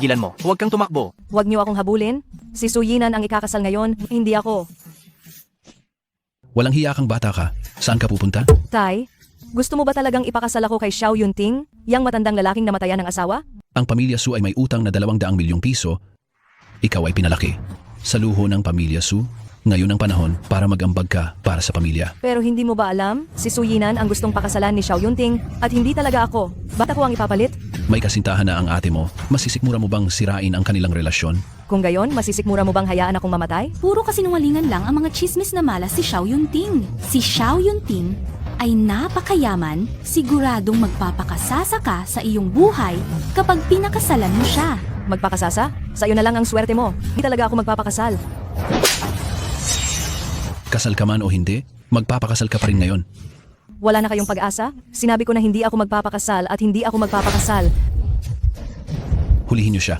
Pigilan mo. Huwag kang tumakbo. Huwag niyo akong habulin. Si Su Yinan ang ikakasal ngayon, hindi ako. Walang hiya kang bata ka. Saan ka pupunta? Tai, gusto mo ba talagang ipakasal ako kay Xiao Yunting, yang matandang lalaking namatayan ng asawa? Ang pamilya Su ay may utang na 200 milyong piso. Ikaw ay pinalaki. Sa luho ng pamilya Su, ngayon ang panahon para mag-ambag ka para sa pamilya. Pero hindi mo ba alam, si Su Yinan ang gustong pakasalan ni Xiao Yunting at hindi talaga ako. Ba't ako ang ipapalit? May kasintahan na ang ate mo. Masisikmura mo bang sirain ang kanilang relasyon? Kung gayon, masisikmura mo bang hayaan akong mamatay? Puro kasinungalingan lang ang mga chismis na malas si Xiao Yunting. Si Xiao Yunting ay napakayaman, siguradong magpapakasasa ka sa iyong buhay kapag pinakasalan mo siya. Magpakasasa? Sa iyo na lang ang swerte mo. Hindi talaga ako magpapakasal. Kasal ka man o hindi, magpapakasal ka pa rin ngayon. Wala na kayong pag-asa? Sinabi ko na hindi ako magpapakasal at hindi ako magpapakasal. Hulihin niyo siya.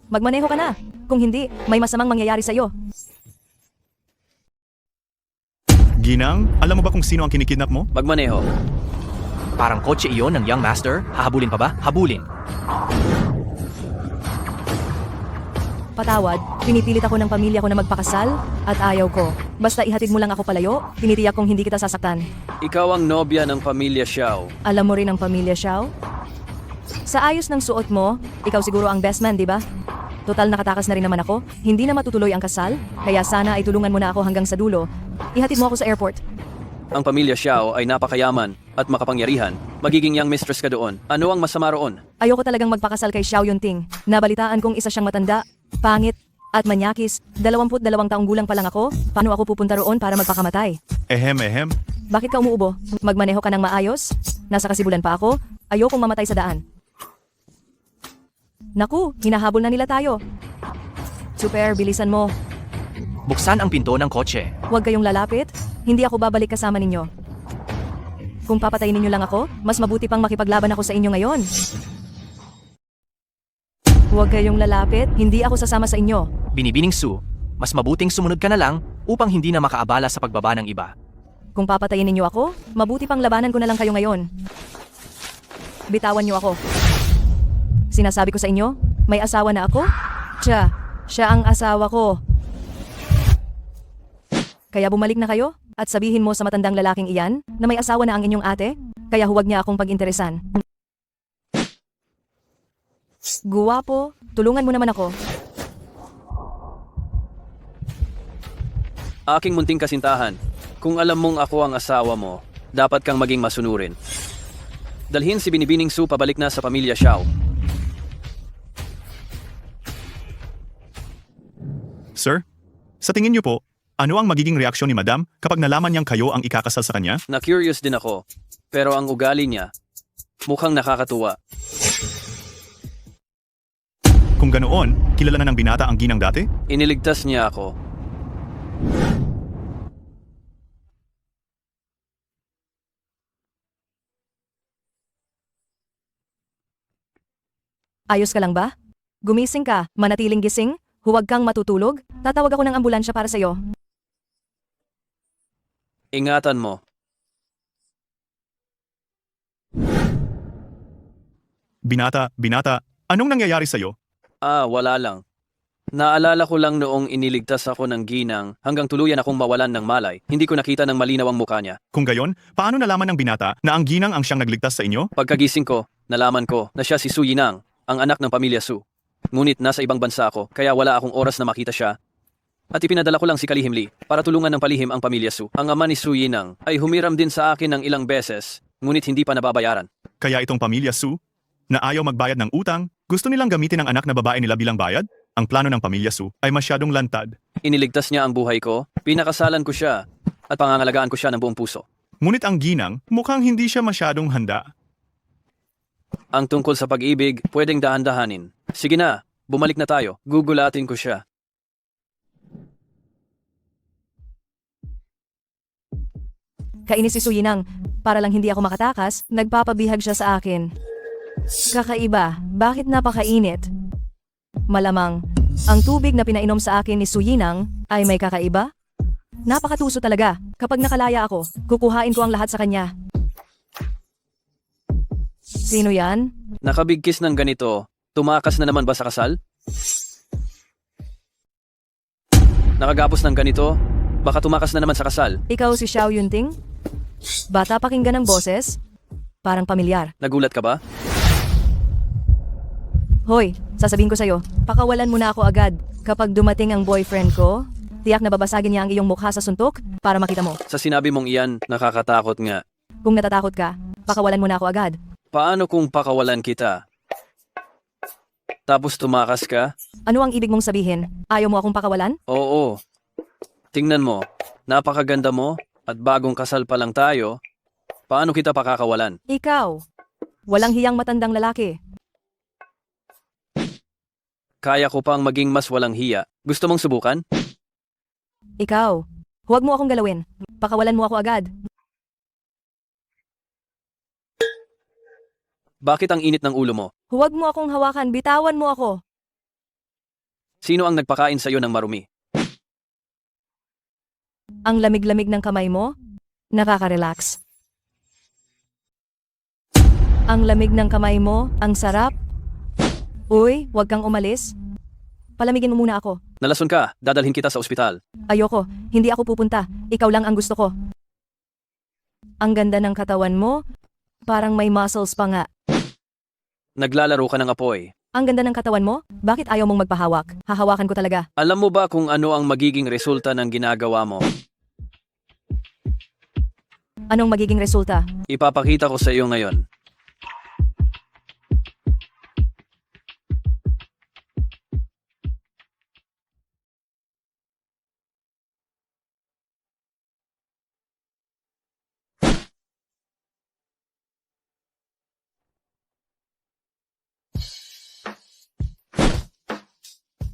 Magmaneho ka na. Kung hindi, may masamang mangyayari sa'yo. Ginang, alam mo ba kung sino ang kinikidnap mo? Magmaneho. Parang kotse iyon ng Young Master. Hahabulin pa ba? Habulin. Patawad, pinipilit ako ng pamilya ko na magpakasal at ayaw ko. Basta ihatid mo lang ako palayo, tinitiyak kong hindi kita sasaktan. Ikaw ang nobya ng pamilya Xiao. Alam mo rin ang pamilya Xiao? Sa ayos ng suot mo, ikaw siguro ang best man, di ba? Total nakatakas na rin naman ako, hindi na matutuloy ang kasal, kaya sana ay tulungan mo na ako hanggang sa dulo. Ihatid mo ako sa airport. Ang pamilya Xiao ay napakayaman at makapangyarihan. Magiging young mistress ka doon. Ano ang masama roon? Ayoko talagang magpakasal kay Xiao Yunting. Nabalitaan kong isa siyang matanda, pangit, at manyakis. 22 taong gulang pa lang ako, paano ako pupunta roon para magpakamatay? Ehem. Bakit ka umuubo? Magmaneho ka ng maayos? Nasa kasibulan pa ako, ayokong mamatay sa daan. Naku, hinahabol na nila tayo. Super, bilisan mo. Buksan ang pinto ng kotse. Huwag kayong lalapit, hindi ako babalik kasama ninyo. Kung papatayin ninyo lang ako, mas mabuti pang makipaglaban ako sa inyo ngayon. Huwag kayong lalapit, hindi ako sasama sa inyo. Binibining Su, mas mabuting sumunod ka na lang upang hindi na makaabala sa pagbaba ng iba. Kung papatayin ninyo ako, mabuti pang labanan ko na lang kayo ngayon. Bitawan niyo ako. Sinasabi ko sa inyo, may asawa na ako? Siya ang asawa ko. Kaya bumalik na kayo at sabihin mo sa matandang lalaking iyan na may asawa na ang inyong ate, kaya huwag niya akong pag-interesan. Guwapo, tulungan mo naman ako. Aking munting kasintahan. Kung alam mong ako ang asawa mo, dapat kang maging masunurin. Dalhin si Binibining Su pabalik na sa pamilya Xiao. Sir, sa tingin niyo po, ano ang magiging reaksyon ni Madam kapag nalaman niyang kayo ang ikakasal sa kanya? Na-curious din ako, pero ang ugali niya, mukhang nakakatuwa. Kung ganoon, kilala na ng binata ang ginang dati? Iniligtas niya ako. Ayos ka lang ba? Gumising ka, manatiling gising, huwag kang matutulog, tatawag ako ng ambulansya para sa'yo. Ingatan mo. Binata, anong nangyayari sa'yo? Wala lang. Naalala ko lang noong iniligtas ako ng ginang hanggang tuluyan akong mawalan ng malay. Hindi ko nakita ng malinaw ang mukha niya. Kung gayon, paano nalaman ng binata na ang ginang ang siyang nagligtas sa inyo? Pagkagising ko, nalaman ko na siya si Su Yinang, ang anak ng pamilya Su. Ngunit nasa ibang bansa ako, kaya wala akong oras na makita siya. At ipinadala ko lang si Kalihim Li para tulungan ng palihim ang pamilya Su. Ang ama ni Su Yinang ay humiram din sa akin ng ilang beses, ngunit hindi pa nababayaran. Kaya itong pamilya Su, na ayaw magbayad ng utang, gusto nilang gamitin ang anak na babae nila bilang bayad? Ang plano ng pamilya Su ay masyadong lantad. Iniligtas niya ang buhay ko, pinakasalan ko siya, at pangangalagaan ko siya ng buong puso. Ngunit ang ginang, mukhang hindi siya masyadong handa. Ang tungkol sa pag-ibig, pwedeng dahan-dahanin. Sige na, bumalik na tayo. Gugulatin ko siya. Kainis si Su Yinang. Para lang hindi ako makatakas, nagpapabihag siya sa akin. Kakaiba, bakit napakainit? Malamang, ang tubig na pinainom sa akin ni Su Yinang ay may kakaiba? Napakatuso talaga. Kapag nakalaya ako, kukuhain ko ang lahat sa kanya. Sino yan? Nakabigkis ng ganito, tumakas na naman ba sa kasal? Nakagapos ng ganito, baka tumakas na naman sa kasal. Ikaw si Xiao Yunting? Bata pakinggan ng boses? Parang pamilyar. Nagulat ka ba? Hoy, sasabihin ko sa'yo, pakawalan mo na ako agad. Kapag dumating ang boyfriend ko, tiyak na babasagin niya ang iyong mukha sa suntok para makita mo. Sa sinabi mong iyan, nakakatakot nga. Kung natatakot ka, pakawalan mo na ako agad. Paano kung pakawalan kita? Tapos tumakas ka? Ano ang ibig mong sabihin? Ayaw mo akong pakawalan? Oo. Tingnan mo, napakaganda mo at bagong kasal pa lang tayo. Paano kita pakakawalan? Ikaw, walang hiyang matandang lalaki. Kaya ko pang maging mas walang hiya. Gusto mong subukan? Ikaw, huwag mo akong galawin. Pakawalan mo ako agad. Bakit ang init ng ulo mo? Huwag mo akong hawakan, bitawan mo ako. Sino ang nagpakain sa'yo ng marumi? Ang lamig-lamig ng kamay mo, nakaka-relax. Ang lamig ng kamay mo, ang sarap. Uy, huwag kang umalis. Palamigin mo muna ako. Nalason ka, dadalhin kita sa ospital. Ayoko, hindi ako pupunta. Ikaw lang ang gusto ko. Ang ganda ng katawan mo, parang may muscles pa nga. Naglalaro ka ng apoy. Ang ganda ng katawan mo, bakit ayaw mong magpahawak? Hahawakan ko talaga. Alam mo ba kung ano ang magiging resulta ng ginagawa mo? Anong magiging resulta? Ipapakita ko sa iyo ngayon.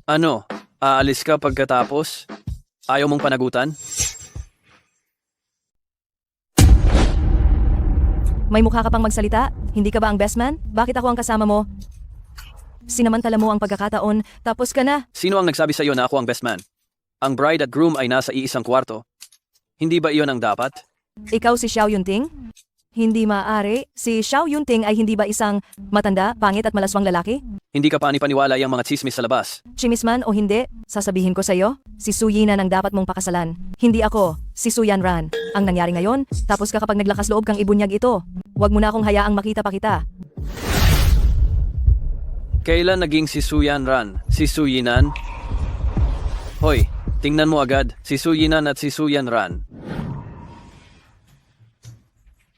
Ano? Aalis ka pagkatapos? Ayaw mong panagutan? May mukha ka pang magsalita? Hindi ka ba ang best man? Bakit ako ang kasama mo? Sinamantala mo ang pagkakataon, tapos ka na. Sino ang nagsabi sa iyo na ako ang best man? Ang bride at groom ay nasa iisang kwarto. Hindi ba iyon ang dapat? Ikaw si Xiao Yunting? Hindi maaari. Si Xiao Yunting ay hindi ba isang matanda, pangit at malaswang lalaki? Hindi ka panipaniwala yung mga chismis sa labas. Chimisman o hindi, sasabihin ko sa'yo, si Su Yinan ang dapat mong pakasalan. Hindi ako, si Su Yanran. Ang nangyari ngayon, tapos ka kapag naglakas loob kang ibunyag ito. Huwag mo na akong hayaang makita pa kita. Kailan naging si Su Yanran? Si Su Yinan? Hoy, tingnan mo agad, si Su Yinan at si Su Yanran.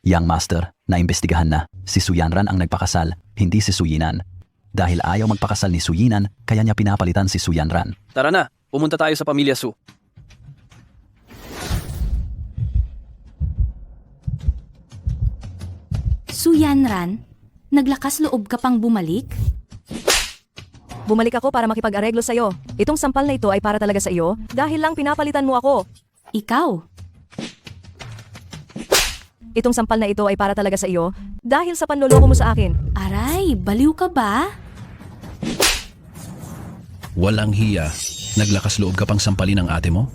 Young Master, naimbestigahan na. Si Su Yanran ang nagpakasal, hindi si Su Yinan. Dahil ayaw magpakasal ni Su Yinan, kaya niya pinapalitan si Su Yanran. Tara na, pumunta tayo sa pamilya Su. Su Yanran, naglakas loob ka pang bumalik? Bumalik ako para makipag-areglo sa'yo. Itong sampal na ito ay para talaga sa iyo, dahil lang pinapalitan mo ako. Ikaw? Itong sampal na ito ay para talaga sa iyo, dahil sa panloloko mo sa akin. Aray, baliw ka ba? Walang hiya. Naglakas loob ka pang sampalin ang ate mo?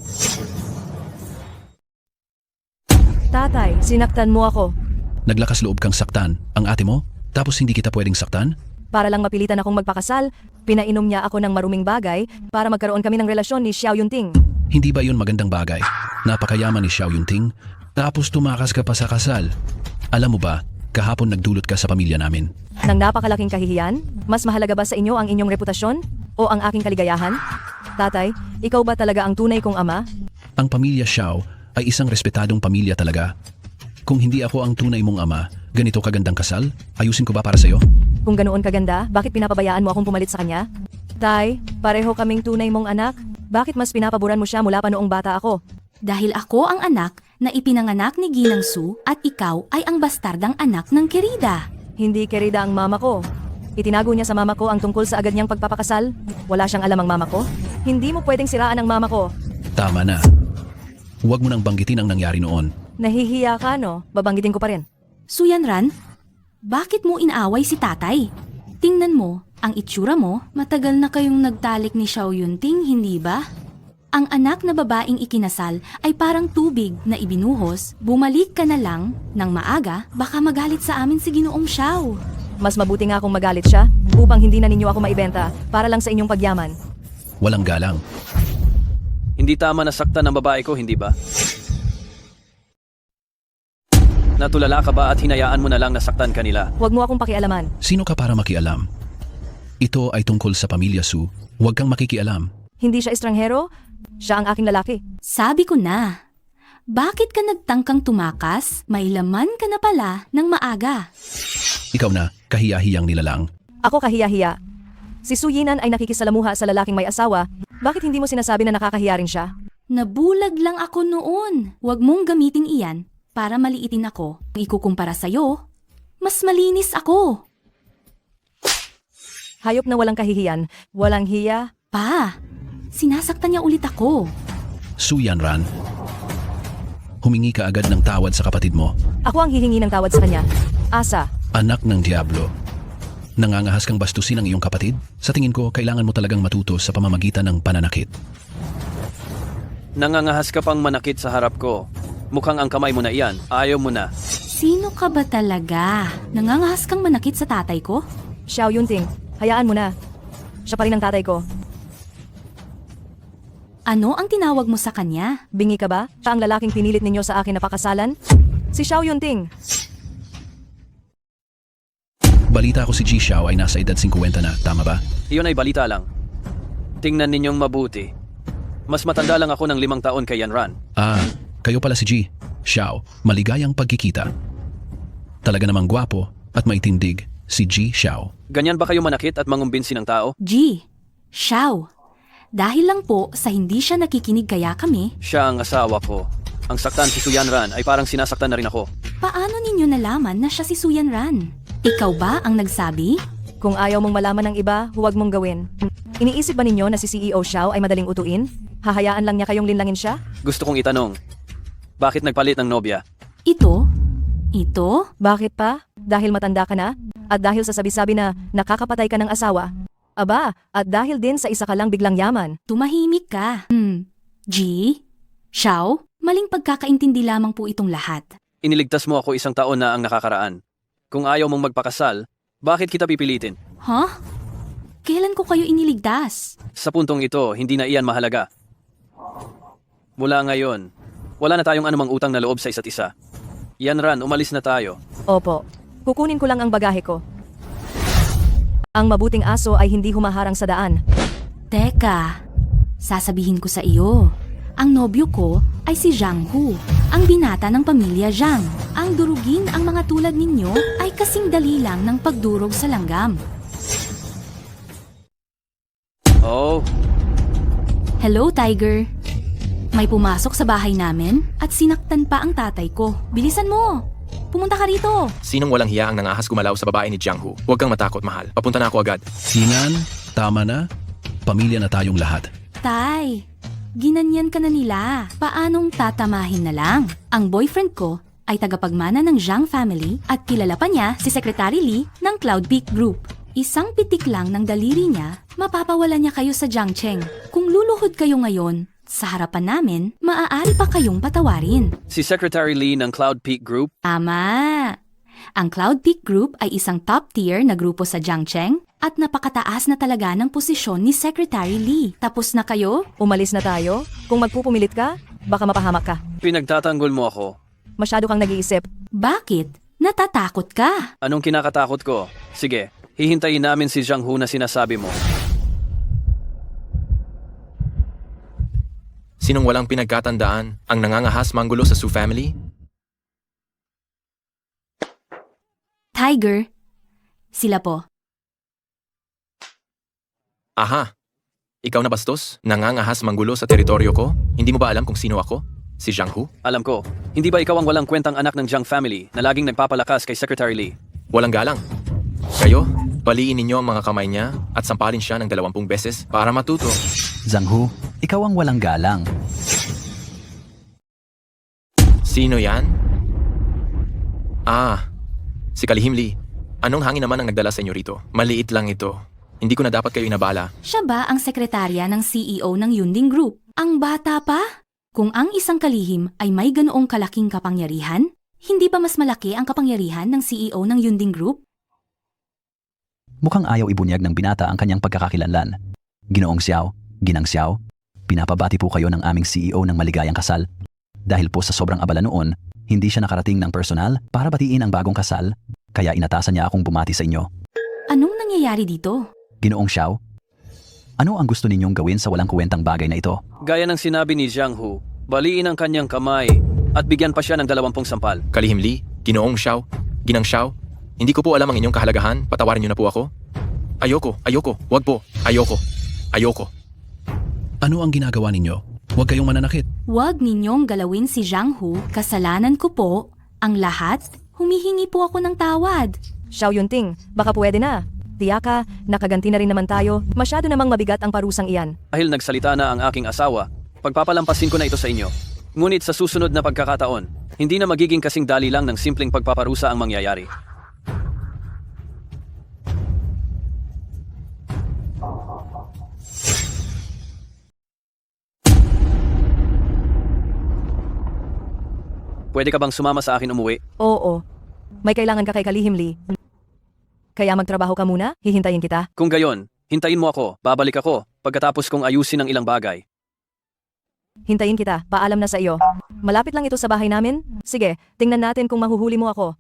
Tatay, sinaktan mo ako. Naglakas loob kang saktan ang ate mo? Tapos hindi kita pwedeng saktan? Para lang mapilitan akong magpakasal, pinainom niya ako ng maruming bagay para magkaroon kami ng relasyon ni Xiao Yunting. Hindi ba yun magandang bagay? Napakayaman ni Xiao Yunting. Tapos tumakas ka pa sa kasal. Alam mo ba, kahapon nagdulot ka sa pamilya namin. Nang napakalaking kahihiyan, mas mahalaga ba sa inyo ang inyong reputasyon o ang aking kaligayahan? Tatay, ikaw ba talaga ang tunay kong ama? Ang pamilya Xiao ay isang respetadong pamilya talaga. Kung hindi ako ang tunay mong ama, ganito kagandang kasal, ayusin ko ba para sa'yo? Kung ganoon kaganda, bakit pinapabayaan mo akong pumalit sa kanya? Tay, pareho kaming tunay mong anak. Bakit mas pinapaboran mo siya mula pa noong bata ako? Dahil ako ang anak na ipinanganak ni Ginang Su at ikaw ay ang bastardang anak ng Querida. Hindi Querida ang mama ko. Itinago niya sa mama ko ang tungkol sa agad niyang pagpapakasal. Wala siyang alam ang mama ko. Hindi mo pwedeng siraan ang mama ko. Tama na. Huwag mo nang banggitin ang nangyari noon. Nahihiya ka, no? Babanggitin ko pa rin. Su Yanran, bakit mo inaaway si tatay? Tingnan mo, ang itsura mo, matagal na kayong nagtalik ni Xiao Yunting, hindi ba? Ang anak na babaeng ikinasal ay parang tubig na ibinuhos, bumalik ka na lang ng maaga, baka magalit sa amin si Ginoong Xiao. Mas mabuti nga kung magalit siya upang hindi na ninyo ako maibenta para lang sa inyong pagyaman. Walang galang. Hindi tama na saktan ng babae ko, hindi ba? Natulala ka ba at hinayaan mo na lang nasaktan kanila? Huwag mo akong pakialaman. Sino ka para makialam? Ito ay tungkol sa pamilya Su. Huwag kang makikialam. Hindi siya estranghero, siya ang aking lalaki. Sabi ko na, bakit ka nagtangkang tumakas? May laman ka na pala ng maaga. Ikaw na, kahiya-hiyang nilalang. Ako kahiya-hiya. Si Su Yinan ay nakikisalamuha sa lalaking may asawa. Bakit hindi mo sinasabi na nakakahiya rin siya? Nabulag lang ako noon. Huwag mong gamitin iyan para maliitin ako. Kung ikukumpara sa'yo, mas malinis ako. Hayop na walang kahihiyan, walang hiya. Pa, sinasaktan niya ulit ako. Su Yanran, humingi ka agad ng tawad sa kapatid mo. Ako ang hihingi ng tawad sa kanya. Asa, Anak ng Diablo. Nangangahas kang bastusin ang iyong kapatid? Sa tingin ko, kailangan mo talagang matuto sa pamamagitan ng pananakit. Nangangahas ka pang manakit sa harap ko. Mukhang ang kamay mo na iyan, ayaw mo na. Sino ka ba talaga? Nangangahas kang manakit sa tatay ko? Xiao Yunting, hayaan mo na. Siya pa rin ang tatay ko. Ano ang tinawag mo sa kanya? Bingi ka ba? Siya ang lalaking pinilit ninyo sa akin na pakasalan? Si Xiao Yunting. Balita ko si Ji Xiao ay nasa edad 50 na, tama ba? Iyon ay balita lang. Tingnan ninyong mabuti. Mas matanda lang ako ng 5 taon kay Yanran. Ah, kayo pala si Ji Xiao. Maligayang pagkikita. Talaga namang gwapo at maitindig si Ji Xiao. Ganyan ba kayo manakit at mangumbinsi ng tao? G. Xiao. Dahil lang po sa hindi siya nakikinig kaya kami, Siya ang asawa ko. Ang saktan si Su Yanran ay parang sinasaktan na rin ako. paano ninyo nalaman na siya si Su Yanran? Ikaw ba ang nagsabi? Kung ayaw mong malaman ng iba, huwag mong gawin. Iniisip ba ninyo na si CEO Xiao ay madaling utuin? Hahayaan lang niya kayong linlangin siya? Gusto kong itanong, bakit nagpalit ng nobya? Ito? Ito? Bakit pa? Dahil matanda ka na? At dahil sa sabi-sabi na nakakapatay ka ng asawa? Aba, at dahil din sa isa ka lang biglang yaman. Tumahimik ka. G? Xiao? Maling pagkakaintindi lamang po itong lahat. Iniligtas mo ako 1 taon na ang nakakaraan. Kung ayaw mong magpakasal, bakit kita pipilitin? Huh? Kailan ko kayo iniligtas? Sa puntong ito, hindi na iyan mahalaga. Mula ngayon, wala na tayong anumang utang na loob sa isa't isa. Yanran, umalis na tayo. Opo, kukunin ko lang ang bagahe ko. Ang mabuting aso ay hindi humaharang sa daan. Teka, sasabihin ko sa iyo. Ang nobyo ko ay si Zhang Hu, ang binata ng pamilya Zhang. Ang durugin ang mga tulad ninyo ay kasing dali lang ng pagdurog sa langgam. Oh, Hello, Tiger. May pumasok sa bahay namin at sinaktan pa ang tatay ko. Bilisan mo! Pumunta ka rito! Sinong walang hiya ang nangahas gumalaw sa babae ni Jiang Hu? Huwag kang matakot, mahal. Papunta na ako agad. Hinan, tama na. Pamilya na tayong lahat. Tay, ginanyan ka na nila. Paanong tatamahin na lang? Ang boyfriend ko ay tagapagmana ng Zhang family at kilala pa niya si Secretary Lee ng Cloud Peak Group. Isang pitik lang ng daliri niya, mapapawala niya kayo sa Jiangcheng. Kung luluhod kayo ngayon, sa harapan namin, maaari pa kayong patawarin. si Secretary Lee ng Cloud Peak Group. Tama! Ang Cloud Peak Group ay isang top tier na grupo sa Jiangcheng at napakataas na talaga ng posisyon ni Secretary Lee. Tapos na kayo? Umalis na tayo? Kung magpupumilit ka, baka mapahamak ka. Pinagtatanggol mo ako. Masyado kang nag-iisip. Bakit? Natatakot ka? Anong kinakatakot ko? Sige, hihintayin namin si Zhang Hu na sinasabi mo. Sinong walang pinagkatandaan ang nangangahas manggulo sa Su family? Tiger, sila po. Aha! Ikaw na bastos? Nangangahas manggulo sa teritoryo ko? Hindi mo ba alam kung sino ako? Si Jiang Hu? Alam ko, hindi ba ikaw ang walang kwentang anak ng Zhang family na laging nagpapalakas kay Secretary Lee? Walang galang. Kayo, baliin ninyo ang mga kamay niya at sampalin siya ng 20 beses para matuto. Zhang Hu, ikaw ang walang galang. Sino yan? Ah, si Kalihim Lee. Anong hangin naman ang nagdala sa inyo rito? Maliit lang ito. Hindi ko na dapat kayo inabala. Siya ba ang sekretarya ng CEO ng Yunding Group? Ang bata pa? Kung ang isang kalihim ay may ganoong kalaking kapangyarihan, hindi ba mas malaki ang kapangyarihan ng CEO ng Yunding Group? Mukhang ayaw ibunyag ng binata ang kanyang pagkakakilanlan. Ginoong Xiao, Ginang Xiao, pinapabati po kayo ng aming CEO ng maligayang kasal. Dahil po sa sobrang abala noon, hindi siya nakarating ng personal para batiin ang bagong kasal, kaya inatasan niya akong bumati sa inyo. Anong nangyayari dito? Ginoong Xiao, ano ang gusto ninyong gawin sa walang kuwentang bagay na ito? Gaya ng sinabi ni Jiang Hu, baliin ang kanyang kamay at bigyan pa siya ng 20 sampal. Kalihim Lee, Ginoong Xiao, Ginang Xiao, hindi ko po alam ang inyong kahalagahan. Patawarin niyo na po ako. Ayoko, wag po, ayoko. Ano ang ginagawa ninyo? Huwag kayong mananakit. Huwag ninyong galawin si Jiang Hu, kasalanan ko po. Ang lahat, humihingi po ako ng tawad. Xiao Yunting, baka pwede na. Tiyaka, nakaganti na rin naman tayo. Masyado namang mabigat ang parusang iyan. Dahil nagsalita na ang aking asawa, pagpapalampasin ko na ito sa inyo. Ngunit sa susunod na pagkakataon, hindi na magiging kasing dali lang ng simpleng pagpaparusa ang mangyayari. Pwede ka bang sumama sa akin umuwi? Oo. May kailangan ka kay Kalihim Lee. Kaya magtrabaho ka muna? Hihintayin kita? Kung gayon, hintayin mo ako, babalik ako, pagkatapos kong ayusin ang ilang bagay. Hintayin kita. Paalam na sa iyo. Malapit lang ito sa bahay namin. Sige, tingnan natin kung mahuhuli mo ako.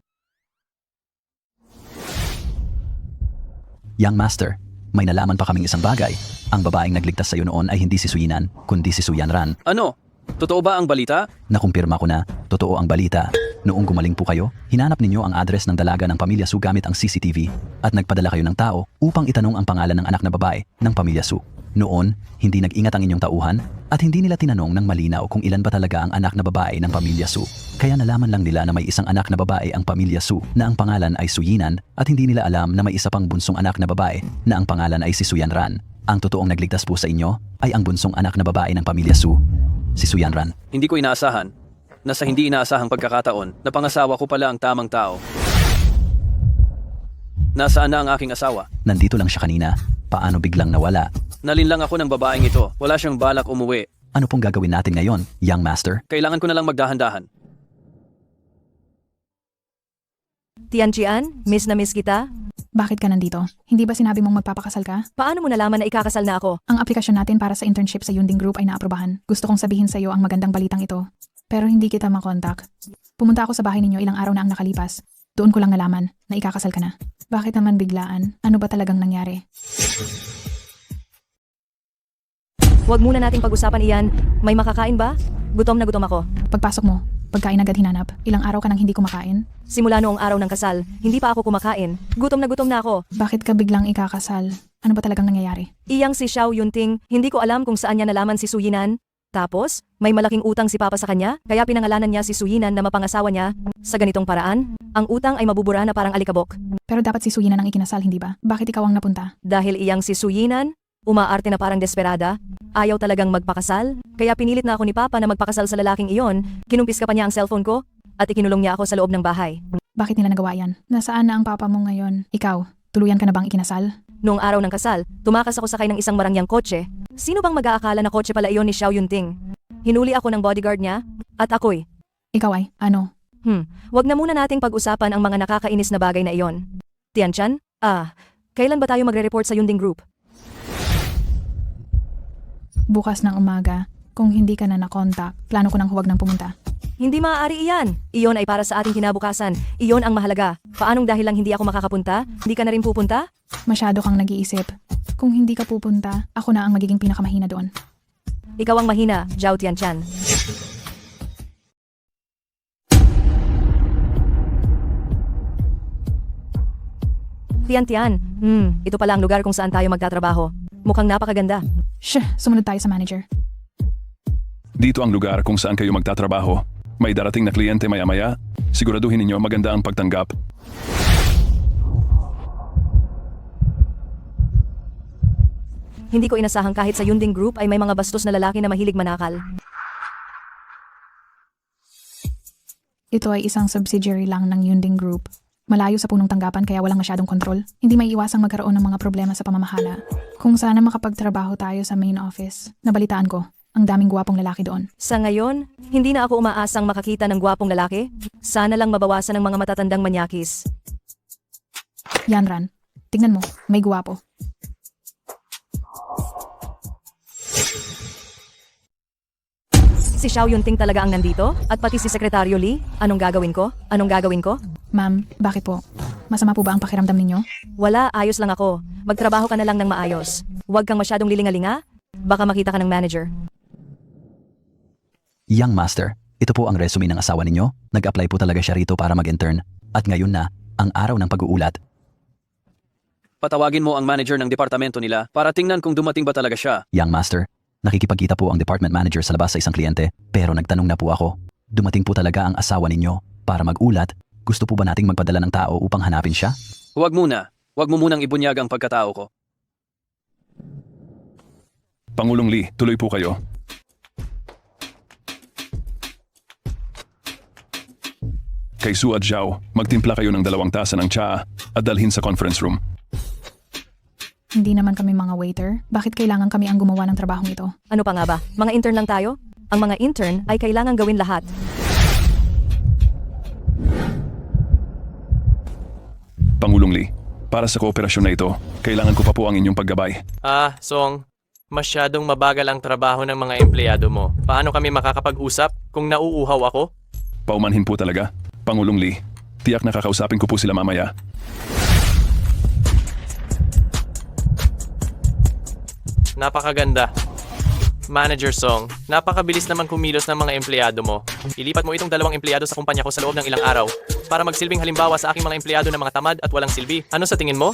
Young Master, may nalaman pa kaming isang bagay. Ang babaeng nagligtas sa iyo noon ay hindi si Suyinan, kundi si Suyanran. Ano? Totoo ba ang balita? Nakumpirma ko na, totoo ang balita. Noong gumaling po kayo, hinanap ninyo ang address ng dalaga ng pamilya Su gamit ang CCTV at nagpadala kayo ng tao upang itanong ang pangalan ng anak na babae ng pamilya Su. Noon, hindi nag-ingat ang inyong tauhan at hindi nila tinanong ng malinaw kung ilan ba talaga ang anak na babae ng pamilya Su. Kaya nalaman lang nila na may isang anak na babae ang pamilya Su na ang pangalan ay Suyinan at hindi nila alam na may isa pang bunsong anak na babae na ang pangalan ay si Suyanran. Ang totoong nagligtas po sa inyo ay ang bunsong anak na babae ng pamilya Su, si Suyanran. Hindi ko inaasahan na sa hindi inaasahang pagkakataon na pangasawa ko pala ang tamang tao. Nasaan na ang aking asawa? Nandito lang siya kanina. Paano biglang nawala? Nalinlang ako ng babaeng ito. Wala siyang balak umuwi. Ano pong gagawin natin ngayon, Young Master? Kailangan ko na lang magdahan-dahan. Tianqian, miss na miss kita. Bakit ka nandito? Hindi ba sinabi mong magpapakasal ka? Paano mo nalaman na ikakasal na ako? Ang aplikasyon natin para sa internship sa Yunding Group ay naaprobahan. Gusto kong sabihin sa iyo ang magandang balitang ito. Pero hindi kita makontak. Pumunta ako sa bahay ninyo ilang araw na ang nakalipas. Doon ko lang nalaman na ikakasal ka na. Bakit naman biglaan? Ano ba talagang nangyari? Huwag muna nating pag-usapan iyan. May makakain ba? Gutom na gutom ako. Pagpasok mo, pagkain agad hinanap. Ilang araw ka nang hindi kumakain? Simula noong araw ng kasal, hindi pa ako kumakain. Gutom na ako. Bakit ka biglang ikakasal? Ano ba talagang nangyayari? Iyang si Xiao Yunting, hindi ko alam kung saan niya nalaman si Suyinan. Tapos, may malaking utang si Papa sa kanya, kaya pinangalanan niya si Suyinan na mapangasawa niya. Sa ganitong paraan, ang utang ay mabubura na parang alikabok. Pero dapat si Suyinan ang ikinasal, hindi ba? Bakit ikaw ang napunta? Dahil iyang si Suyinan, umaarte na parang desperada, ayaw talagang magpakasal, kaya pinilit na ako ni Papa na magpakasal sa lalaking iyon, kinumpis ka pa niya ang cellphone ko, at ikinulong niya ako sa loob ng bahay. Bakit nila nagawa yan? Nasaan na ang papa mo ngayon? Ikaw, tuluyan ka na bang ikinasal? Noong araw ng kasal, tumakas ako sakay ng isang marangyang kotse. Sino bang mag-aakala na kotse pala iyon ni Xiao Yunting? Hinuli ako ng bodyguard niya, at ako'y, Ikaw ay, ano? wag na muna nating pag-usapan ang mga nakakainis na bagay na iyon. Tianchan, kailan ba tayo magre-report sa Yunding Group? Bukas ng umaga, kung hindi ka na nakontak, plano ko nang huwag nang pumunta. Hindi maaari iyan. Iyon ay para sa ating kinabukasan. Iyon ang mahalaga. Paanong dahil lang hindi ako makakapunta? Hindi ka na rin pupunta? Masyado kang nag-iisip. Kung hindi ka pupunta, ako na ang magiging pinakamahina doon. Ikaw ang mahina, Zhao Tianchan. Tian, ito pala ang lugar kung saan tayo magtatrabaho. Mukhang napakaganda. Sumunod tayo sa manager. Dito ang lugar kung saan kayo magtatrabaho. May darating na kliyente maya-maya. Siguraduhin ninyo maganda ang pagtanggap. Hindi ko inasahang kahit sa Yunding Group ay may mga bastos na lalaki na mahilig manakal. Ito ay isang subsidiary lang ng Yunding Group. Malayo sa punong tanggapan kaya walang masyadong kontrol. Hindi may iwasang magkaroon ng mga problema sa pamamahala. Kung sana makapagtrabaho tayo sa main office. Nabalitaan ko, ang daming gwapong lalaki doon. Sa ngayon, hindi na ako umaasang makakita ng gwapong lalaki. Sana lang mabawasan ng mga matatandang manyakis. Yan Ran, tingnan mo, may gwapo. Si Xiao Yunting talaga ang nandito? At pati si Sekretaryo Lee? Anong gagawin ko? Anong gagawin ko? Ma'am, bakit po? Masama po ba ang pakiramdam ninyo? Wala, ayos lang ako. Magtrabaho ka na lang ng maayos. Huwag kang masyadong lilingalinga. Baka makita ka ng manager. Young Master, ito po ang resume ng asawa ninyo. Nag-apply po talaga siya rito para mag-intern. At ngayon na, ang araw ng pag-uulat. Patawagin mo ang manager ng departamento nila para tingnan kung dumating ba talaga siya. Young Master, nakikipagkita po ang department manager sa labas sa isang kliyente, pero nagtanong na po ako. Dumating po talaga ang asawa ninyo para mag-ulat. Gusto po ba nating magpadala ng tao upang hanapin siya? Huwag muna. Huwag mo munang ibunyag ang pagkatao ko. Pangulong Lee, tuloy po kayo. Kay Su at Zhao, magtimpla kayo ng 2 tasa ng tsaa at dalhin sa conference room. Hindi naman kami mga waiter. Bakit kailangan kami ang gumawa ng trabahong ito? Ano pa nga ba? Mga intern lang tayo? Ang mga intern ay kailangan gawin lahat. Pangulong Lee, para sa kooperasyon na ito, kailangan ko pa po ang inyong paggabay. Song, masyadong mabagal ang trabaho ng mga empleyado mo. Paano kami makakapag-usap kung nauuhaw ako? Paumanhin po talaga. Pangulong Lee, tiyak na kakausapin ko po sila mamaya. Napakaganda. Manager Song, napakabilis naman kumilos ng mga empleyado mo. Ilipat mo itong 2 empleyado sa kumpanya ko sa loob ng ilang araw para magsilbing halimbawa sa aking mga empleyado na mga tamad at walang silbi. Ano sa tingin mo?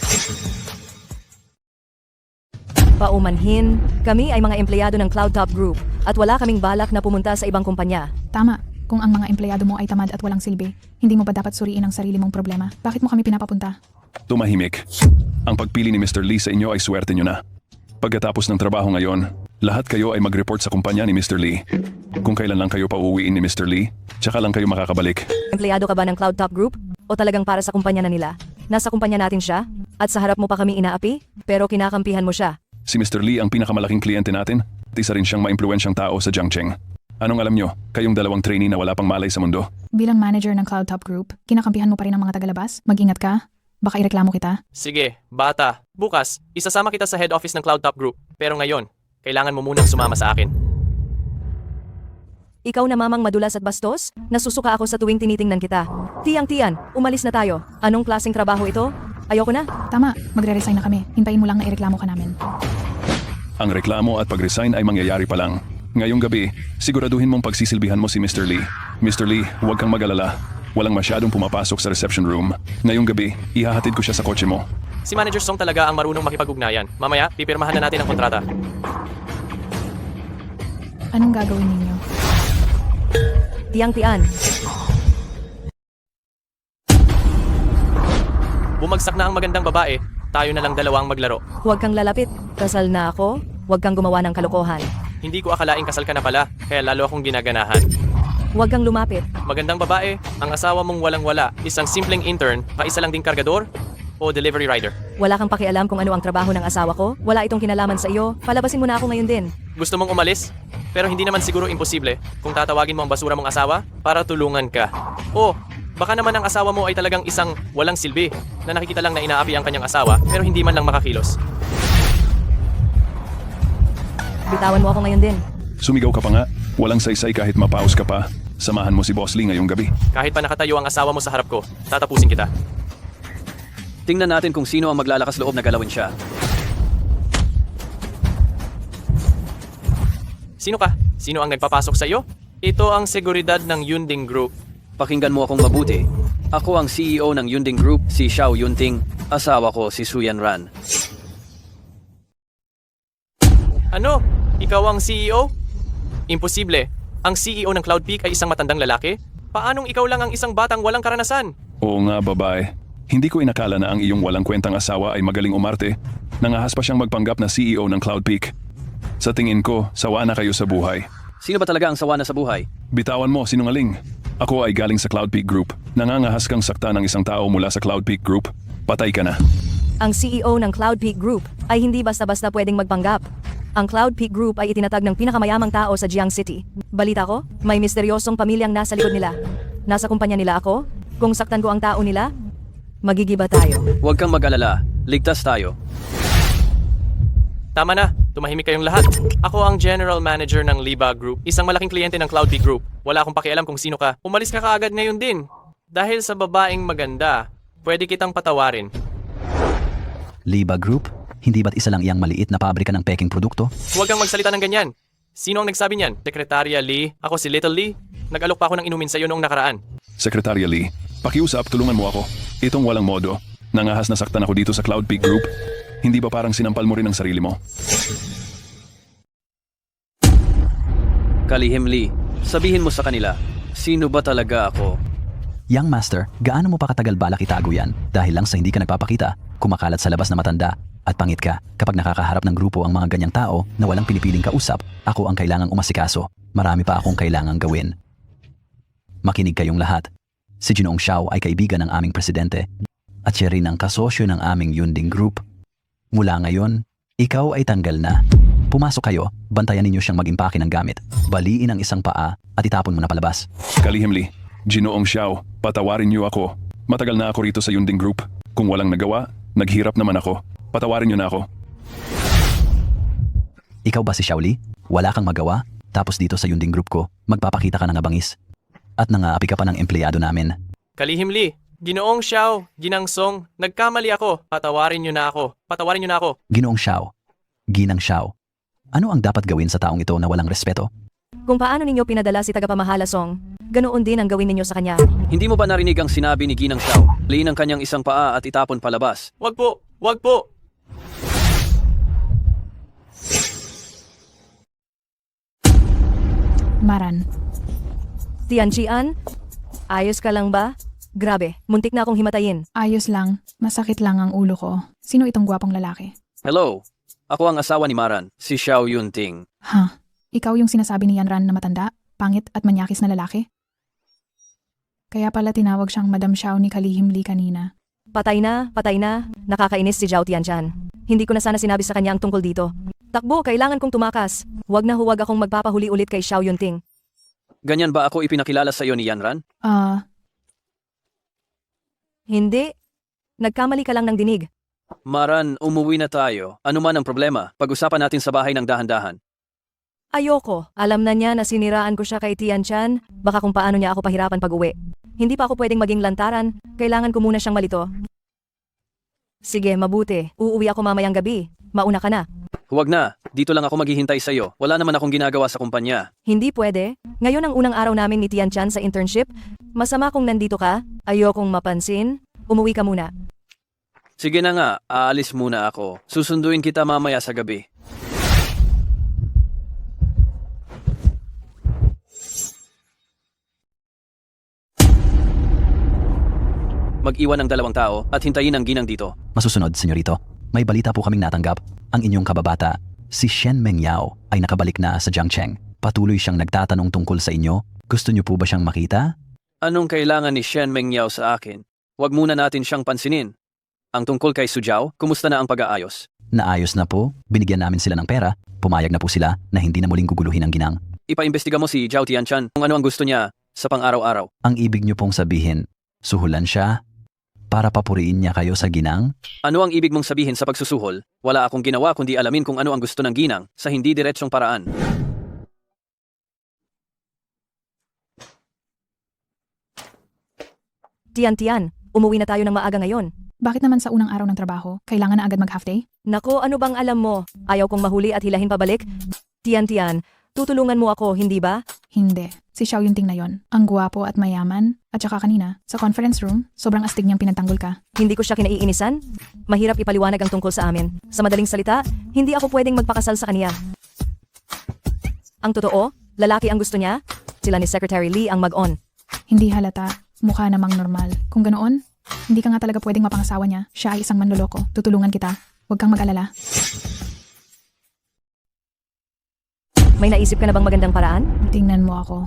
Paumanhin, kami ay mga empleyado ng Cloud Top Group at wala kaming balak na pumunta sa ibang kumpanya. Tama, kung ang mga empleyado mo ay tamad at walang silbi, hindi mo ba dapat suriin ang sarili mong problema? Bakit mo kami pinapapunta? Tumahimik. Ang pagpili ni Mr. Lee sa inyo ay swerte nyo na. Pagkatapos ng trabaho ngayon, lahat kayo ay mag-report sa kumpanya ni Mr. Lee. Kung kailan lang kayo pauuwiin ni Mr. Lee, tsaka lang kayo makakabalik. Empleyado ka ba ng Cloud Top Group? O talagang para sa kumpanya na nila? Nasa kumpanya natin siya? At sa harap mo pa kaming inaapi? Pero kinakampihan mo siya. Si Mr. Lee ang pinakamalaking kliyente natin. Isa rin siyang maimpluwensyang tao sa Jiangcheng. Anong alam nyo, kayong 2 trainee na wala pang malay sa mundo? Bilang manager ng Cloud Top Group, kinakampihan mo pa rin ang mga tagalabas? Mag-ingat ka. Baka ireklamo kita. Sige, bata. Bukas, isasama kita sa head office ng Cloud Top Group. Pero ngayon, kailangan mo munang sumama sa akin. Ikaw na mamang madulas at bastos? Nasusuka ako sa tuwing tinitingnan kita. Tiang-tiyan, umalis na tayo. Anong klaseng trabaho ito? Ayoko na. Tama, magre-resign na kami. Hintayin mo lang na ireklamo ka namin. Ang reklamo at pag-resign ay mangyayari pa lang. Ngayong gabi, siguraduhin mong pagsisilbihan mo si Mr. Lee. Mr. Lee, huwag kang mag-alala. Walang masyadong pumapasok sa reception room. Ngayong gabi, ihahatid ko siya sa kotse mo. Si Manager Song talaga ang marunong makipag-ugnayan. Mamaya, pipirmahan na natin ang kontrata. Anong gagawin ninyo? Tiang-tian. Bumagsak na ang magandang babae. Tayo na lang 2 maglaro. Huwag kang lalapit. Kasal na ako. Huwag kang gumawa ng kalokohan. Hindi ko akalaing kasal ka na pala, kaya lalo akong ginaganahan. Huwag kang lumapit. Magandang babae, ang asawa mong walang-wala, isang simpleng intern, kaisa lang ding kargador o delivery rider. Wala kang pakialam kung ano ang trabaho ng asawa ko. Wala itong kinalaman sa iyo. Palabasin mo na ako ngayon din. Gusto mong umalis? Pero hindi naman siguro imposible kung tatawagin mo ang basura mong asawa para tulungan ka. O, baka naman ang asawa mo ay talagang isang walang silbi na nakikita lang na inaapi ang kanyang asawa pero hindi man lang makakilos. Bitawan mo ako ngayon din. Sumigaw ka pa nga. Walang saysay kahit mapaus ka pa. Samahan mo si Boss Lee ngayong gabi. Kahit pa nakatayo ang asawa mo sa harap ko, tatapusin kita. Tingnan natin kung sino ang maglalakas loob na galawin siya. Sino ka? Sino ang nagpapasok sa iyo? Ito ang seguridad ng Yunding Group. Pakinggan mo akong mabuti. Ako ang CEO ng Yunding Group, si Xiao Yunting. Asawa ko si Su Yanran. Ano? Ikaw ang CEO? Imposible. Ang CEO ng Cloud Peak ay isang matandang lalaki? Paanong ikaw lang ang isang batang walang karanasan? Oo nga, babae. Hindi ko inakala na ang iyong walang kwentang asawa ay magaling umarte. Nangahas pa siyang magpanggap na CEO ng Cloud Peak. Sa tingin ko, sawa na kayo sa buhay. Sino ba talaga ang sawa na sa buhay? Bitawan mo, sinungaling. Ako ay galing sa Cloud Peak Group. Nangangahas kang sakta ng isang tao mula sa Cloud Peak Group. Patay ka na. Ang CEO ng Cloud Peak Group ay hindi basta-basta pwedeng magpanggap. Ang Cloud Peak Group ay itinatag ng pinakamayamang tao sa Jiang City. Balita ko, may misteryosong pamilyang nasa likod nila. Nasa kumpanya nila ako. Kung saktan ko ang tao nila, magigiba tayo. Huwag kang mag-alala. Ligtas tayo. Tama na, tumahimik kayong lahat. Ako ang General Manager ng Liba Group, isang malaking kliyente ng Cloud Peak Group. Wala akong pakialam kung sino ka. Umalis ka kaagad ngayon din. Dahil sa babaeng maganda, pwede kitang patawarin. Liba Group? Hindi ba't isa lang iyang maliit na pabrika ng peking produkto? Huwag kang magsalita ng ganyan. Sino ang nagsabi niyan? Sekretarya Lee? Ako si Little Lee? Nag-alok pa ako ng inumin sa iyo noong nakaraan. Sekretarya Lee, pakiusap, tulungan mo ako. Itong walang modo. Nangahas na saktan ako dito sa Cloud Peak Group. Hindi ba parang sinampal mo rin ang sarili mo? Kalihim Lee, sabihin mo sa kanila, sino ba talaga ako? Young Master, gaano mo pa katagal balak itago yan? Dahil lang sa hindi ka nagpapakita, kumakalat sa labas na matanda, at pangit ka. Kapag nakakaharap ng grupo ang mga ganyang tao na walang pinipiling kausap, ako ang kailangang umasikaso. Marami pa akong kailangang gawin. Makinig kayong lahat. Si Ginoong Xiao ay kaibigan ng aming presidente at siya rin ang kasosyo ng aming Yunding Group. Mula ngayon, ikaw ay tanggal na. Pumasok kayo, bantayan ninyo siyang mag-impake ng gamit. Baliin ang isang paa at itapon mo na palabas. Kalihim Lee, Ginoong Xiao, patawarin niyo ako. Matagal na ako rito sa Yunding Group. Kung walang nagawa, naghirap naman ako. Patawarin niyo na ako. Ikaw ba si Xiao Li? Wala kang magawa? Tapos dito sa Yunding Group ko, magpapakita ka ng abangis. At nangaapi ka pa ng empleyado namin. Kalihim Lee, Ginoong Xiao, Ginang Song, nagkamali ako. Patawarin niyo na ako. Patawarin niyo na ako. Ginoong Xiao, Ginang Xiao. Ano ang dapat gawin sa taong ito na walang respeto? Kung paano ninyo pinadala si tagapamahala Song, ganoon din ang gawin ninyo sa kanya. Hindi mo ba narinig ang sinabi ni Ginang Xiao? Liin ang kanyang isang paa at itapon palabas. Wag po, wag po. Maran. Tianqian, ayos ka lang ba? Grabe, muntik na akong himatayin. Ayos lang. Masakit lang ang ulo ko. Sino itong gwapong lalaki? Hello, ako ang asawa ni Maran, si Xiao Yunting. Ha? Ikaw yung sinasabi ni Yanran na matanda, pangit at manyakis na lalaki? Kaya pala tinawag siyang Madam Xiao ni Kalihim Lee kanina. Patay na. Nakakainis si Zhao Tianqian. Hindi ko na sana sinabi sa kanya ang tungkol dito. Takbo, kailangan kong tumakas. Huwag na huwag akong magpapahuli ulit kay Xiao Yunting. Ganyan ba ako ipinakilala sa iyo ni Yanran? Hindi. Nagkamali ka lang ng dinig. Maran, umuwi na tayo. Ano man ang problema, pag-usapan natin sa bahay ng dahan-dahan. Ayoko. Alam na niya na siniraan ko siya kay Tianqian. Baka kung paano niya ako pahirapan pag-uwi. Hindi pa ako pwedeng maging lantaran. Kailangan ko muna siyang malito. Sige, mabuti. Uuwi ako mamayang gabi. Mauna ka na. Huwag na. Dito lang ako maghihintay sa iyo. Wala naman akong ginagawa sa kumpanya. Hindi pwede. Ngayon ang unang araw namin ni Tianqian sa internship. Masama kung nandito ka. Ayokong mapansin. Umuwi ka muna. Sige na nga, aalis muna ako. Susunduin kita mamaya sa gabi. Mag-iwan ng dalawang tao at hintayin ang ginang dito. Masusunod, senyorito. May balita po kaming natanggap. Ang inyong kababata, si Shen Mengyao, ay nakabalik na sa Jiangcheng. Patuloy siyang nagtatanong tungkol sa inyo. Gusto niyo po ba siyang makita? Anong kailangan ni Shen Mengyao sa akin? Huwag muna natin siyang pansinin. Ang tungkol kay Su Jiao, kumusta na ang pag-aayos? Naayos na po. Binigyan namin sila ng pera. Pumayag na po sila na hindi na muling guguluhin ang ginang. Ipaimbestiga mo si Zhao Tianqian kung ano ang gusto niya sa pang-araw-araw. Ang ibig niyo pong sabihin, suhulan siya para papuriin niya kayo sa ginang? Ano ang ibig mong sabihin sa pagsusuhol? Wala akong ginawa kundi alamin kung ano ang gusto ng ginang sa hindi diretsong paraan. Tian, umuwi na tayo ng maaga ngayon. Bakit naman sa unang araw ng trabaho, kailangan na agad mag-half day? Nako, ano bang alam mo? Ayaw kong mahuli at hilahin pabalik? Tian, tutulungan mo ako, hindi ba? Hindi. Si Xiao Yunting na yon. Ang guwapo at mayaman. At saka kanina, sa conference room, sobrang astig niyang pinagtanggol ka. Hindi ko siya kinaiinisan? Mahirap ipaliwanag ang tungkol sa amin. Sa madaling salita, hindi ako pwedeng magpakasal sa kanya. Ang totoo, lalaki ang gusto niya? Sila ni Secretary Lee ang mag-on. Hindi halata. Mukha namang normal. Kung ganoon, hindi ka nga talaga pwedeng mapangasawa niya. Siya ay isang manloloko. Tutulungan kita. Huwag kang mag-alala. May naisip ka na bang magandang paraan? Tingnan mo ako.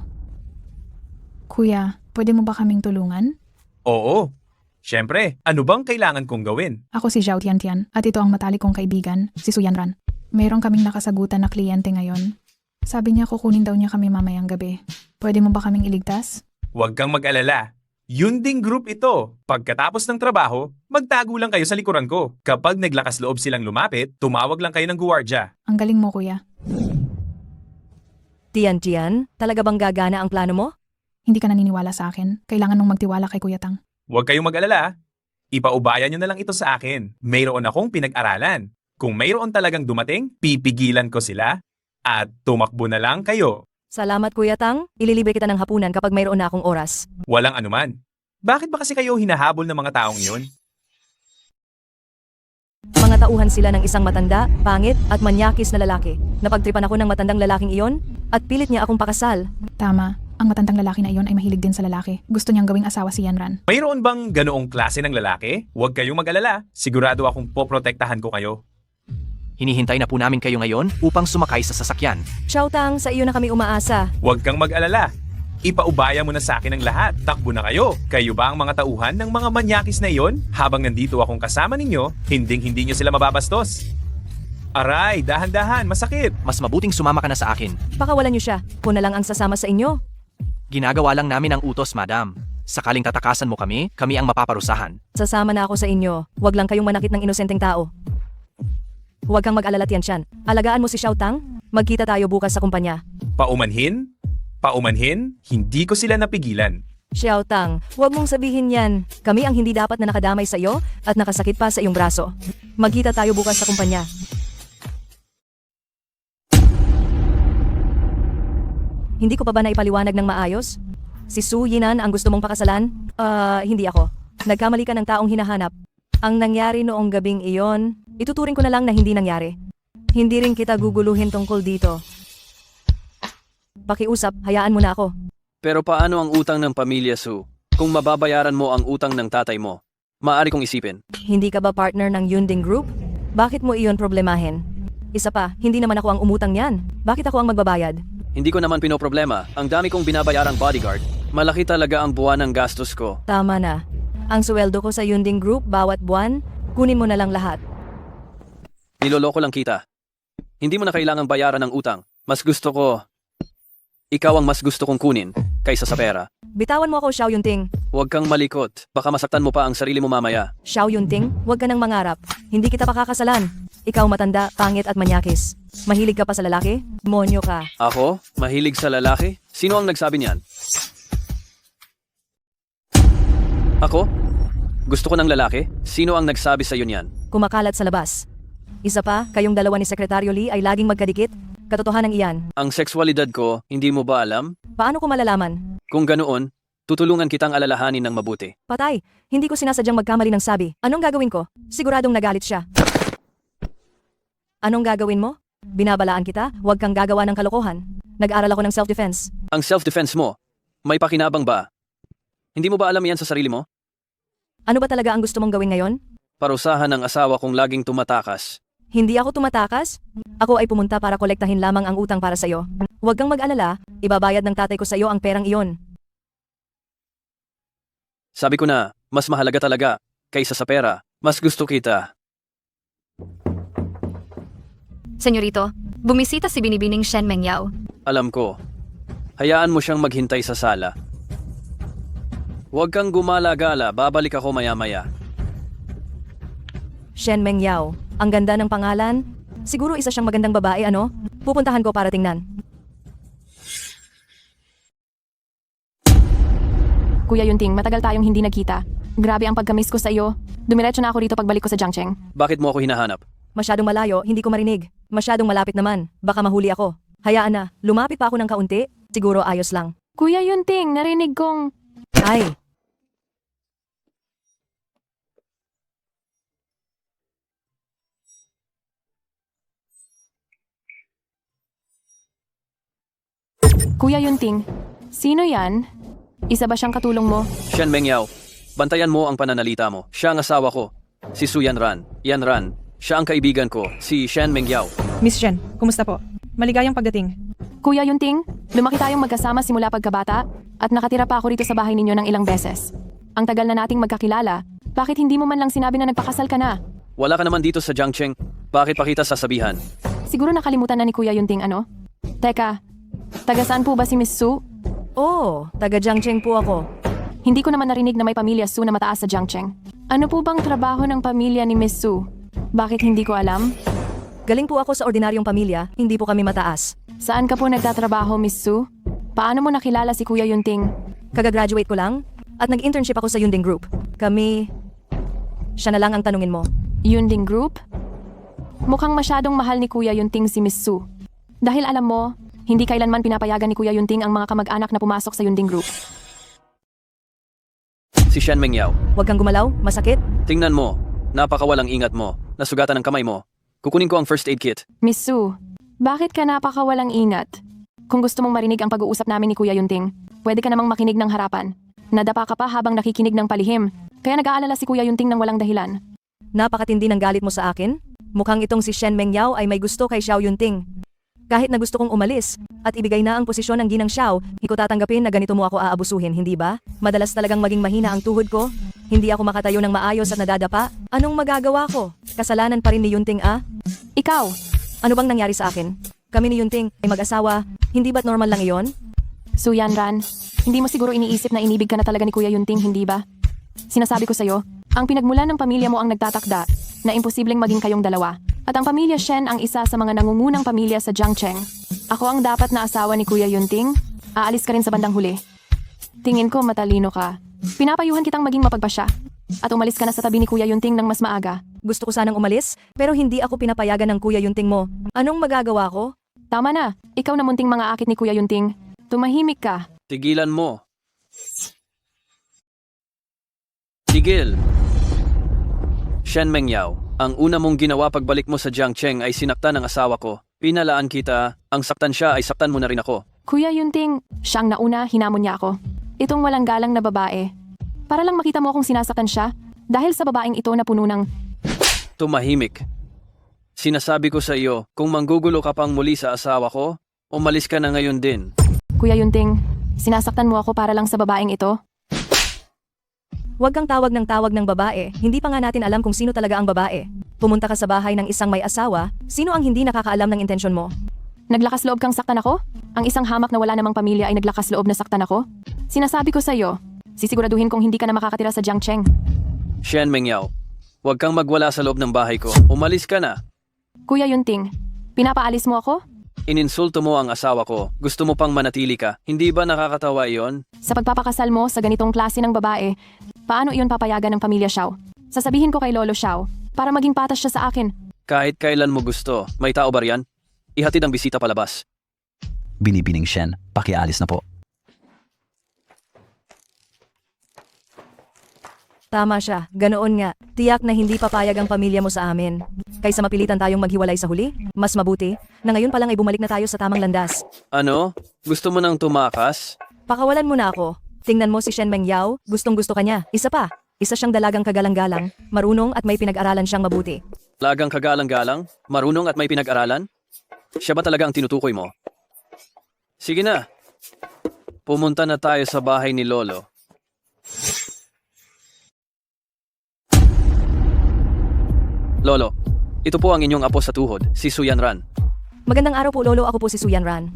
Kuya, pwede mo ba kaming tulungan? Oo. Siyempre, ano bang kailangan kong gawin? Ako si Zhao Tiantian at ito ang matalik kong kaibigan, si Su Yanran. Mayroon kaming nakasagutan na kliyente ngayon. Sabi niya kukunin daw niya kami mamayang gabi. Pwede mo ba kaming iligtas? Huwag kang mag-alala. Yun ding group ito. Pagkatapos ng trabaho, magtago lang kayo sa likuran ko. Kapag naglakas loob silang lumapit, tumawag lang kayo ng guwardya. Ang galing mo, kuya. Tian, talaga bang gagana ang plano mo? Hindi ka naniniwala sa akin. Kailangan mong magtiwala kay Kuya Tang. Huwag kayong mag-alala. Ipaubayan nyo na lang ito sa akin. Mayroon akong pinag-aralan. Kung mayroon talagang dumating, pipigilan ko sila at tumakbo na lang kayo. Salamat Kuya Tang, ililibre kita ng hapunan kapag mayroon na akong oras. Walang anuman. Bakit ba kasi kayo hinahabol ng mga taong yun? Mga tauhan sila ng isang matanda, pangit at manyakis na lalaki. Napagtripan ako ng matandang lalaking iyon at pilit niya akong pakasal. Tama, ang matandang lalaki na iyon ay mahilig din sa lalaki. Gusto niyang gawing asawa si Yanran. Mayroon bang ganoong klase ng lalaki? Huwag kayong mag-alala. Sigurado akong poprotektahan ko kayo. Hinihintay na po namin kayo ngayon upang sumakay sa sasakyan. Xiao Tang, sa iyo na kami umaasa. Huwag kang mag-alala. Ipaubaya mo na sa akin ang lahat. Takbo na kayo. Kayo ba ang mga tauhan ng mga manyakis na iyon? Habang nandito akong kasama ninyo, hinding-hindi nyo sila mababastos. Aray, dahan-dahan, masakit. Mas mabuting sumama ka na sa akin. Pakawalan niyo siya, ko na lang ang sasama sa inyo. Ginagawa lang namin ang utos, madam. Sakaling tatakasan mo kami, kami ang mapaparusahan. Sasama na ako sa inyo. Huwag lang kayong manakit ng inosenteng tao. Huwag kang mag-alala, Tian. Alagaan mo si Xiao Tang. Magkita tayo bukas sa kumpanya. Paumanhin? Paumanhin? Hindi ko sila napigilan. Xiao Tang, huwag mong sabihin yan. Kami ang hindi dapat na nakadamay sa iyo at nakasakit pa sa iyong braso. Magkita tayo bukas sa kumpanya. Hindi ko pa ba naipaliwanag ng maayos? Si Su Yinan ang gusto mong pakasalan? Hindi ako. Nagkamali ka ng taong hinahanap. Ang nangyari noong gabing iyon, ituturing ko na lang na hindi nangyari. Hindi rin kita guguluhin tungkol dito. Pakiusap, hayaan mo na ako. Pero paano ang utang ng pamilya Su? Kung mababayaran mo ang utang ng tatay mo, maaari kong isipin. Hindi ka ba partner ng Yunding Group? Bakit mo iyon problemahin? Isa pa, hindi naman ako ang umutang niyan. Bakit ako ang magbabayad? Hindi ko naman pinoproblema. Ang dami kong binabayarang bodyguard. Malaki talaga ang buwan ng gastos ko. Tama na. Ang sweldo ko sa Yunding Group bawat buwan, kunin mo na lang lahat. Niloloko lang kita. Hindi mo na kailangang bayaran ng utang. Ikaw ang mas gusto kong kunin kaysa sa pera. Bitawan mo ako, Xiao Yunting. Huwag kang malikot. Baka masaktan mo pa ang sarili mo mamaya. Xiao Yunting, huwag ka nang mangarap. Hindi kita pakakasalan. Ikaw matanda, pangit at manyakis. Mahilig ka pa sa lalaki? Monyo ka. Ako? Mahilig sa lalaki? Sino ang nagsabi niyan? Ako? Gusto ko ng lalaki? Sino ang nagsabi sa iyo niyan? Kumakalat sa labas. Isa pa, kayong dalawa ni Sekretaryo Lee ay laging magkadikit. Katotohanan iyan. Ang sexualidad ko, hindi mo ba alam? Paano ko malalaman? Kung ganoon, tutulungan kitang alalahanin ng mabuti. Patay, hindi ko sinasadyang magkamali ng sabi. Anong gagawin ko? Siguradong nagalit siya. Anong gagawin mo? Binabalaan kita, huwag kang gagawa ng kalokohan. Nag-aral ako ng self-defense. Ang self-defense mo, may pakinabang ba? Hindi mo ba alam yan sa sarili mo? Ano ba talaga ang gusto mong gawin ngayon? Parusahan ng asawa kong laging tumatakas. Hindi ako tumatakas. Ako ay pumunta para kolektahin lamang ang utang para sa'yo. Huwag kang mag-alala, ibabayad ng tatay ko sa'yo ang perang iyon. Sabi ko na, mas mahalaga talaga, kaysa sa pera. Mas gusto kita. Senyorito, bumisita si Binibining Shen Mengyao. Alam ko. Hayaan mo siyang maghintay sa sala. Huwag kang gumala-gala, babalik ako maya-maya. Shen Mengyao, ang ganda ng pangalan. Siguro isa siyang magandang babae, ano? Pupuntahan ko para tingnan. Kuya Yunting, matagal tayong hindi nagkita. Grabe ang pagkamiss ko sa iyo. Dumiretso na ako rito pagbalik ko sa Jiangcheng. Bakit mo ako hinahanap? Masyadong malayo, hindi ko marinig. Masyadong malapit naman, baka mahuli ako. Hayaan na, lumapit pa ako ng kaunti, siguro ayos lang. Kuya Yunting, narinig kong... Ay! Kuya Yunting, sino yan? Isa ba siyang katulong mo? Shen Mengyao, bantayan mo ang pananalita mo. Siya ang asawa ko. Si Su Yanran. Yanran. Siya ang kaibigan ko, si Shen Mengyao. Miss Shen, kumusta po? Maligayang pagdating. Kuya Yunting, Lumaki tayong magkasama simula pagkabata at nakatira pa ako rito sa bahay ninyo ng ilang beses. Ang tagal na nating magkakilala, bakit hindi mo man lang sinabi na nagpakasal ka na? Wala ka naman dito sa Jiangcheng. Bakit pa kita sasabihan? Siguro nakalimutan na ni Kuya Yunting ano? Teka, taga saan po ba si Miss Su? Oo, taga Jiangcheng po ako. Hindi ko naman narinig na may pamilya Su na mataas sa Jiangcheng. Ano po bang trabaho ng pamilya ni Miss Su? Bakit hindi ko alam? Galing po ako sa ordinaryong pamilya, hindi po kami mataas. Saan ka po nagtatrabaho, Miss Su? Paano mo nakilala si Kuya Yunting? Kaga-graduate ko lang at nag-internship ako sa Yunding Group. Siya na lang ang tanungin mo. Yunding Group? Mukhang masyadong mahal ni Kuya Yunting si Miss Su. Dahil alam mo, hindi kailanman pinapayagan ni Kuya Yunting ang mga kamag-anak na pumasok sa Yunding Group. Si Shen Mengyao. Huwag kang gumalaw, masakit. Tingnan mo. Napakawalang ingat mo. Nasugatan ang kamay mo. Kukunin ko ang first aid kit. Miss Su, bakit ka napakawalang ingat? Kung gusto mong marinig ang pag-uusap namin ni Kuya Yunting, pwede ka namang makinig ng harapan. Nadapa ka pa habang nakikinig ng palihim, kaya nag-aalala si Kuya Yunting ng walang dahilan. Napakatindi ng galit mo sa akin. Mukhang itong si Shen Mengyao ay may gusto kay Xiao Yunting. Kahit na gusto kong umalis at ibigay na ang posisyon ng Ginang Xiao, hindi ko tatanggapin na ganito mo ako aabusuhin, hindi ba? Madalas talagang maging mahina ang tuhod ko. Hindi ako makatayo ng maayos at nadadapa. Anong magagawa ko? Kasalanan pa rin ni Yunting Ikaw! Ano bang nangyari sa akin? Kami ni Yunting ay mag-asawa. Hindi ba't normal lang iyon? Su Yanran, hindi mo siguro iniisip na inibig ka na talaga ni Kuya Yunting, hindi ba? Sinasabi ko sa'yo, ang pinagmulan ng pamilya mo ang nagtatakda na imposibleng maging kayong dalawa. At ang pamilya Shen ang isa sa mga nangungunang pamilya sa Jiangcheng. Ako ang dapat na asawa ni Kuya Yunting. Aalis ka rin sa bandang huli. Tingin ko matalino ka. Pinapayuhan kitang maging mapagpasya. At umalis ka na sa tabi ni Kuya Yunting ng mas maaga. Gusto ko sanang umalis, pero hindi ako pinapayagan ng Kuya Yunting mo. Anong magagawa ko? Tama na. Ikaw na munting mga akit ni Kuya Yunting. Tumahimik ka. Tigilan mo. Tigil. Shen Mengyao, ang una mong ginawa pagbalik mo sa Jiangcheng ay sinaktan ang asawa ko. Pinalaan kita, ang saktan siya ay saktan mo na rin ako. Kuya Yunting, siyang nauna, hinamon niya ako. Itong walang galang na babae. Para lang makita mo akong sinasaktan siya, dahil sa babaeng ito na puno ng... Tumahimik. Sinasabi ko sa iyo, kung manggugulo ka pang muli sa asawa ko, umalis ka na ngayon din. Kuya Yunting, sinasaktan mo ako para lang sa babaeng ito? Huwag kang tawag ng babae, hindi pa nga natin alam kung sino talaga ang babae. Pumunta ka sa bahay ng isang may asawa, sino ang hindi nakakaalam ng intensyon mo? Naglakas loob kang saktan ako? Ang isang hamak na wala namang pamilya ay naglakas loob na saktan ako? Sinasabi ko sa iyo, sisiguraduhin kong hindi ka na makakatira sa Jiangcheng. Shen Mengyao, huwag kang magwala sa loob ng bahay ko. Umalis ka na. Kuya Yunting, pinapaalis mo ako? Ininsulto mo ang asawa ko. Gusto mo pang manatili ka. Hindi ba nakakatawa iyon? Sa pagpapakasal mo sa ganitong klase ng babae, paano iyon papayagan ng pamilya Xiao? Sasabihin ko kay Lolo Xiao para maging patas siya sa akin. Kahit kailan mo gusto. May tao ba riyan? Ihatid ang bisita palabas. Binibining Shen, pakialis na po. Tama siya, ganoon nga. Tiyak na hindi papayag ang pamilya mo sa amin. Kaysa mapilitan tayong maghiwalay sa huli, mas mabuti na ngayon pa lang ay bumalik na tayo sa tamang landas. Ano? Gusto mo nang tumakas? Pakawalan mo na ako. Tingnan mo si Shen Mengyao, gustong-gusto ka niya. Isa pa, isa siyang dalagang kagalang-galang, marunong at may pinag-aralan siyang mabuti. Lagang kagalang-galang? Marunong at may pinag-aralan? Siya ba talaga ang tinutukoy mo? Sige na. Pumunta na tayo sa bahay ni Lolo. Lolo, ito po ang inyong apo sa tuhod, si Su Yanran. Magandang araw po, Lolo. Ako po si Su Yanran.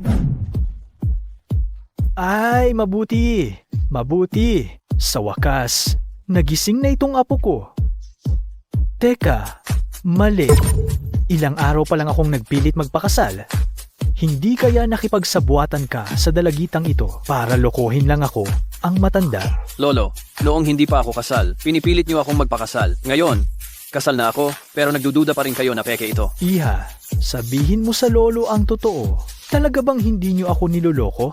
Ay, mabuti. Mabuti. Sa wakas, nagising na itong apo ko. Teka, mali. Ilang araw pa lang akong nagpilit magpakasal. Hindi kaya nakipagsabuatan ka sa dalagitang ito para lokohin lang ako, ang matanda? Lolo, noong hindi pa ako kasal, pinipilit niyo akong magpakasal. Ngayon, kasal na ako, pero nagdududa pa rin kayo na peke ito. Iha, sabihin mo sa lolo ang totoo. Talaga bang hindi niyo ako niloloko?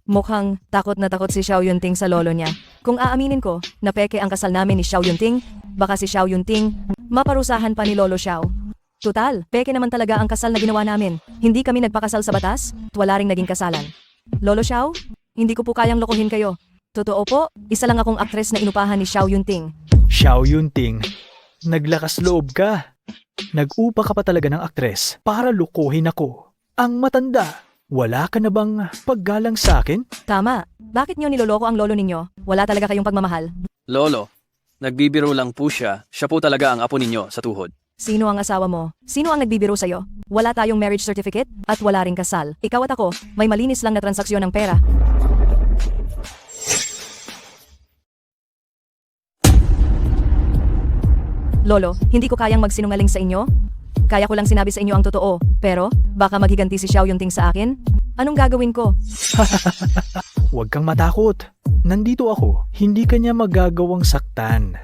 Mukhang takot na takot si Xiao Yunting sa lolo niya. Kung aaminin ko na peke ang kasal namin ni Xiao Yunting, baka si Xiao Yunting maparusahan pa ni Lolo Xiao. Tutal, peke naman talaga ang kasal na ginawa namin. Hindi kami nagpakasal sa batas, wala ring naging kasalan. Lolo Xiao, hindi ko po kayang lokohin kayo. Totoo po, isa lang akong aktres na inupahan ni Xiao Yunting. Xiao Yunting, naglakas loob ka. Nag-upa ka pa talaga ng aktres para lukuhin ako, ang matanda. Wala ka na bang paggalang sa akin? Tama. Bakit niyo niloloko ang lolo ninyo? Wala talaga kayong pagmamahal. Lolo, nagbibiro lang po siya. Siya po talaga ang apo ninyo sa tuhod. Sino ang asawa mo? Sino ang nagbibiro sa'yo? Wala tayong marriage certificate at wala ring kasal. Ikaw at ako, may malinis lang na transaksyon ng pera. Lolo, hindi ko kayang magsinungaling sa inyo. Kaya ko lang sinabi sa inyo ang totoo. Pero, baka maghiganti si Xiao Yunting sa akin? Anong gagawin ko? Huwag kang matakot. Nandito ako. Hindi ka niya magagawang saktan.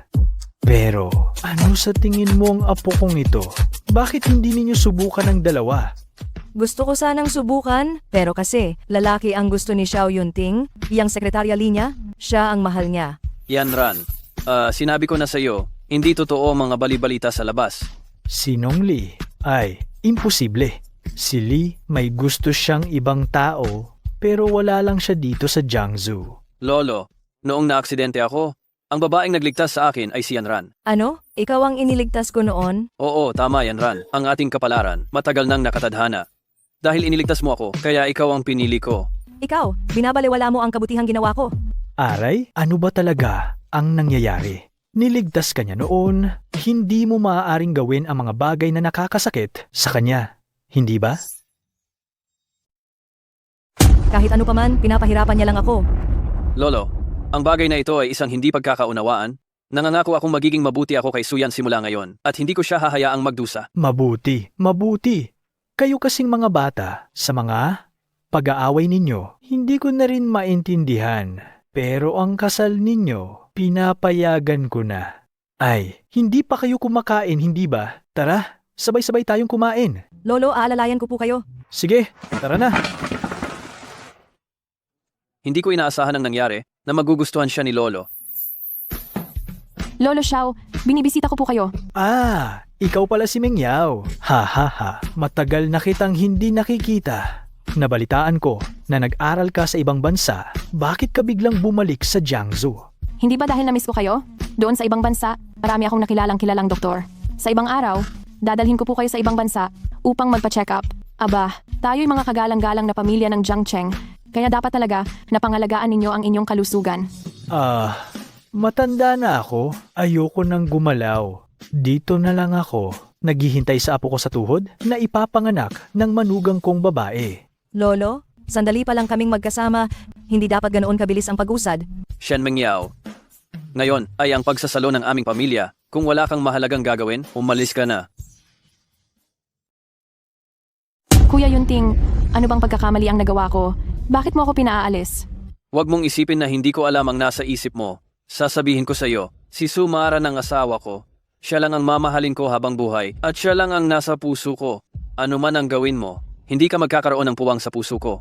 Pero, ano sa tingin mo ang apo kong ito? Bakit hindi ninyo subukan ang dalawa? Gusto ko sanang subukan, pero kasi lalaki ang gusto ni Xiao Yunting, iyang sekretarya linya, siya ang mahal niya. Yan Ran, sinabi ko na sa iyo, hindi totoo mga balibalita sa labas. Sinong Lee? Ay, imposible. Si Lee may gusto siyang ibang tao, pero wala lang siya dito sa Jiangsu. Lolo, noong naaksidente ako, ang babaeng nagligtas sa akin ay si Yanran. Ano? Ikaw ang iniligtas ko noon? Oo, tama Yanran. Ang ating kapalaran, matagal nang nakatadhana. Dahil iniligtas mo ako, kaya ikaw ang pinili ko. Ikaw, binabaliwala mo ang kabutihang ginawa ko. Aray, ano ba talaga ang nangyayari? Niligtas ka niya noon, hindi mo maaaring gawin ang mga bagay na nakakasakit sa kanya. Hindi ba? Kahit ano pa man, pinapahirapan niya lang ako. Lolo, ang bagay na ito ay isang hindi pagkakaunawaan. Nangangako akong magiging mabuti ako kay Suyan simula ngayon at hindi ko siya hahayaang magdusa. Mabuti, mabuti. Kayo kasing mga bata, sa mga pag-aaway ninyo, hindi ko na rin maintindihan. Pero ang kasal ninyo, pinapayagan ko na. Ay, hindi pa kayo kumakain, hindi ba? Tara, sabay-sabay tayong kumain. Lolo, aalalayan ko po kayo. Sige, tara na. Hindi ko inaasahan ang nangyari na magugustuhan siya ni Lolo. Lolo Xiao, binibisita ko po kayo. Ah, ikaw pala si Meng Yao. Ha ha ha, matagal na kitang hindi nakikita. Nabalitaan ko na nag-aral ka sa ibang bansa. Bakit ka biglang bumalik sa Jiangsu? Hindi ba dahil na-miss ko kayo? Doon sa ibang bansa, marami akong kilalang doktor. Sa ibang araw, dadalhin ko po kayo sa ibang bansa upang magpa-check up. Aba, tayo'y mga kagalang-galang na pamilya ng Jiangcheng, kaya dapat talaga na pangalagaan ninyo ang inyong kalusugan. Matanda na ako. Ayoko nang gumalaw. Dito na lang ako, naghihintay sa apo ko sa tuhod na ipapanganak ng manugang kong babae. Lolo, sandali pa lang kaming magkasama, hindi dapat ganoon kabilis ang pag-usad. Shen Mengyao. Ngayon ay ang pagsasalo ng aming pamilya. Kung wala kang mahalagang gagawin, umalis ka na. Kuya Yunting, ano bang pagkakamali ang nagawa ko? Bakit mo ako pinaalis? Huwag mong isipin na hindi ko alam ang nasa isip mo. Sasabihin ko sa iyo, si Sumara ng asawa ko. Siya lang ang mamahalin ko habang buhay at siya lang ang nasa puso ko. Ano man ang gawin mo, hindi ka magkakaroon ng puwang sa puso ko.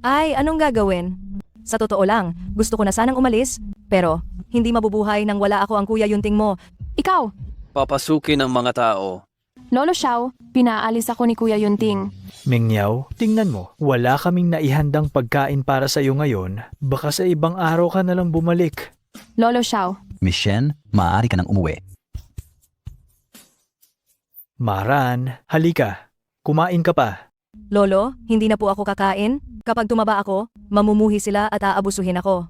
Ay, anong gagawin? Sa totoo lang, gusto ko na sanang umalis, pero hindi mabubuhay nang wala ako ang Kuya Yunting mo. Ikaw! Papasukin ng mga tao. Lolo Xiao, pinaalis ako ni Kuya Yunting. Meng Yao, tingnan mo, wala kaming naihandang pagkain para sa iyo ngayon. Baka sa ibang araw ka na lang bumalik. Lolo Xiao. Miss Shen, maaari ka nang umuwi. Maran, halika. Kumain ka pa. Lolo, hindi na po ako kakain. Kapag tumaba ako, mamumuhi sila at aabusuhin ako.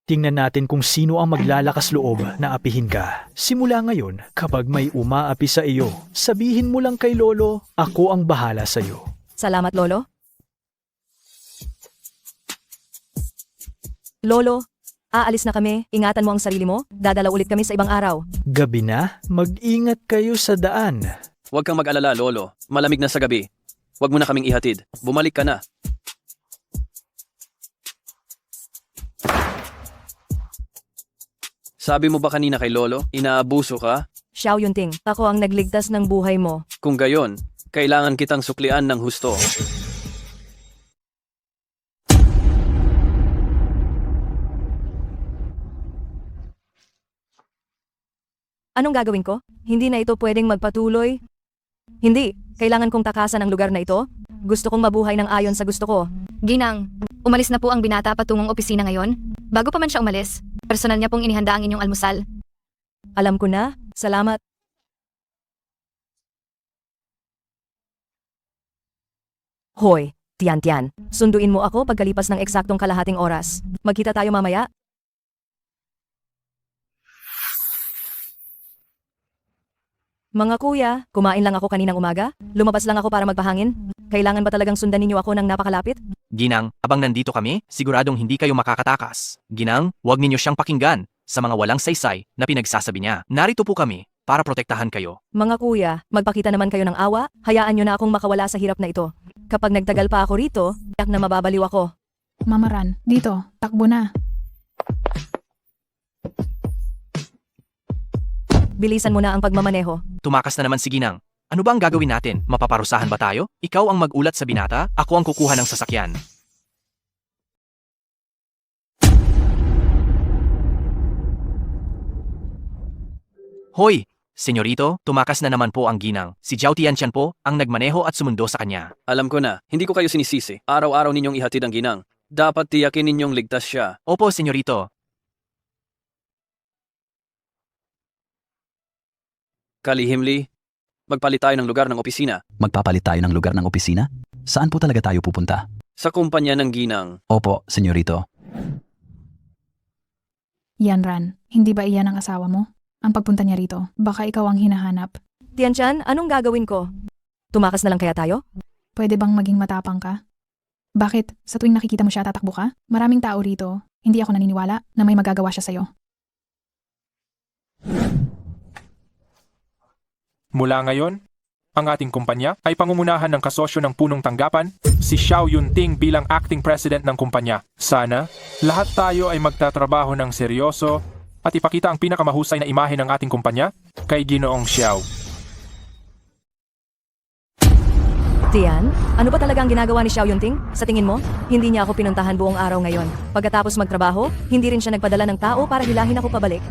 Tingnan natin kung sino ang maglalakas loob na apihin ka. Simula ngayon, kapag may umaapi sa iyo, sabihin mo lang kay Lolo, ako ang bahala sa iyo. Salamat, Lolo. Lolo, aalis na kami. Ingatan mo ang sarili mo. Dadala ulit kami sa ibang araw. Gabi na, mag-ingat kayo sa daan. Huwag kang mag-alala, Lolo. Malamig na sa gabi. Huwag mo na kaming ihatid. Bumalik ka na. Sabi mo ba kanina kay Lolo, inaabuso ka? Xiao Yunting, ako ang nagligtas ng buhay mo. Kung gayon, kailangan kitang suklian ng husto. Anong gagawin ko? Hindi na ito pwedeng magpatuloy. Hindi, kailangan kong takasan ang lugar na ito. Gusto kong mabuhay ng ayon sa gusto ko. Ginang, umalis na po ang binata patungong opisina ngayon. Bago pa man siya umalis, personal niya pong inihanda ang inyong almusal. Alam ko na. Salamat. Hoy, Tiyan. Sunduin mo ako pagkalipas ng eksaktong kalahating oras. Magkita tayo mamaya. Mga kuya, kumain lang ako kaninang umaga. Lumabas lang ako para magpahangin. Kailangan ba talagang sundan ninyo ako ng napakalapit? Ginang, abang nandito kami, siguradong hindi kayo makakatakas. Ginang, huwag ninyo siyang pakinggan sa mga walang saysay na pinagsasabi niya. Narito po kami para protektahan kayo. Mga kuya, magpakita naman kayo ng awa. Hayaan nyo na akong makawala sa hirap na ito. Kapag nagtagal pa ako rito, tiyak na mababaliw ako. Mama Ran, dito, takbo na. Bilisan mo na ang pagmamaneho. Tumakas na naman si Ginang. Ano ba ang gagawin natin? Mapaparusahan ba tayo? Ikaw ang mag-ulat sa binata, ako ang kukuha ng sasakyan. Hoy! Senyorito, tumakas na naman po ang Ginang. Si Zhao Tianqian po ang nagmaneho at sumundo sa kanya. Alam ko na, hindi ko kayo sinisisi. Araw-araw ninyong ihatid ang ginang. Dapat tiyakin ninyong ligtas siya. Opo, senyorito. Kalihim Lee, magpalit tayo ng lugar ng opisina. Magpapalit tayo ng lugar ng opisina? Saan po talaga tayo pupunta? Sa kumpanya ng ginang. Opo, senyorito. Yan Ran, hindi ba iyan ang asawa mo? Ang pagpunta niya rito, baka ikaw ang hinahanap. Tianqian, anong gagawin ko? Tumakas na lang kaya tayo? Pwede bang maging matapang ka? Bakit? Sa tuwing nakikita mo siya tatakbo ka? Maraming tao rito. Hindi ako naniniwala na may magagawa siya sa'yo. Mula ngayon, ang ating kumpanya ay pangungunahan ng kasosyo ng punong tanggapan, si Xiao Yunting bilang acting president ng kumpanya. Sana, lahat tayo ay magtatrabaho ng seryoso at ipakita ang pinakamahusay na imahe ng ating kumpanya kay Ginoong Xiao. Tian, ano ba talaga ang ginagawa ni Xiao Yunting? Sa tingin mo, hindi niya ako pinuntahan buong araw ngayon. Pagkatapos magtrabaho, hindi rin siya nagpadala ng tao para hilahin ako pabalik.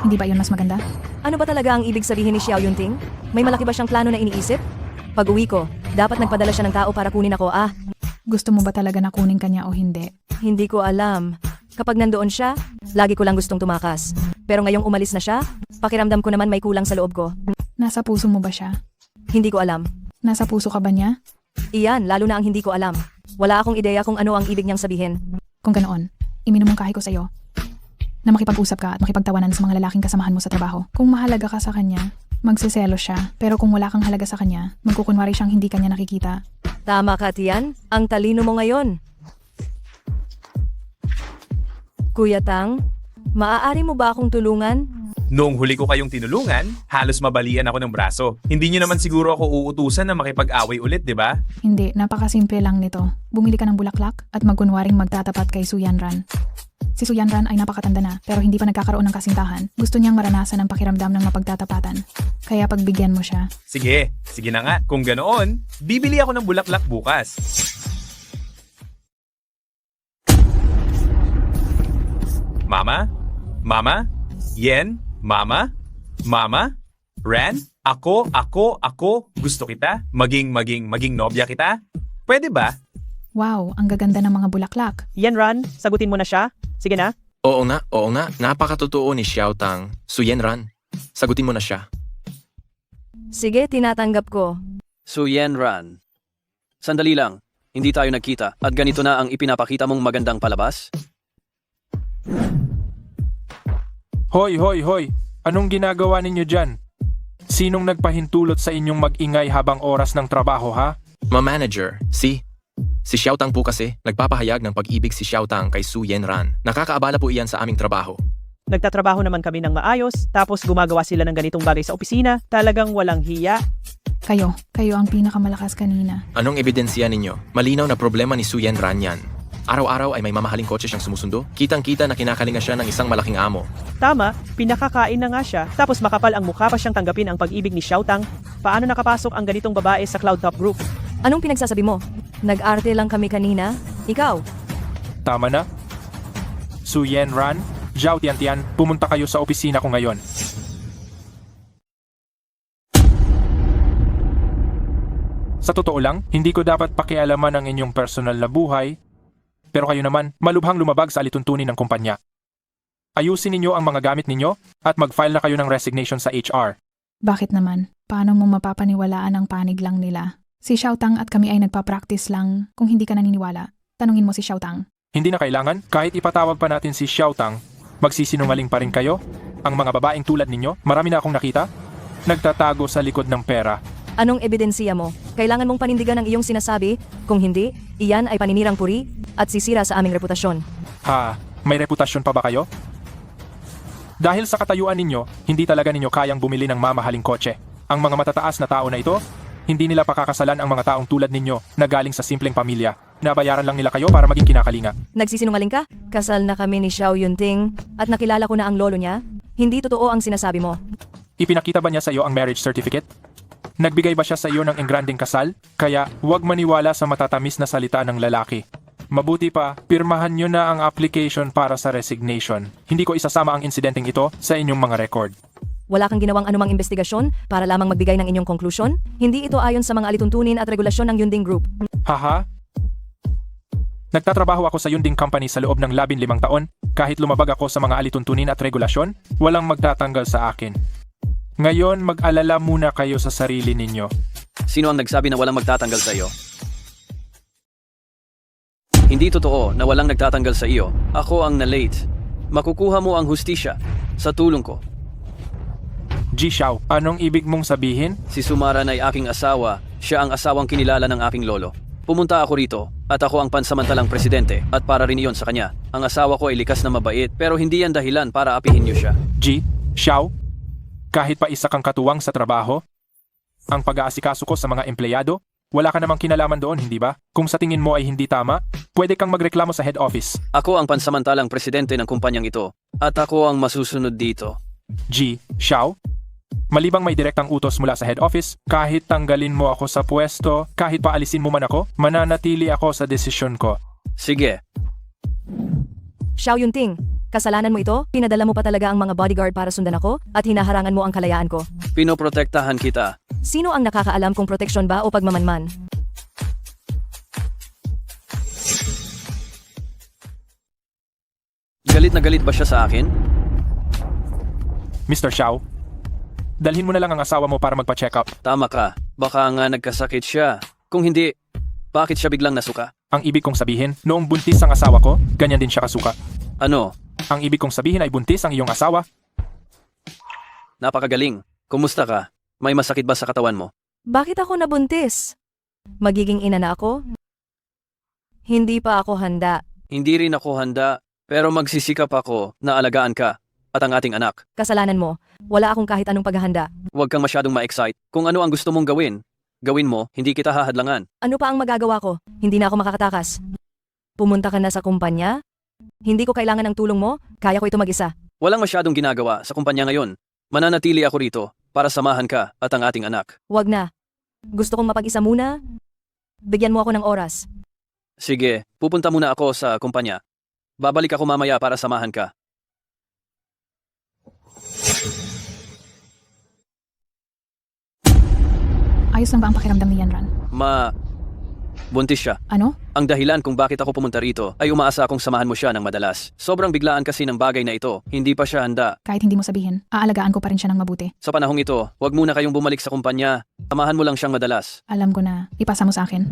Hindi ba yun mas maganda? Ano ba talaga ang ibig sabihin ni Xiao Yunting? May malaki ba siyang plano na iniisip? Pag-uwi ko, dapat nagpadala siya ng tao para kunin ako. Gusto mo ba talaga na kunin kanya o hindi? Hindi ko alam. Kapag nandoon siya, lagi ko lang gustong tumakas. Pero ngayong umalis na siya, pakiramdam ko naman may kulang sa loob ko. Nasa puso mo ba siya? Hindi ko alam. Nasa puso ka ba niya? Iyan, lalo na ang hindi ko alam. Wala akong ideya kung ano ang ibig niyang sabihin. Kung ganoon, iminumungkahi ko sa'yo na makipag-usap ka at makipagtawanan sa mga lalaking kasamahan mo sa trabaho. Kung mahalaga ka sa kanya, magsiselo siya. Pero kung wala kang halaga sa kanya, magkukunwari siyang hindi kanya nakikita. Tama ka, Tian. Ang talino mo ngayon. Kuya Tang, maaari mo ba akong tulungan? Noong huli ko kayong tinulungan, halos mabalian ako ng braso. Hindi niyo naman siguro ako uutusan na makipag-away ulit, di ba? Hindi, napakasimple lang nito. Bumili ka ng bulaklak at magkunwaring magtatapat kay Suyan Ran. Si Suyan Ran ay napakatanda na pero hindi pa nagkakaroon ng kasintahan. Gusto niyang maranasan ang pakiramdam ng mapagtatapatan. Kaya pagbigyan mo siya. Sige na nga. Kung ganoon, bibili ako ng bulaklak bukas. Mama? Mama? Yen? Mama? Mama? Ran? Ako? Gusto kita? Maging nobya kita? Pwede ba? Wow, ang gaganda ng mga bulaklak. Yan Ran, sagutin mo na siya. Sige na. Oo nga. Napakatotoo ni Xiao Tang. Suyen Ran. Sagutin mo na siya. Sige, tinatanggap ko. Suyen Ran. Sandali lang. Hindi tayo nagkita at ganito na ang ipinapakita mong magandang palabas? Hoy! Anong ginagawa ninyo dyan? Sinong nagpahintulot sa inyong mag-ingay habang oras ng trabaho, ha? Ma-manager, si Xiao Tang po kasi, nagpapahayag ng pag-ibig si Xiao Tang kay Su Yenran. Nakakaabala po iyan sa aming trabaho. Nagtatrabaho naman kami ng maayos, tapos gumagawa sila ng ganitong bagay sa opisina. Talagang walang hiya. Kayo ang pinakamalakas kanina. Anong ebidensya ninyo? Malinaw na problema ni Su Yenran yan. Araw-araw ay may mamahaling kotse siyang sumusundo. Kitang-kita na kinakalinga siya ng isang malaking amo. Tama, pinakakain na nga siya, tapos makapal ang mukha pa siyang tanggapin ang pag-ibig ni Xiao Tang. Paano nakapasok ang ganitong babae sa Cloud Top Group? Anong pinagsasabi mo? Nag-arte lang kami kanina? Ikaw? Tama na. Su Yenran, Zhao Tiantian, pumunta kayo sa opisina ko ngayon. Sa totoo lang, hindi ko dapat pakialaman ang inyong personal na buhay, pero kayo naman, malubhang lumabag sa alituntunin ng kumpanya. Ayusin ninyo ang mga gamit ninyo at mag-file na kayo ng resignation sa HR. Bakit naman? Paano mo mapapaniwalaan ang panig lang nila? Si Xiaotang at kami ay nagpa-practice lang. Kung hindi ka naniniwala, tanungin mo si Xiaotang. Hindi na kailangan, kahit ipatawag pa natin si Xiaotang, magsisinungaling pa rin kayo? Ang mga babaeng tulad ninyo, marami na akong nakita, nagtatago sa likod ng pera. Anong ebidensiya mo? Kailangan mong panindigan ang iyong sinasabi. Kung hindi, iyan ay paninirang puri at sisira sa aming reputasyon. Ha, may reputasyon pa ba kayo? Dahil sa katayuan ninyo, hindi talaga ninyo kayang bumili ng mamahaling kotse. Ang mga matataas na tao na ito, hindi nila pakakasalan ang mga taong tulad ninyo na galing sa simpleng pamilya. Nabayaran lang nila kayo para maging kinakalinga. Nagsisinungaling ka? Kasal na kami ni Xiao Yunting at nakilala ko na ang lolo niya. Hindi totoo ang sinasabi mo. Ipinakita ba niya sa iyo ang marriage certificate? Nagbigay ba siya sa iyo ng engranding kasal? Kaya huwag maniwala sa matatamis na salita ng lalaki. Mabuti pa, pirmahan nyo na ang application para sa resignation. Hindi ko isasama ang insidenteng ito sa inyong mga record. Wala kang ginawang anumang investigasyon para lamang magbigay ng inyong konklusyon? Hindi ito ayon sa mga alituntunin at regulasyon ng Yunding Group. Haha? Nagtatrabaho ako sa Yunding Company sa loob ng 15 taon. Kahit lumabag ako sa mga alituntunin at regulasyon, walang magtatanggal sa akin. Ngayon, mag-alala muna kayo sa sarili ninyo. Sino ang nagsabi na walang magtatanggal sa iyo? Hindi totoo na walang nagtatanggal sa iyo. Ako ang na-late. Makukuha mo ang hustisya sa tulong ko. Ji Xiao, anong ibig mong sabihin? Si Sumaran ay aking asawa. Siya ang asawang kinilala ng aking lolo. Pumunta ako rito at ako ang pansamantalang presidente at para rin iyon sa kanya. Ang asawa ko ay likas na mabait pero hindi yan dahilan para apihin niyo siya. Ji Xiao, kahit pa isa kang katuwang sa trabaho, ang pag-aasikaso ko sa mga empleyado, wala ka namang kinalaman doon, hindi ba? Kung sa tingin mo ay hindi tama, pwede kang magreklamo sa head office. Ako ang pansamantalang presidente ng kumpanyang ito at ako ang masusunod dito. Ji Xiao, malibang may direktang utos mula sa head office, kahit tanggalin mo ako sa pwesto, kahit paalisin mo man ako, mananatili ako sa desisyon ko. Sige. Xiao Yunting, kasalanan mo ito? Pinadala mo pa talaga ang mga bodyguard para sundan ako at hinaharangan mo ang kalayaan ko. Pinoprotektahan kita. Sino ang nakakaalam kung proteksyon ba o pagmamanman? Galit na galit ba siya sa akin? Mr. Xiao, dalhin mo na lang ang asawa mo para magpa-check up. Tama ka. Baka nga nagkasakit siya. Kung hindi, bakit siya biglang nasuka? Ang ibig kong sabihin, noong buntis ang asawa ko, ganyan din siya kasuka. Ano? Ang ibig kong sabihin ay buntis ang iyong asawa. Napakagaling. Kumusta ka? May masakit ba sa katawan mo? Bakit ako nabuntis? Magiging ina na ako? Hindi pa ako handa. Hindi rin ako handa, pero magsisikap ako na alagaan ka at ang ating anak. Kasalanan mo. Wala akong kahit anong paghahanda. Huwag kang masyadong ma-excite. Kung ano ang gusto mong gawin, gawin mo, hindi kita hahadlangan. Ano pa ang magagawa ko? Hindi na ako makakatakas. Pumunta ka na sa kumpanya? Hindi ko kailangan ng tulong mo. Kaya ko ito mag-isa. Walang masyadong ginagawa sa kumpanya ngayon. Mananatili ako rito para samahan ka at ang ating anak. Wag na. Gusto kong mapag-isa muna. Bigyan mo ako ng oras. Sige, pupunta muna ako sa kumpanya. Babalik ako mamaya para samahan ka. Ayos lang ba ang pakiramdam ni Yanran? Buntis siya. Ano? Ang dahilan kung bakit ako pumunta rito ay umaasa akong samahan mo siya ng madalas. Sobrang biglaan kasi ng bagay na ito. Hindi pa siya handa. Kahit hindi mo sabihin, aalagaan ko pa rin siya ng mabuti. Sa panahong ito, huwag muna kayong bumalik sa kumpanya. Samahan mo lang siyang madalas. Alam ko na. Ipasa mo sa akin.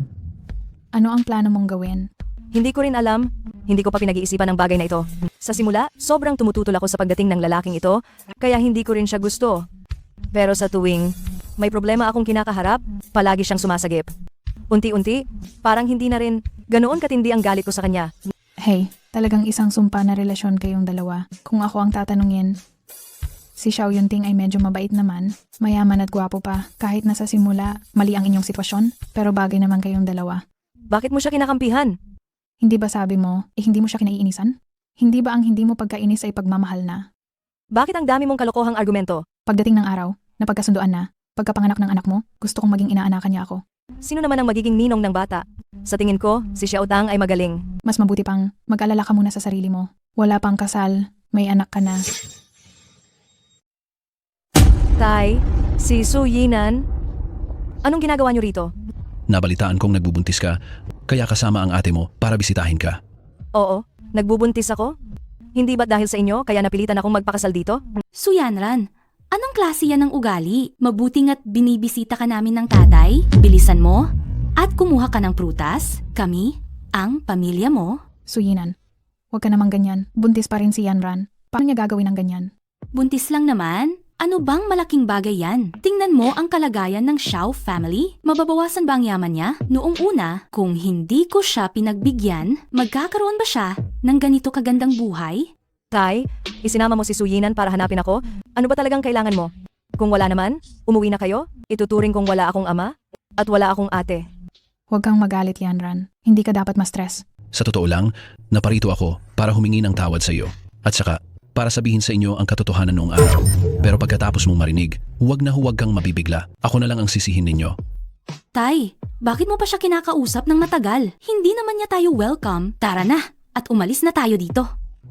Ano ang plano mong gawin? Hindi ko rin alam. Hindi ko pa pinag-iisipan ang bagay na ito. Sa simula, sobrang tumututol ako sa pagdating ng lalaking ito, kaya hindi ko rin siya gusto. Pero sa tuwing may problema akong kinakaharap, palagi siyang sumasagip. Unti-unti, parang hindi na rin ganoon katindi ang galit ko sa kanya. Hey, talagang isang sumpa na relasyon kayong dalawa. Kung ako ang tatanungin, si Xiao Yunting ay medyo mabait naman, mayaman at gwapo pa. Kahit nasa simula, mali ang inyong sitwasyon, pero bagay naman kayong dalawa. Bakit mo siya kinakampihan? Hindi ba sabi mo, hindi mo siya kinaiinisan? Hindi ba ang hindi mo pagkainis ay pagmamahal na? Bakit ang dami mong kalokohang argumento? Pagdating ng araw, napagkasunduan na, pagkapanganak ng anak mo, gusto kong maging inaanakan niya ako. Sino naman ang magiging ninong ng bata? Sa tingin ko, si Xiaotang ay magaling. Mas mabuti pang mag-alala ka muna sa sarili mo. Wala pang kasal, may anak ka na. Tay, si Su Yinan, anong ginagawa niyo rito? Nabalitaan kong nagbubuntis ka, kaya kasama ang ate mo para bisitahin ka. Oo, nagbubuntis ako? Hindi ba't dahil sa inyo kaya napilitan akong magpakasal dito? Su Yanran, anong klase yan ng ugali? Mabuti nga't binibisita ka namin ng tatay? Bilisan mo? at kumuha ka ng prutas, kami, ang pamilya mo. Suyinan, huwag ka namang ganyan. Buntis pa rin si Yanran. Paano niya gagawin ng ganyan? Buntis lang naman. Ano bang malaking bagay yan? Tingnan mo ang kalagayan ng Xiao family. Mababawasan ba ang yaman niya? Noong una, kung hindi ko siya pinagbigyan, magkakaroon ba siya ng ganito kagandang buhay? Tay, isinama mo si Suyinan para hanapin ako? Ano ba talagang kailangan mo? Kung wala naman, umuwi na kayo? Ituturing kong wala akong ama at wala akong ate. Huwag kang magalit, Yanran. Hindi ka dapat ma-stress. Sa totoo lang, naparito ako para humingi ng tawad sa iyo. At saka, para sabihin sa inyo ang katotohanan noong araw. Pero pagkatapos mong marinig, huwag kang mabibigla. Ako na lang ang sisihin ninyo. Tay, bakit mo pa siya kinakausap ng matagal? Hindi naman niya tayo welcome. Tara na, at umalis na tayo dito.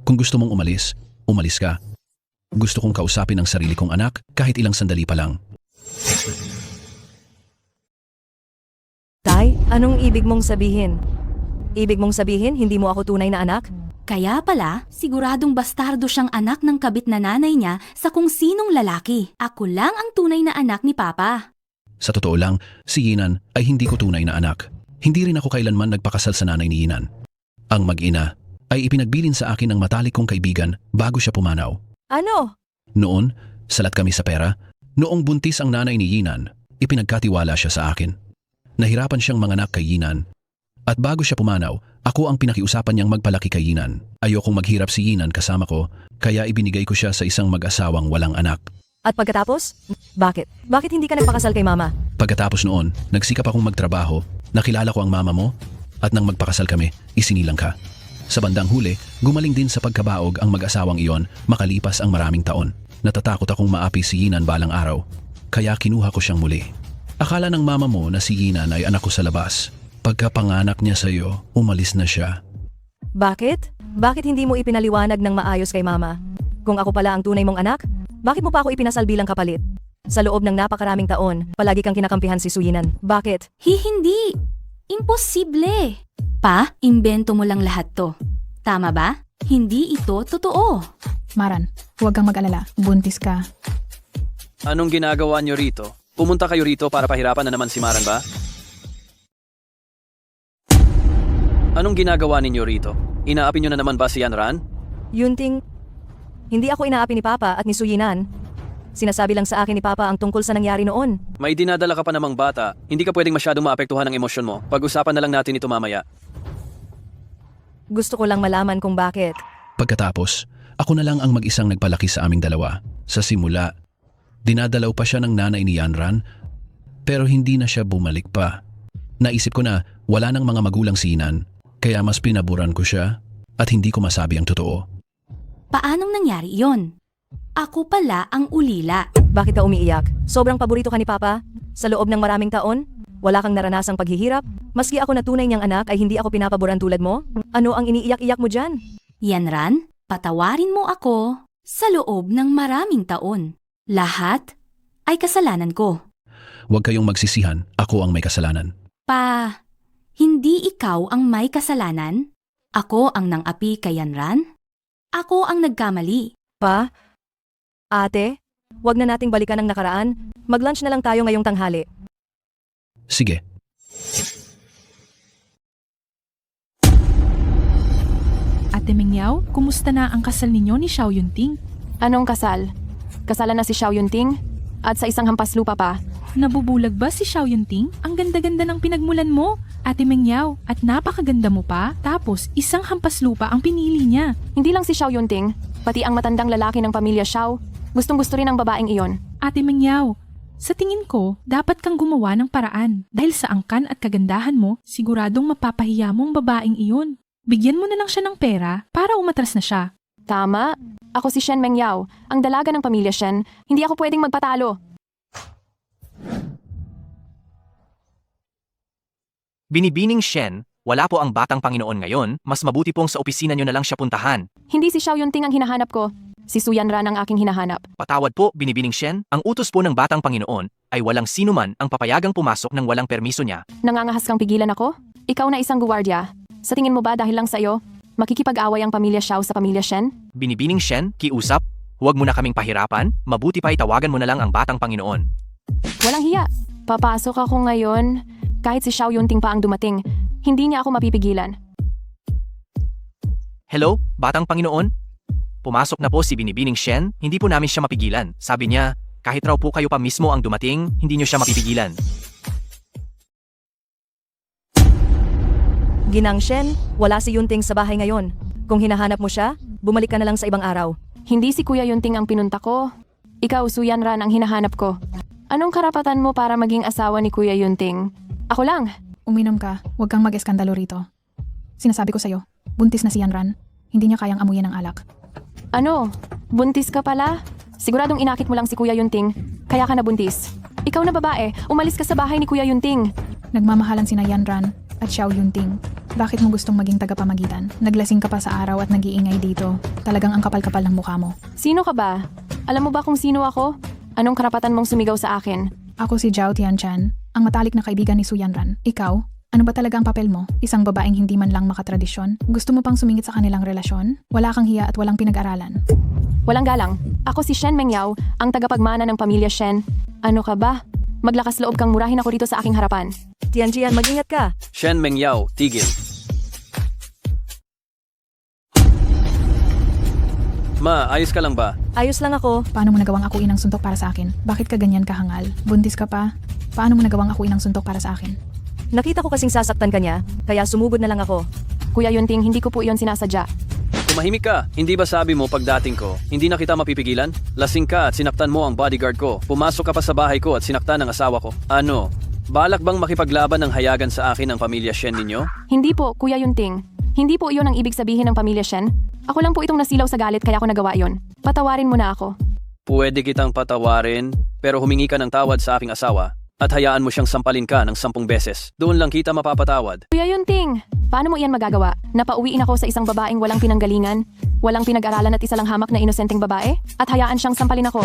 Kung gusto mong umalis, umalis ka. Gusto kong kausapin ang sarili kong anak kahit ilang sandali pa lang. Tay, anong ibig mong sabihin? Ibig mong sabihin hindi mo ako tunay na anak? Kaya pala, siguradong bastardo siyang anak ng kabit na nanay niya sa kung sinong lalaki. Ako lang ang tunay na anak ni Papa. Sa totoo lang, si Yinan ay hindi ko tunay na anak. Hindi rin ako kailanman nagpakasal sa nanay ni Yinan. Ang mag-ina ay ipinagbilin sa akin ng matalik kong kaibigan bago siya pumanaw. Ano? Noon, salat kami sa pera. Noong buntis ang nanay ni Yinan, ipinagkatiwala siya sa akin. Nahirapan siyang manganak kay Yinan. At bago siya pumanaw, ako ang pinakiusapan niyang magpalaki kay Yinan. Ayokong maghirap si Yinan kasama ko, kaya ibinigay ko siya sa isang mag-asawang walang anak. At pagkatapos? Bakit? Bakit hindi ka nagpakasal kay mama? Pagkatapos noon, nagsikap akong magtrabaho, nakilala ko ang mama mo, at nang magpakasal kami, isinilang ka. Sa bandang huli, gumaling din sa pagkabaog ang mag-asawang iyon makalipas ang maraming taon. Natatakot akong maapi si Yinan balang araw, kaya kinuha ko siyang muli. Akala ng mama mo na si Yinan ay anak ko sa labas. Pagkapanganak niya sa iyo, umalis na siya. Bakit? Bakit hindi mo ipinaliwanag ng maayos kay mama? Kung ako pala ang tunay mong anak, bakit mo pa ako ipinasal bilang kapalit? Sa loob ng napakaraming taon, palagi kang kinakampihan si Suyinan. Bakit? Hindi. Imposible. Pa, imbento mo lang lahat to. Tama ba? Hindi ito totoo. Maran, huwag kang mag-alala. Buntis ka. Anong ginagawa niyo rito? Pumunta kayo rito para pahirapan na naman si Maran ba? Anong ginagawa ninyo rito? Inaapi nyo na naman ba si Yanran? Yunting, hindi ako inaapi ni Papa at ni Suyinan. Sinasabi lang sa akin ni Papa ang tungkol sa nangyari noon. May dinadala ka pa namang bata. Hindi ka pwedeng masyadong maapektuhan ng emosyon mo. Pag-usapan na lang natin ito mamaya. Gusto ko lang malaman kung bakit. Pagkatapos, ako na lang ang mag-isang nagpalaki sa aming dalawa. Sa simula, dinadalaw pa siya ng nanay ni Yanran, pero hindi na siya bumalik pa. Naisip ko na wala nang mga magulang si Yinan, kaya mas pinaburan ko siya at hindi ko masabi ang totoo. Paanong nangyari yon? Ako pala ang ulila. Bakit ka umiiyak? Sobrang paborito ka ni Papa? Sa loob ng maraming taon? Wala kang naranasang paghihirap? Maski ako na tunay niyang anak ay hindi ako pinapaboran tulad mo? Ano ang iniiyak-iyak mo dyan? Yanran, patawarin mo ako sa loob ng maraming taon. Lahat ay kasalanan ko. Huwag kayong magsisihan, ako ang may kasalanan. Pa, hindi ikaw ang may kasalanan? Ako ang nang-api kay Yanran? Ako ang nagkamali. Pa? Ate? Huwag na nating balikan ang nakaraan. Mag-lunch na lang tayo ngayong tanghali. Sige. Ate Mingyaw, kumusta na ang kasal ninyo ni Xiao Yunting? Anong kasal? Kasalan na si Xiao Yunting? At sa isang hampas lupa pa? Nabubulag ba si Xiao Yunting? Ang ganda-ganda ng pinagmulan mo, Ate Mingyaw, at napakaganda mo pa. Tapos, isang hampas lupa ang pinili niya. Hindi lang si Xiao Yunting, pati ang matandang lalaki ng pamilya Xiao. Gustong-gusto rin ang babaeng iyon. Ate Mingyaw, sa tingin ko, dapat kang gumawa ng paraan. Dahil sa angkan at kagandahan mo, siguradong mapapahiya mo ang babaeng iyon. Bigyan mo na lang siya ng pera para umatras na siya. Tama. Ako si Shen Mengyao, ang dalaga ng pamilya Shen. Hindi ako pwedeng magpatalo. Binibining Shen, wala po ang batang Panginoon ngayon, mas mabuti pong sa opisina nyo na lang siya puntahan. Hindi si Xiao Yunting ang hinahanap ko. Si Su Yanran ang aking hinahanap. Patawad po, Binibining Shen, ang utos po ng batang Panginoon ay walang sino man ang papayagang pumasok ng walang permiso niya. Nangangahas kang pigilan ako? Ikaw na isang guwardiya. Sa tingin mo ba dahil lang sa iyo, makikipag-away ang pamilya Xiao sa pamilya Shen? Binibining Shen, kiusap, huwag mo na kaming pahirapan, mabuti pa itawagan mo na lang ang batang Panginoon. Walang hiya. Papasok ako ngayon. Kahit si Xiao Yunting pa ang dumating, hindi niya ako mapipigilan. Hello, batang Panginoon? Pumasok na po si Binibining Shen, hindi po namin siya mapigilan. Sabi niya, kahit raw po kayo pa mismo ang dumating, hindi niyo siya mapipigilan. Ginang Shen, wala si Yunting sa bahay ngayon. Kung hinahanap mo siya, bumalik ka na lang sa ibang araw. Hindi si Kuya Yunting ang pinunta ko. Ikaw, Su Yanran, ang hinahanap ko. Anong karapatan mo para maging asawa ni Kuya Yunting? Ako lang. Uminom ka, huwag kang mag-eskandalo rito. Sinasabi ko sa'yo, buntis na si Yanran. Hindi niya kayang amuyin ng alak. Ano? Buntis ka pala? Siguradong inakit mo lang si Kuya Yunting, kaya ka nabuntis. Ikaw na babae, umalis ka sa bahay ni Kuya Yunting. Nagmamahalan sina Yanran at Xiao Yunting. Bakit mo gustong maging tagapamagitan? Naglasing ka pa sa araw at nag-iingay dito. Talagang ang kapal-kapal ng mukha mo. Sino ka ba? Alam mo ba kung sino ako? Anong karapatan mong sumigaw sa akin? Ako si Zhao Tianchan, ang matalik na kaibigan ni Su Yanran. Ikaw? Ano ba talaga ang papel mo? Isang babaeng hindi man lang makatradisyon? Gusto mo pang sumingit sa kanilang relasyon? Wala kang hiya at walang pinag-aralan. Walang galang. Ako si Shen Mengyao, ang tagapagmana ng pamilya Shen. Ano ka ba? Maglakas loob kang murahin ako dito sa aking harapan. Tianjian, mag-ingat ka. Shen Mengyao, tigil. Ma, ayos ka lang ba? Ayos lang ako. Paano mo nagawang akuin ng suntok para sa akin? Bakit ka ganyan kahangal? Buntis ka pa? Paano mo nagawang akuin ng suntok para sa akin? Nakita ko kasing sasaktan ka niya, kaya sumugod na lang ako. Kuya Yunting, hindi ko po iyon sinasadya. Tumahimik ka. Hindi ba sabi mo pagdating ko, hindi na kita mapipigilan? Lasing ka at sinaktan mo ang bodyguard ko. Pumasok ka pa sa bahay ko at sinaktan ang asawa ko. Ano? Balak bang makipaglaban ng hayagan sa akin ang pamilya Shen ninyo? Hindi po, Kuya Yunting. Hindi po iyon ang ibig sabihin ng pamilya Shen. Ako lang po itong nasilaw sa galit kaya ako nagawa iyon. Patawarin mo na ako. Pwede kitang patawarin, pero humingi ka ng tawad sa aking asawa at hayaan mo siyang sampalin ka ng 10 beses. Doon lang kita mapapatawad. Kuya Yunting, paano mo iyan magagawa? Napauwiin ako sa isang babaeng walang pinanggalingan, walang pinag-aralan at isa lang hamak na inosenteng babae? At hayaan siyang sampalin ako?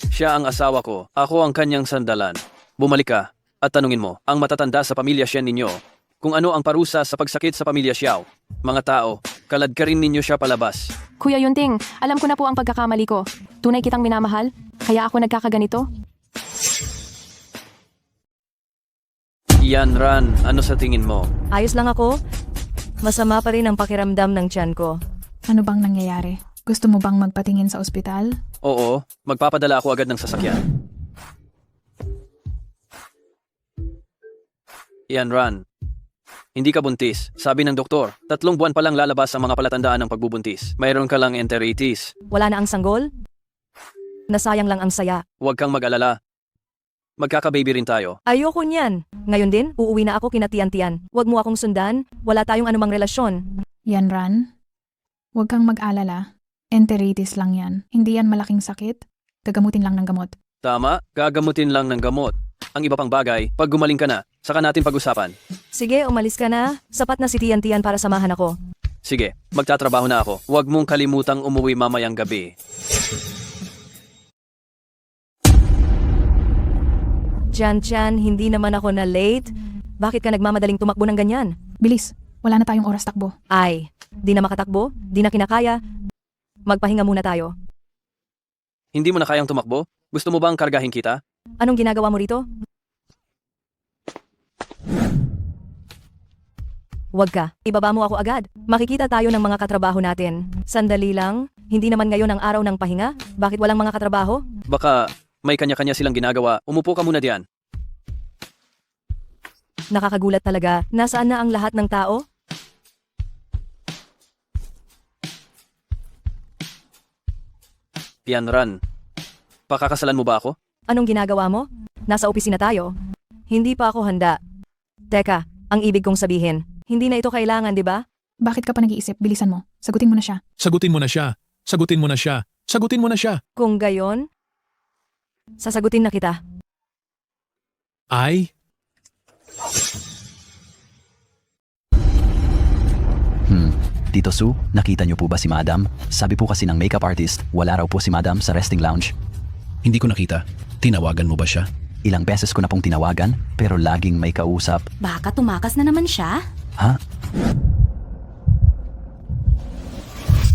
Siya ang asawa ko. Ako ang kanyang sandalan. Bumalik ka at tanungin mo ang matatanda sa pamilya Shen ninyo kung ano ang parusa sa pagsakit sa pamilya Xiao. Mga tao, kalad ka rin ninyo siya palabas. Kuya Yunting, alam ko na po ang pagkakamali ko. Tunay kitang minamahal, kaya ako nagkakaganito. Yanran, ano sa tingin mo? Ayos lang ako. Masama pa rin ang pakiramdam ng tiyan ko. Ano bang nangyayari? Gusto mo bang magpatingin sa ospital? Oo, magpapadala ako agad ng sasakyan. Yanran, hindi ka buntis. Sabi ng doktor, 3 buwan pa lang lalabas ang mga palatandaan ng pagbubuntis. Mayroon ka lang enteritis. Wala na ang sanggol? Nasayang lang ang saya. Huwag kang mag-alala. Magkaka-baby rin tayo. Ayoko niyan. Ngayon din, uuwi na ako kina Tian-Tian. Huwag mo akong sundan. Wala tayong anumang relasyon. Yanran, huwag kang mag-alala. Enteritis lang yan. Hindi yan malaking sakit. Gagamutin lang ng gamot. Tama, gagamutin lang ng gamot. Ang iba pang bagay, pag gumaling ka na, saka natin pag-usapan. Sige, umalis ka na. Sapat na si Tian-Tian para samahan ako. Sige, magtatrabaho na ako. Huwag mong kalimutang umuwi mamayang gabi. Tian-Tian, hindi naman ako na late. Bakit ka nagmamadaling tumakbo ng ganyan? Bilis, wala na tayong oras takbo. Ay, di na makatakbo, di na kinakaya. Magpahinga muna tayo. Hindi mo na kayang tumakbo? Gusto mo bang kargahin kita? Anong ginagawa mo rito? Huwag ka, ibaba mo ako agad. Makikita tayo ng mga katrabaho natin. Sandali lang, hindi naman ngayon ang araw ng pahinga. Bakit walang mga katrabaho? Baka may kanya-kanya silang ginagawa. Umupo ka muna diyan. Nakakagulat talaga. Nasaan na ang lahat ng tao? Yanran, pakakasalan mo ba ako? Anong ginagawa mo? Nasa opisina tayo. Hindi pa ako handa. Teka, ang ibig kong sabihin, hindi na ito kailangan, di ba? Bakit ka pa nag-iisip? Bilisan mo. Sagutin mo na siya. Sagutin mo na siya. Sagutin mo na siya. Sagutin mo na siya. Kung gayon, sasagutin na kita. Ay, Tito Su, nakita niyo po ba si Madam? Sabi po kasi ng makeup artist, wala raw po si Madam sa resting lounge. hindi ko nakita. Tinawagan mo ba siya? Ilang beses ko na pong tinawagan, pero laging may kausap. Baka tumakas na naman siya? Ha?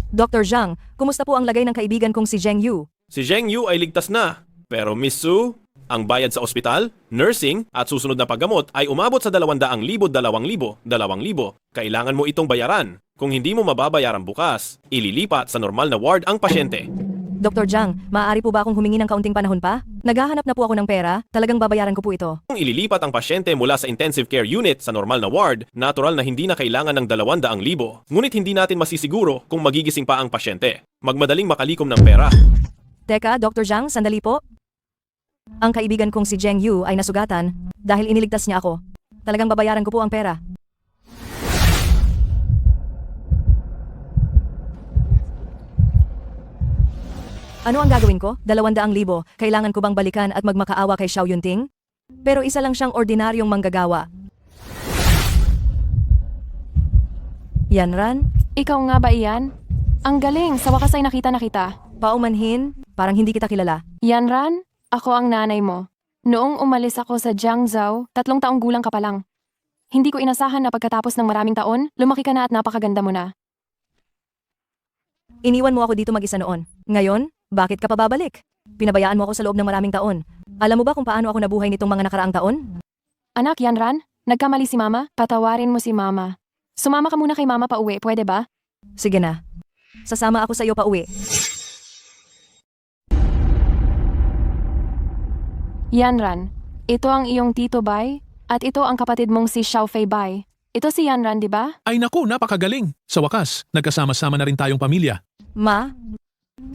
Dr. Zhang, kumusta po ang lagay ng kaibigan kong si Zheng Yu? Si Zheng Yu ay ligtas na. Pero Miss Su, Ang bayad sa ospital, nursing, at susunod na paggamot ay umabot sa 200,000, 2,000, 2,000. Kailangan mo itong bayaran. Kung hindi mo mababayaran bukas, ililipat sa normal na ward ang pasyente. Dr. Jiang, maaari po ba akong humingi ng kaunting panahon pa? Naghahanap na po ako ng pera, talagang babayaran ko po ito. Kung ililipat ang pasyente mula sa intensive care unit sa normal na ward, natural na hindi na kailangan ng 200,000. Ngunit hindi natin masisiguro kung magigising pa ang pasyente. Magmadaling makalikom ng pera. Teka, Dr. Jiang, sandali po. Ang kaibigan kong si Zheng Yu ay nasugatan dahil iniligtas niya ako. Talagang babayaran ko po ang pera. Ano ang gagawin ko? 200,000. Kailangan ko bang balikan at magmakaawa kay Xiao Yunting? Pero isa lang siyang ordinaryong manggagawa. Yanran? Ikaw nga ba iyan? Ang galing, sa wakas ay nakita na kita. Paumanhin, parang hindi kita kilala. Yanran, ako ang nanay mo. Noong umalis ako sa Jiangzhou, 3 taong gulang ka pa lang. Hindi ko inasahan na pagkatapos ng maraming taon, lumaki ka na at napakaganda mo na. Iniwan mo ako dito mag-isa noon. Ngayon, bakit ka pa babalik? Pinabayaan mo ako sa loob ng maraming taon. Alam mo ba kung paano ako nabuhay nitong mga nakaraang taon? Anak, Yanran, nagkamali si Mama? Patawarin mo si Mama. Sumama ka muna kay Mama pa uwi, pwede ba? Sige na. Sasama ako sa iyo pa uwi. Yanran, ito ang iyong Tito Bai, at ito ang kapatid mong si Xiaofei Bai. Ito si Yanran, di ba? Ay naku, napakagaling. Sa wakas, nagkasama-sama na rin tayong pamilya. Ma?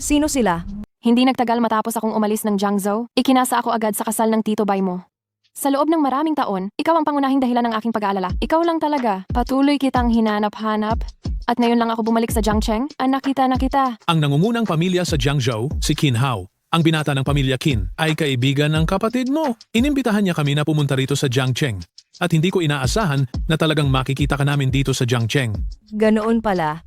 Sino sila? Hindi nagtagal matapos akong umalis ng Jiangzhou, ikinasa ako agad sa kasal ng Tito Bai mo. Sa loob ng maraming taon, ikaw ang pangunahing dahilan ng aking pag-aalala. Ikaw lang talaga. Patuloy kitang hinanap-hanap. At ngayon lang ako bumalik sa Jiangcheng. Nakita na kita. Ang nangungunang pamilya sa Jiangzhou, si Qin Hao. Ang binata ng pamilya Qin ay kaibigan ng kapatid mo. Inimbitahan niya kami na pumunta rito sa Jiangcheng. At hindi ko inaasahan na talagang makikita ka namin dito sa Jiangcheng. Ganoon pala.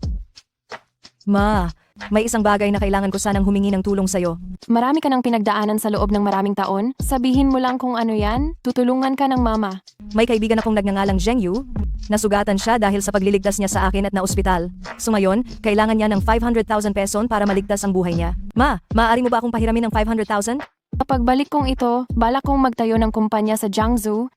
Ma, may isang bagay na kailangan ko sanang humingi ng tulong sa'yo. Marami ka ng pinagdaanan sa loob ng maraming taon. Sabihin mo lang kung ano yan. Tutulungan ka ng Mama. May kaibigan akong nagngangalang Zheng Yu. Nasugatan siya dahil sa pagliligtas niya sa akin at naospital. So ngayon, kailangan niya ng 500,000 pesos para maligtas ang buhay niya. Ma, maaari mo ba akong pahiramin ng 500,000? Kapag balik kong ito, balak kong magtayo ng kumpanya sa Jiangsu.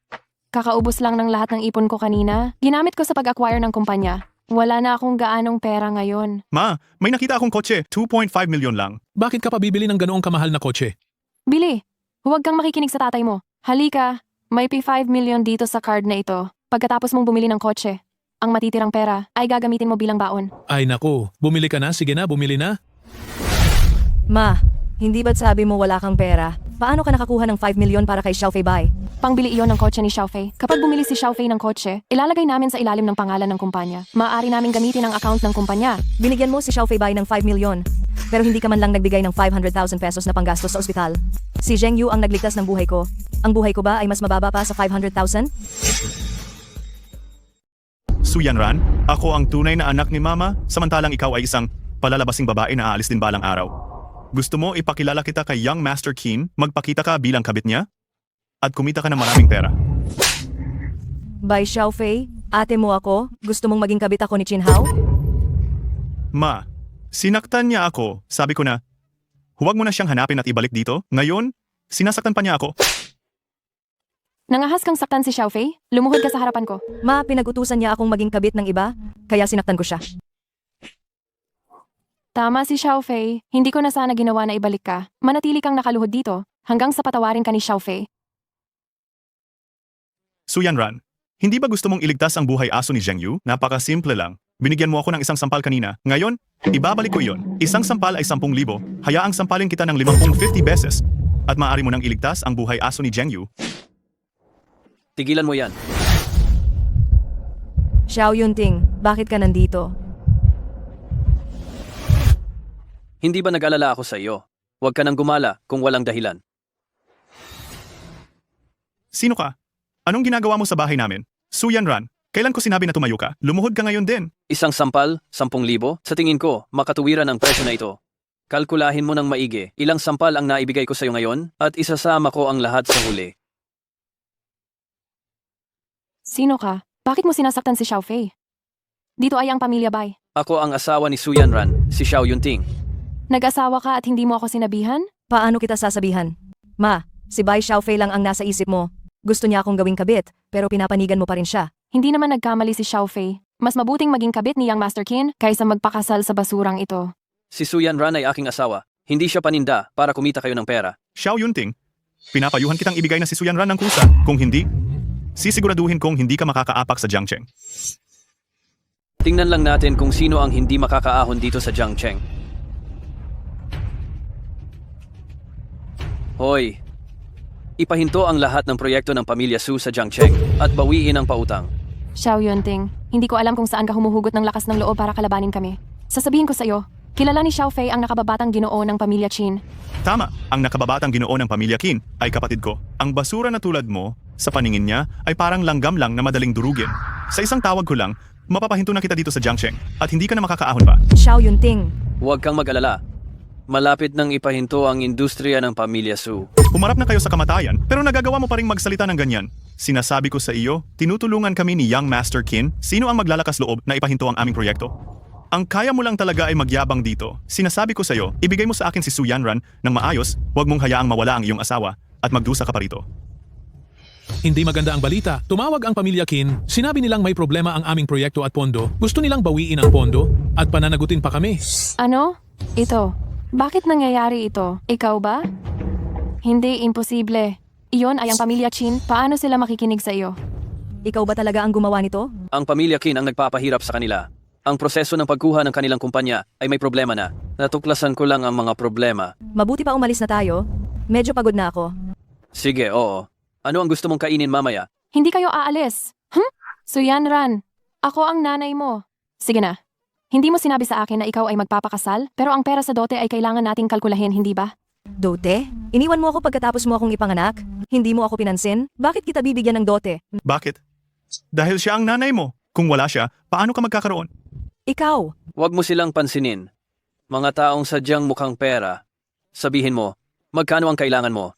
Kakaubos lang ng lahat ng ipon ko kanina. Ginamit ko sa pag-acquire ng kumpanya. Wala na akong gaanong pera ngayon. Ma, may nakita akong kotse. 2.5 milyon lang. Bakit ka pa bibili ng ganoong kamahal na kotse? Bili, huwag kang makikinig sa tatay mo. Halika, may P5 million dito sa card na ito. Pagkatapos mong bumili ng kotse, ang matitirang pera ay gagamitin mo bilang baon. Ay naku, bumili ka na? Sige na, bumili na. Ma, hindi ba't sabi mo wala kang pera? Paano ka nakakuha ng 5 million para kay Xiaofei Bai? Pangbili iyon ng kotse ni Xiaofei. Kapag bumili si Xiaofei ng kotse, ilalagay namin sa ilalim ng pangalan ng kumpanya. Maaari namin gamitin ang account ng kumpanya. Binigyan mo si Xiaofei Bai ng 5 million. Pero hindi ka man lang nagbigay ng 500,000 pesos na panggastos sa ospital. Si Zheng Yu ang nagligtas ng buhay ko. Ang buhay ko ba ay mas mababa pa sa 500,000? Su Yanran, ako ang tunay na anak ni Mama, samantalang ikaw ay isang palalabasing babae na aalis din balang araw. Gusto mo ipakilala kita kay Young Master Qin, magpakita ka bilang kabit niya? At kumita ka ng maraming pera. Bai Xiaofei, ate mo ako? Gusto mong maging kabit ako ni Qin Hao? Ma, sinaktan niya ako. Sabi ko na, huwag mo na siyang hanapin at ibalik dito. Ngayon, sinasaktan pa niya ako. Nangahas kang saktan si Xiaofei? Lumuhod ka sa harapan ko. Ma, pinag-utusan niya akong maging kabit ng iba, kaya sinaktan ko siya. Tama si Xiaofei. Hindi ko na sana ginawa na ibalik ka. Manatili kang nakaluhod dito, hanggang sa patawarin ka ni Xiaofei. Su Yanran, hindi ba gusto mong iligtas ang buhay aso ni Zheng Yu? Napaka-simple lang. Binigyan mo ako ng isang sampal kanina. Ngayon, ibabalik ko iyon. Isang sampal ay 10,000. Hayaang sampalin kita ng 50 beses. At maaari mo nang iligtas ang buhay aso ni Zheng Yu. Tigilan mo yan. Xiao Yunting, bakit ka nandito? Hindi ba nag-alala ako sa iyo? Huwag ka nang gumala kung walang dahilan. Sino ka? Anong ginagawa mo sa bahay namin? Su Yanran, kailan ko sinabi na tumayo ka? Lumuhod ka ngayon din. Isang sampal, 10,000? Sa tingin ko, makatuwiran ang presyo na ito. Kalkulahin mo ng maigi, ilang sampal ang naibigay ko sa iyo ngayon, at isasama ko ang lahat sa huli. Sino ka? Bakit mo sinasaktan si Xiaofei? Dito ay ang pamilya Bai. Ako ang asawa ni Su Yanran, si Xiao Yunting. Nag-asawa ka at hindi mo ako sinabihan? Paano kita sasabihan? Ma, Si Bai Xiaofei lang ang nasa isip mo. Gusto niya akong gawing kabit, pero pinapanigan mo pa rin siya. Hindi naman nagkamali si Xiaofei. Mas mabuting maging kabit ni Yang Master Qin kaysa magpakasal sa basurang ito. Si Su Yanran ay aking asawa. Hindi siya paninda para kumita kayo ng pera. Xiao Yunting, pinapayuhan kitang ibigay na si Su Yanran ng kusa. Kung hindi, sisiguraduhin kong hindi ka makakaapak sa Jiangcheng. Tingnan lang natin kung sino ang hindi makakaahon dito sa Jiangcheng. Hoy, ipahinto ang lahat ng proyekto ng pamilya Su sa Jiangcheng at bawiin ang pautang. Xiao Yunting, hindi ko alam kung saan ka humuhugot ng lakas ng loob para kalabanin kami. Sasabihin ko sa'yo, kilala ni Xiaofei ang nakababatang ginoo ng pamilya Qin. Tama, ang nakababatang ginoo ng pamilya Qin ay kapatid ko. Ang basura na tulad mo, sa paningin niya, ay parang langgam lang na madaling durugin. Sa isang tawag ko lang, mapapahinto na kita dito sa Jiangcheng at hindi ka na makakaahon pa. Xiao Yunting. Huwag kang mag-alala. Malapit nang ipahinto ang industriya ng pamilya Su. Humarap na kayo sa kamatayan, pero nagagawa mo pa ring magsalita ng ganyan. Sinasabi ko sa iyo, tinutulungan kami ni Young Master Qin. Sino ang maglalakas loob na ipahinto ang aming proyekto? Ang kaya mo lang talaga ay magyabang dito. Sinasabi ko sa iyo, ibigay mo sa akin si Su Yanran ng maayos, huwag mong hayaang mawala ang iyong asawa at magdusa ka pa rito. Hindi maganda ang balita. Tumawag ang pamilya Qin. Sinabi nilang may problema ang aming proyekto at pondo. Gusto nilang bawiin ang pondo at pananagutin pa kami. Ano? Ito. Bakit nangyayari ito? Ikaw ba? Hindi, imposible. Iyon ay ang pamilya Qin. Paano sila makikinig sa iyo? Ikaw ba talaga ang gumawa nito? Ang pamilya Qin ang nagpapahirap sa kanila. Ang proseso ng pagkuha ng kanilang kumpanya ay may problema na. Natuklasan ko lang ang mga problema. Mabuti pa umalis na tayo. Medyo pagod na ako. Sige, oo. Ano ang gusto mong kainin mamaya? Hindi kayo aalis. Su Yanran, ako ang nanay mo. Sige na. Hindi mo sinabi sa akin na ikaw ay magpapakasal, pero ang pera sa dote ay kailangan nating kalkulahin, hindi ba? Dote? Iniwan mo ako pagkatapos mo akong ipanganak? Hindi mo ako pinansin? Bakit kita bibigyan ng dote? Bakit? Dahil siya ang nanay mo. Kung wala siya, paano ka magkakaroon? Ikaw. Huwag mo silang pansinin. Mga taong sadyang mukhang pera. Sabihin mo, magkano ang kailangan mo?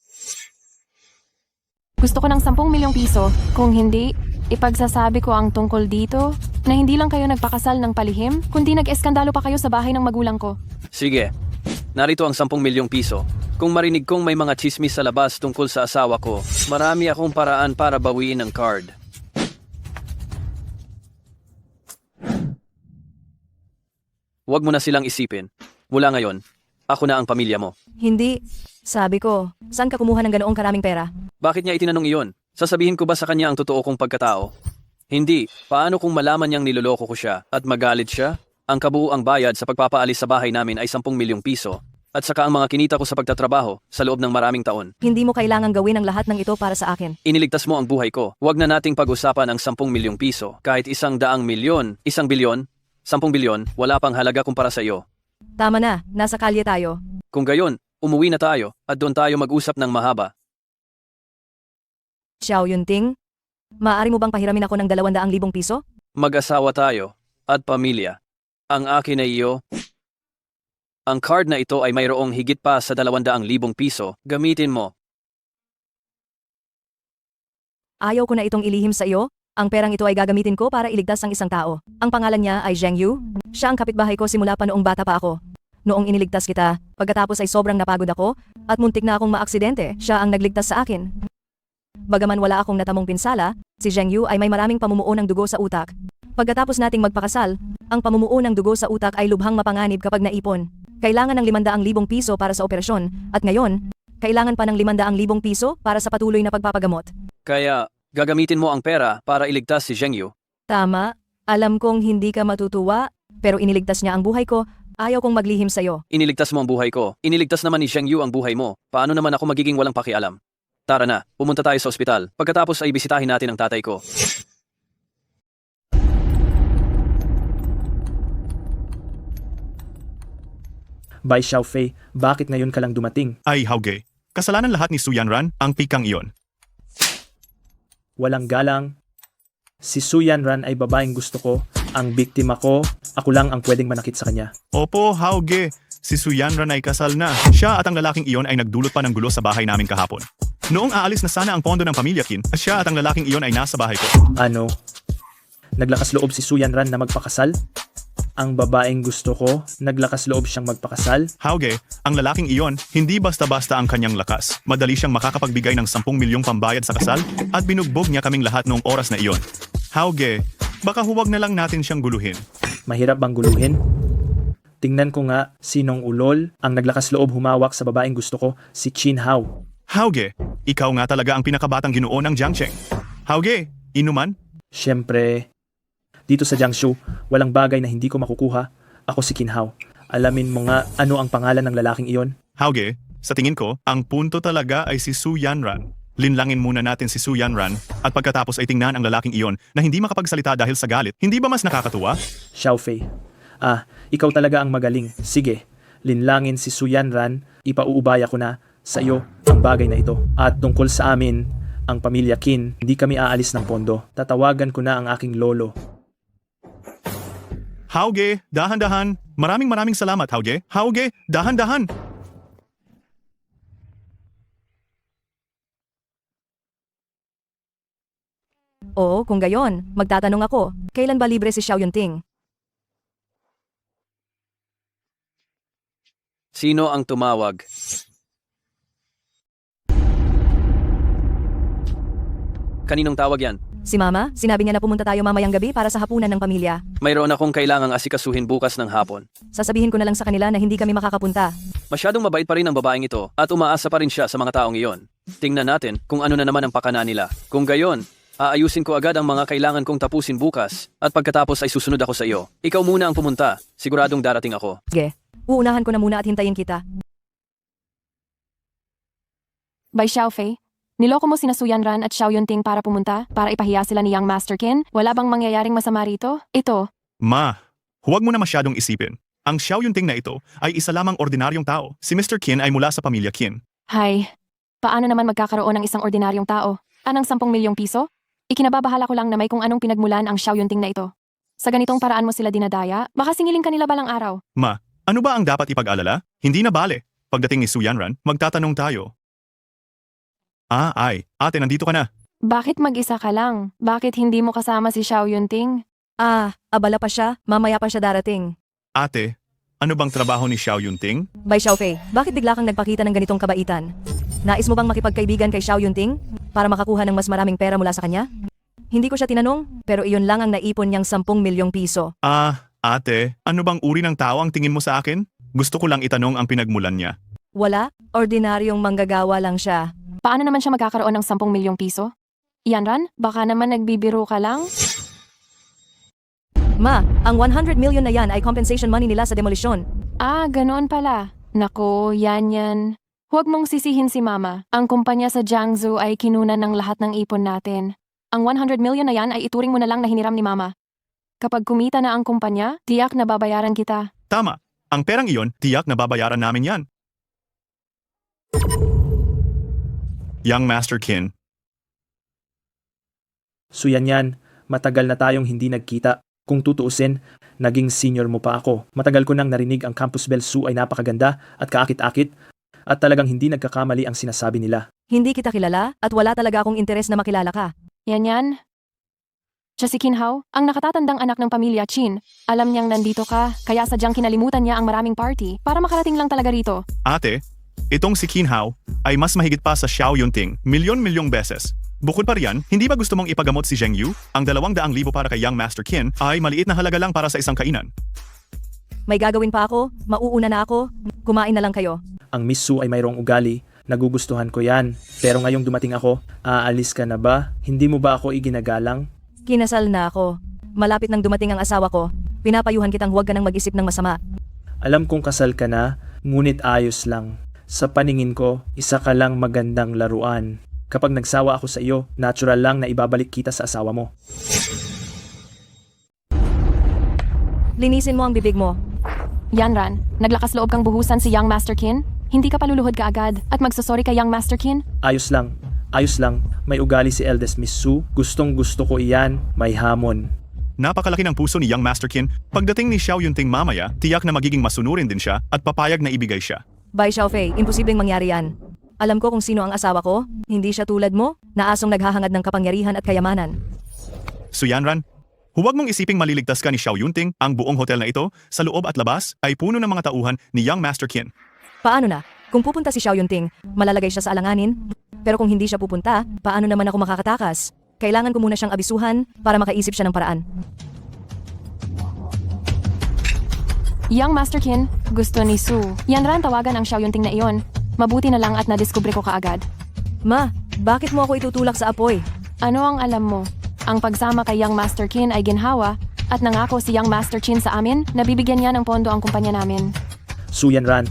Gusto ko ng 10 milyong piso. Kung hindi, ipagsasabi ko ang tungkol dito na hindi lang kayo nagpakasal ng palihim, kundi nag-eskandalo pa kayo sa bahay ng magulang ko. Sige, narito ang 10 milyong piso. Kung marinig kong may mga chismis sa labas tungkol sa asawa ko, marami akong paraan para bawiin ang card. Huwag mo na silang isipin. Mula ngayon, ako na ang pamilya mo. Hindi. Sabi ko, saan ka kumuha ng ganoong karaming pera? Bakit niya itinanong iyon? Sasabihin ko ba sa kanya ang totoo kong pagkatao? Hindi. Paano kung malaman niyang niloloko ko siya at magalit siya? Ang kabuuang bayad sa pagpapaalis sa bahay namin ay 10 milyong piso. At saka ang mga kinita ko sa pagtatrabaho sa loob ng maraming taon. Hindi mo kailangang gawin ang lahat ng ito para sa akin. Iniligtas mo ang buhay ko. Huwag na nating pag-usapan ang 10 milyong piso. Kahit 100 milyon, 1 bilyon, 10 bilyon, wala pang halaga kumpara sa iyo. Tama na, nasa kalye tayo. Kung gayon, umuwi na tayo at doon tayo mag-usap ng mahaba. Xiao Yunting, maaari mo bang pahiramin ako ng 200,000 piso? Mag-asawa tayo at pamilya. Ang akin ay iyo. Ang card na ito ay mayroong higit pa sa 200,000 piso. Gamitin mo. Ayaw ko na itong ilihim sa iyo. Ang perang ito ay gagamitin ko para iligtas ang isang tao. Ang pangalan niya ay Zheng Yu. Siya ang kapitbahay ko simula pa noong bata pa ako. Noong iniligtas kita, pagkatapos ay sobrang napagod ako at muntik na akong maaksidente. Siya ang nagligtas sa akin. Bagaman wala akong natamong pinsala, si Zheng Yu ay may maraming pamumuo ng dugo sa utak. Pagkatapos nating magpakasal, ang pamumuo ng dugo sa utak ay lubhang mapanganib kapag naipon. Kailangan ng 500,000 piso para sa operasyon, at ngayon, kailangan pa ng 500,000 piso para sa patuloy na pagpapagamot. Kaya, gagamitin mo ang pera para iligtas si Zheng Yu. Tama, alam kong hindi ka matutuwa, pero iniligtas niya ang buhay ko. Ayaw kong maglihim sa'yo. Iniligtas mo ang buhay ko. Iniligtas naman ni Zheng Yu ang buhay mo. Paano naman ako magiging walang pakialam? Tara na, pumunta tayo sa ospital. Pagkatapos ay bisitahin natin ang tatay ko. Bai Xiaofei, bakit ngayon ka lang dumating? Ay, Hauge. Kasalanan lahat ni Su Yanran, ang pikang iyon. Walang galang. Si Su Yanran ay babaeng gusto ko. Ang biktima ko, ako lang ang pwedeng manakit sa kanya. Opo, Hauge. Si Su Yanran ay kasal na. Siya at ang lalaking iyon ay nagdulot pa ng gulo sa bahay namin kahapon. Noong aalis na sana ang pondo ng pamilya Qin, siya at ang lalaking iyon ay nasa bahay ko. Ano? Naglakas loob si Su Yanran na magpakasal? Ang babaeng gusto ko, naglakas loob siyang magpakasal. Hauge, ang lalaking iyon, hindi basta-basta ang kanyang lakas. Madali siyang makakapagbigay ng 10 milyong pambayad sa kasal at binugbog niya kaming lahat noong oras na iyon. Hauge, baka huwag na lang natin siyang guluhin. Mahirap bang guluhin? Tingnan ko nga sinong ulol ang naglakas loob humawak sa babaeng gusto ko, si Chin Hao. Hauge, ikaw nga talaga ang pinakabatang ginoo ng Jiangcheng. Hauge, inuman? Siyempre, dito sa Jiangsu, walang bagay na hindi ko makukuha. Ako si Qin Hao. Alamin mo nga ano ang pangalan ng lalaking iyon. Hauge, sa tingin ko, ang punto talaga ay si Su Yanran. Linlangin muna natin si Su Yanran at pagkatapos ay tingnan ang lalaking iyon na hindi makapagsalita dahil sa galit. Hindi ba mas nakakatuwa? Xiao Fei. Ikaw talaga ang magaling. Sige, linlangin si Su Yanran, ipauubaya ko na sa iyo ang bagay na ito. At tungkol sa amin, ang pamilya Qin, hindi kami aalis ng pondo. Tatawagan ko na ang aking lolo. Hauge, dahan-dahan. Maraming salamat, Hauge. Hauge, dahan-dahan. Oo, kung gayon, magtatanong ako, kailan ba libre si Xiao Yunting? Sino ang tumawag? Kaninong tawag yan? Si Mama, sinabi niya na pumunta tayo mamayang gabi para sa hapunan ng pamilya. Mayroon akong kailangang asikasuhin bukas ng hapon. Sasabihin ko na lang sa kanila na hindi kami makakapunta. Masyadong mabait pa rin ang babaeng ito at umaasa pa rin siya sa mga taong iyon. Tingnan natin kung ano na naman ang pakana nila. Kung gayon, aayusin ko agad ang mga kailangan kong tapusin bukas at pagkatapos ay susunod ako sa iyo. Ikaw muna ang pumunta. Siguradong darating ako. Sige, uunahan ko na muna at hintayin kita. By Xiao Fei, niloko mo sina Su Yanran at Xiao Yunting para pumunta, para ipahiya sila ni Young Master Qin? Wala bang mangyayaring masama rito? Ito. Ma, huwag mo na masyadong isipin. Ang Xiao Yunting na ito ay isa lamang ordinaryong tao. Si Mr. Qin ay mula sa pamilya Qin. Hay, paano naman magkakaroon ng isang ordinaryong tao? Anong 10 milyong piso? Ikinababahala ko lang na may kung anong pinagmulan ang Xiao Yunting na ito. Sa ganitong paraan mo sila dinadaya, baka singiling kanila balang araw. Ma, ano ba ang dapat ipag-alala? Hindi na bale. Pagdating ni Su Yanran, magtatanong tayo. Ate, nandito ka na. Bakit mag-isa ka lang? Bakit hindi mo kasama si Xiao Yunting? Abala pa siya, mamaya pa siya darating. Ate, ano bang trabaho ni Xiao Yunting? By Xiao Fei, bakit bigla kang nagpakita ng ganitong kabaitan? Nais mo bang makipagkaibigan kay Xiao Yunting para makakuha ng mas maraming pera mula sa kanya? Hindi ko siya tinanong, pero iyon lang ang naipon niyang 10 milyong piso. Ate, ano bang uri ng tao ang tingin mo sa akin? Gusto ko lang itanong ang pinagmulan niya. Wala, ordinaryong manggagawa lang siya. Paano naman siya magkakaroon ng 10 milyong piso? Yanran, baka naman nagbibiro ka lang? Ma, ang 100 million na yan ay compensation money nila sa demolisyon. Ganoon pala. Nako, yan. Huwag mong sisihin si Mama. Ang kumpanya sa Jiangsu ay kinunan ng lahat ng ipon natin. Ang 100 million na yan ay ituring mo na lang na hiniram ni Mama. Kapag kumita na ang kumpanya, tiyak na babayaran kita. Tama. Ang perang iyon, tiyak na babayaran namin yan. Young Master Qin. So yan, matagal na tayong hindi nagkita. Kung tutuusin, naging senior mo pa ako. Matagal ko nang narinig ang Campus Bell Su ay napakaganda at kaakit-akit at talagang hindi nagkakamali ang sinasabi nila. Hindi kita kilala at wala talaga akong interes na makilala ka. Yan. Siya si Qin Hao, ang nakatatandang anak ng pamilya Qin. Alam niyang nandito ka, kaya sadyang kinalimutan niya ang maraming party para makarating lang talaga rito. Ate, itong si Qin Hao ay mas mahigit pa sa Xiao Yunting, milyon-milyong beses. Bukod pa riyan, hindi ba gusto mong ipagamot si Zheng Yu? Ang 200,000 para kay Young Master Qin ay maliit na halaga lang para sa isang kainan. May gagawin pa ako, mauuna na ako, kumain na lang kayo. Ang Miss Su ay mayroong ugali, nagugustuhan ko yan. Pero ngayong dumating ako, aalis ka na ba? Hindi mo ba ako iginagalang? Kinasal na ako. Malapit nang dumating ang asawa ko. Pinapayuhan kitang huwag ka nang mag-isip ng masama. Alam kong kasal ka na, ngunit ayos lang. Sa paningin ko, isa ka lang magandang laruan. Kapag nagsawa ako sa iyo, natural lang na ibabalik kita sa asawa mo. Linisin mo ang bibig mo. Yanran, naglakas loob kang buhusan si Young Master Qin? Hindi ka paluluhod ka agad at magsasorry kay Young Master Qin? Ayos lang. May ugali si eldest Miss Su. Gustong gusto ko iyan, may hamon. Napakalaki ng puso ni Young Master Qin. Pagdating ni Xiao Yunting mamaya, tiyak na magiging masunurin din siya at papayag na ibigay siya. By Xiao Fei, imposibleng mangyari yan. Alam ko kung sino ang asawa ko, hindi siya tulad mo, na asong naghahangad ng kapangyarihan at kayamanan. Su Yanran, Huwag mong isiping maliligtas ka ni Xiao Yunting, ang buong hotel na ito, sa loob at labas, ay puno ng mga tauhan ni Young Master Qin. Paano na? Kung pupunta si Xiao Yunting, malalagay siya sa alanganin. Pero kung hindi siya pupunta, paano naman ako makakatakas? Kailangan ko muna siyang abisuhan para makaisip siya ng paraan. Young Master Qin, gusto ni Su. Yan ran tawagan ang Xiao Yunting na iyon. Mabuti na lang at nadiskubre ko kaagad. Ma, bakit mo ako itutulak sa apoy? Ano ang alam mo? Ang pagsama kay Young Master Qin ay ginhawa at nangako si Young Master Qin sa amin na bibigyan niya ng pondo ang kumpanya namin. Suyan Ran,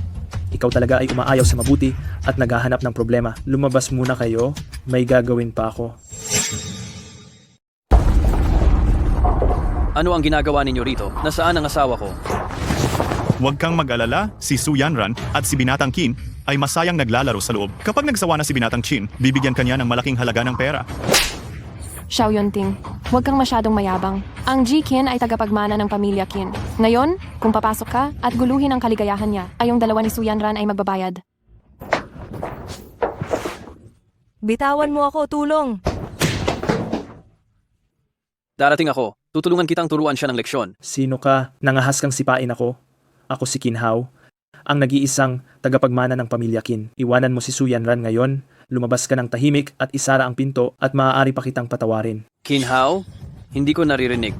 ikaw talaga ay umaayaw sa mabuti at naghahanap ng problema. Lumabas muna kayo, may gagawin pa ako. Ano ang ginagawa ninyo rito? Nasaan ang asawa ko? Huwag kang mag-alala, si Su Yanran at si Binatang Qin ay masayang naglalaro sa loob. Kapag nagsawa na si Binatang Qin, bibigyan kanya ng malaking halaga ng pera. Xiao Yunting, huwag kang masyadong mayabang. Ang Ji Qin ay tagapagmana ng pamilya Qin. Ngayon, kung papasok ka at guluhin ang kaligayahan niya, ay yung dalawa ni Su Yanran ay magbabayad. Bitawan mo ako, tulong! Darating ako. Tutulungan kitang turuan siya ng leksyon. Sino ka? Nangahas kang sipain ako? Ako si Qin Hao, ang nag-iisang tagapagmana ng pamilya Qin. Iwanan mo si Su Yanran ngayon, lumabas ka ng tahimik at isara ang pinto at maaari pa kitang patawarin. Qin Hao? Hindi ko naririnig.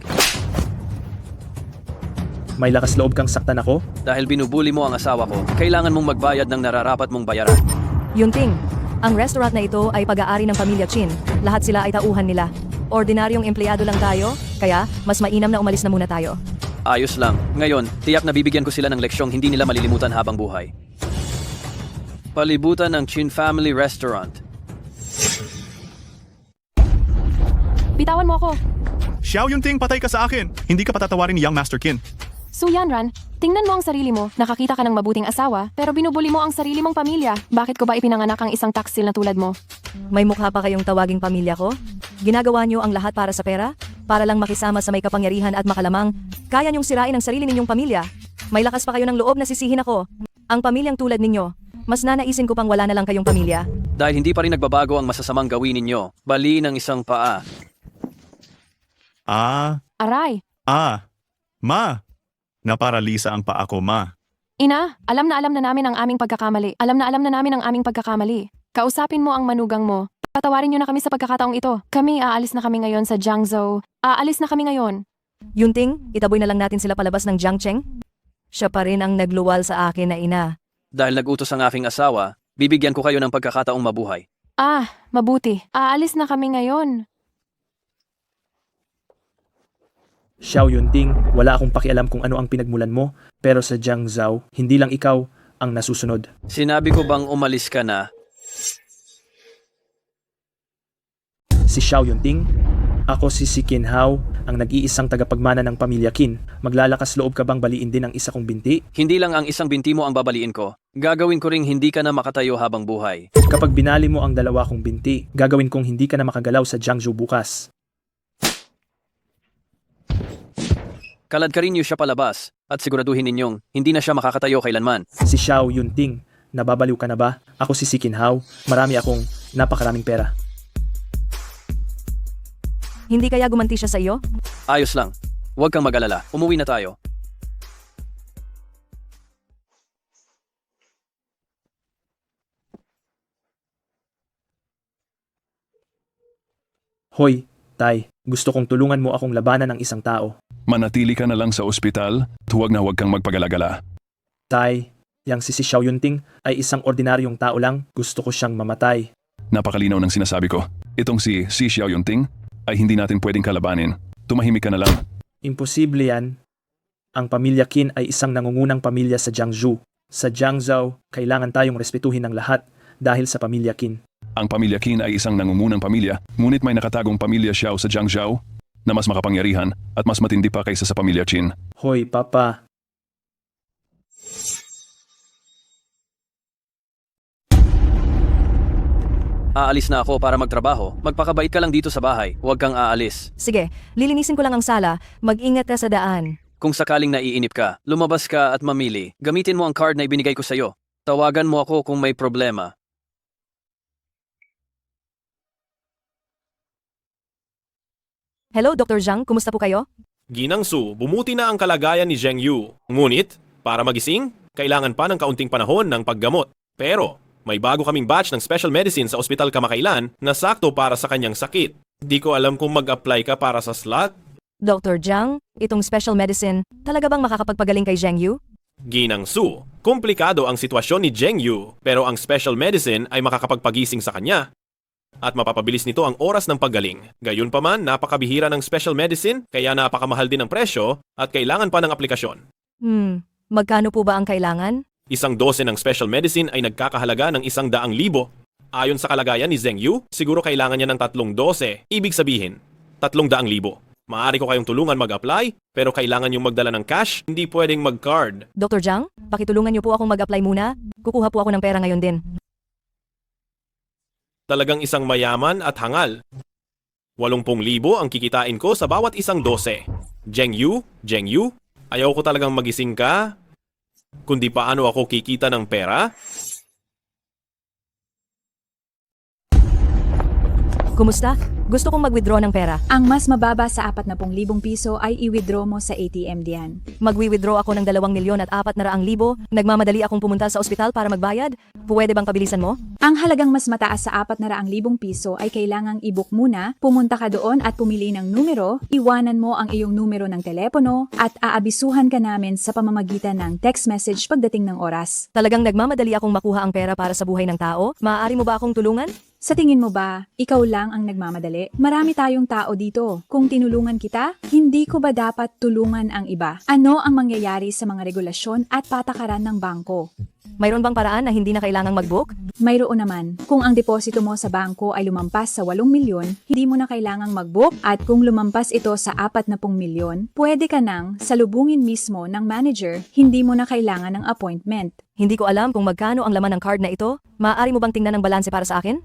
May lakas loob kang saktan ako? Dahil binubuli mo ang asawa ko, kailangan mong magbayad ng nararapat mong bayaran. Yunting, ang restaurant na ito ay pag-aari ng pamilya Qin. Lahat sila ay tauhan nila. Ordinaryong empleyado lang tayo, kaya mas mainam na umalis na muna tayo. Ayos lang. Ngayon, tiyak na bibigyan ko sila ng leksyong hindi nila malilimutan habang buhay. Palibutan ng Qin Family Restaurant. Bitawan mo ako! Xiao Yunting, patay ka sa akin! Hindi ka patatawarin ni Young Master Qin. Su Yanran, tingnan mo ang sarili mo. Nakakita ka ng mabuting asawa, pero binubuli mo ang sarili mong pamilya. Bakit ko ba ipinanganak ang isang taksil na tulad mo? May mukha pa kayong tawaging pamilya ko? Ginagawa niyo ang lahat para sa pera? Para lang makisama sa may kapangyarihan at makalamang? Kaya niyong sirain ang sarili ninyong pamilya? May lakas pa kayo ng loob na sisihin ako? Ang pamilyang tulad ninyo, mas nanaisin ko pang wala na lang kayong pamilya. Dahil hindi pa rin nagbabago ang masasamang gawin ninyo, bali ng isang paa. Aray! Ma! Naparalisa ang paa ko, ma. Ina, alam na namin ang aming pagkakamali. Alam na namin ang aming pagkakamali. Kausapin mo ang manugang mo. Patawarin niyo na kami sa pagkakataong ito. Aalis na kami ngayon sa Jiangzhou. Aalis na kami ngayon. Yunting, itaboy na lang natin sila palabas ng Jiangcheng? Siya pa rin ang nagluwal sa akin na ina. Dahil nag-utos ang aking asawa, bibigyan ko kayo ng pagkakataong mabuhay. Mabuti. Aalis na kami ngayon. Xiao Yunting, wala akong pakialam kung ano ang pinagmulan mo, pero sa Jiangzhou, hindi lang ikaw ang nasusunod. Sinabi ko bang umalis ka na? Si Xiao Yunting, ako si Qin Hao, ang nag-iisang tagapagmana ng pamilya Qin. Maglalakas loob ka bang baliin din ang isa kong binti? Hindi lang ang isang binti mo ang babaliin ko. Gagawin ko ring hindi ka na makatayo habang buhay. Kapag binali mo ang dalawa kong binti, gagawin kong hindi ka na makagalaw sa Jiangzhou bukas. Kalad ka rin niyo siya palabas at siguraduhin ninyong hindi na siya makakatayo kailanman. Si Xiao Yunting, nababaliw ka na ba? Ako si Qin Hao, marami akong napakaraming pera. Hindi kaya gumanti siya sa iyo? Ayos lang. Huwag kang mag-alala. Umuwi na tayo. Hoy, Tay, gusto kong tulungan mo akong labanan ng isang tao. Manatili ka na lang sa ospital at huwag kang magpagalagala. Tay, yang si Xiao Yunting ay isang ordinaryong tao lang. Gusto ko siyang mamatay. Napakalinaw ng sinasabi ko. Itong si Xiao Yunting ay hindi natin pwedeng kalabanin. Tumahimik ka na lang. Imposible yan. Ang pamilya Qin ay isang nangungunang pamilya sa Jiangzhou. Sa Jiangzhou, kailangan tayong respetuhin ng lahat dahil sa pamilya Qin. Ang pamilya Qin ay isang nangungunang pamilya, ngunit may nakatagong pamilya Xiao sa Jiangzhou na mas makapangyarihan at mas matindi pa kaysa sa pamilya Qin. Hoy, Papa. Aalis na ako para magtrabaho. Magpakabait ka lang dito sa bahay. Huwag kang aalis. Sige, lilinisin ko lang ang sala. Mag-ingat ka sa daan. Kung sakaling naiinip ka, lumabas ka at mamili. Gamitin mo ang card na ibinigay ko sa'yo. Tawagan mo ako kung may problema. Hello, Dr. Zhang. Kumusta po kayo? Ginang Su, bumuti na ang kalagayan ni Zheng Yu. Ngunit, para magising, kailangan pa ng kaunting panahon ng paggamot. Pero, may bago kaming batch ng special medicine sa ospital kamakailan na sakto para sa kanyang sakit. Di ko alam kung mag-apply ka para sa slot. Dr. Zhang, itong special medicine, talaga bang makakapagpagaling kay Zheng Yu? Ginang Su, komplikado ang sitwasyon ni Zheng Yu, pero ang special medicine ay makakapagpagising sa kanya. At mapapabilis nito ang oras ng paggaling. Gayunpaman, napakabihira ng special medicine, kaya napakamahal din ang presyo at kailangan pa ng aplikasyon. Magkano po ba ang kailangan? Isang dose ng special medicine ay nagkakahalaga ng 100,000. Ayon sa kalagayan ni Zheng Yu, siguro kailangan niya ng 3 dose. Ibig sabihin, 300,000. Maaari ko kayong tulungan mag-apply, pero kailangan yung magdala ng cash, hindi pwedeng mag-card. Dr. Zhang, pakitulungan niyo po akong mag-apply muna. Kukuha po ako ng pera ngayon din. Talagang isang mayaman at hangal. 80,000 ang kikitain ko sa bawat isang dose. Zheng Yu, ayaw ko talagang magising ka. Kundi paano ako kikita ng pera? Kumusta? Gusto kong mag-withdraw ng pera. Ang mas mababa sa 40,000 piso ay i-withdraw mo sa ATM diyan. Magwi-withdraw ako ng 2,400,000. Nagmamadali akong pumunta sa ospital para magbayad. Pwede bang pabilisan mo? Ang halagang mas mataas sa 400,000 piso ay kailangang i-book muna, pumunta ka doon at pumili ng numero, iwanan mo ang iyong numero ng telepono, at aabisuhan ka namin sa pamamagitan ng text message pagdating ng oras. Talagang nagmamadali akong makuha ang pera para sa buhay ng tao? Maaari mo ba akong tulungan? Sa tingin mo ba, ikaw lang ang nagmamadali? Marami tayong tao dito. Kung tinulungan kita, hindi ko ba dapat tulungan ang iba? Ano ang mangyayari sa mga regulasyon at patakaran ng bangko? Mayroon bang paraan na hindi na kailangang mag-book? Mayroon naman. Kung ang deposito mo sa bangko ay lumampas sa 8 milyon, hindi mo na kailangang mag-book, at kung lumampas ito sa 40 milyon, pwede ka nang salubungin mismo ng manager, hindi mo na kailangan ng appointment. Hindi ko alam kung magkano ang laman ng card na ito. Maaari mo bang tingnan ang balanse para sa akin?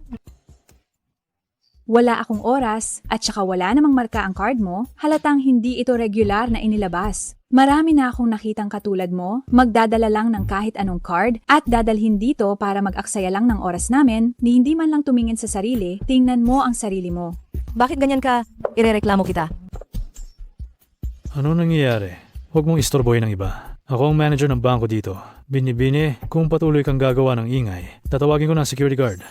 Wala akong oras at saka wala namang marka ang card mo, halatang hindi ito regular na inilabas. Marami na akong nakitang katulad mo, magdadala lang ng kahit anong card at dadalhin dito para mag-aksaya lang ng oras namin, ni hindi man lang tumingin sa sarili, tingnan mo ang sarili mo. Bakit ganyan ka? Irereklamo kita. Ano nangyayari? Huwag mong istorbohin ng iba. Ako ang manager ng bangko dito. Bini-bini, kung patuloy kang gagawa ng ingay, tatawagin ko ng security guard.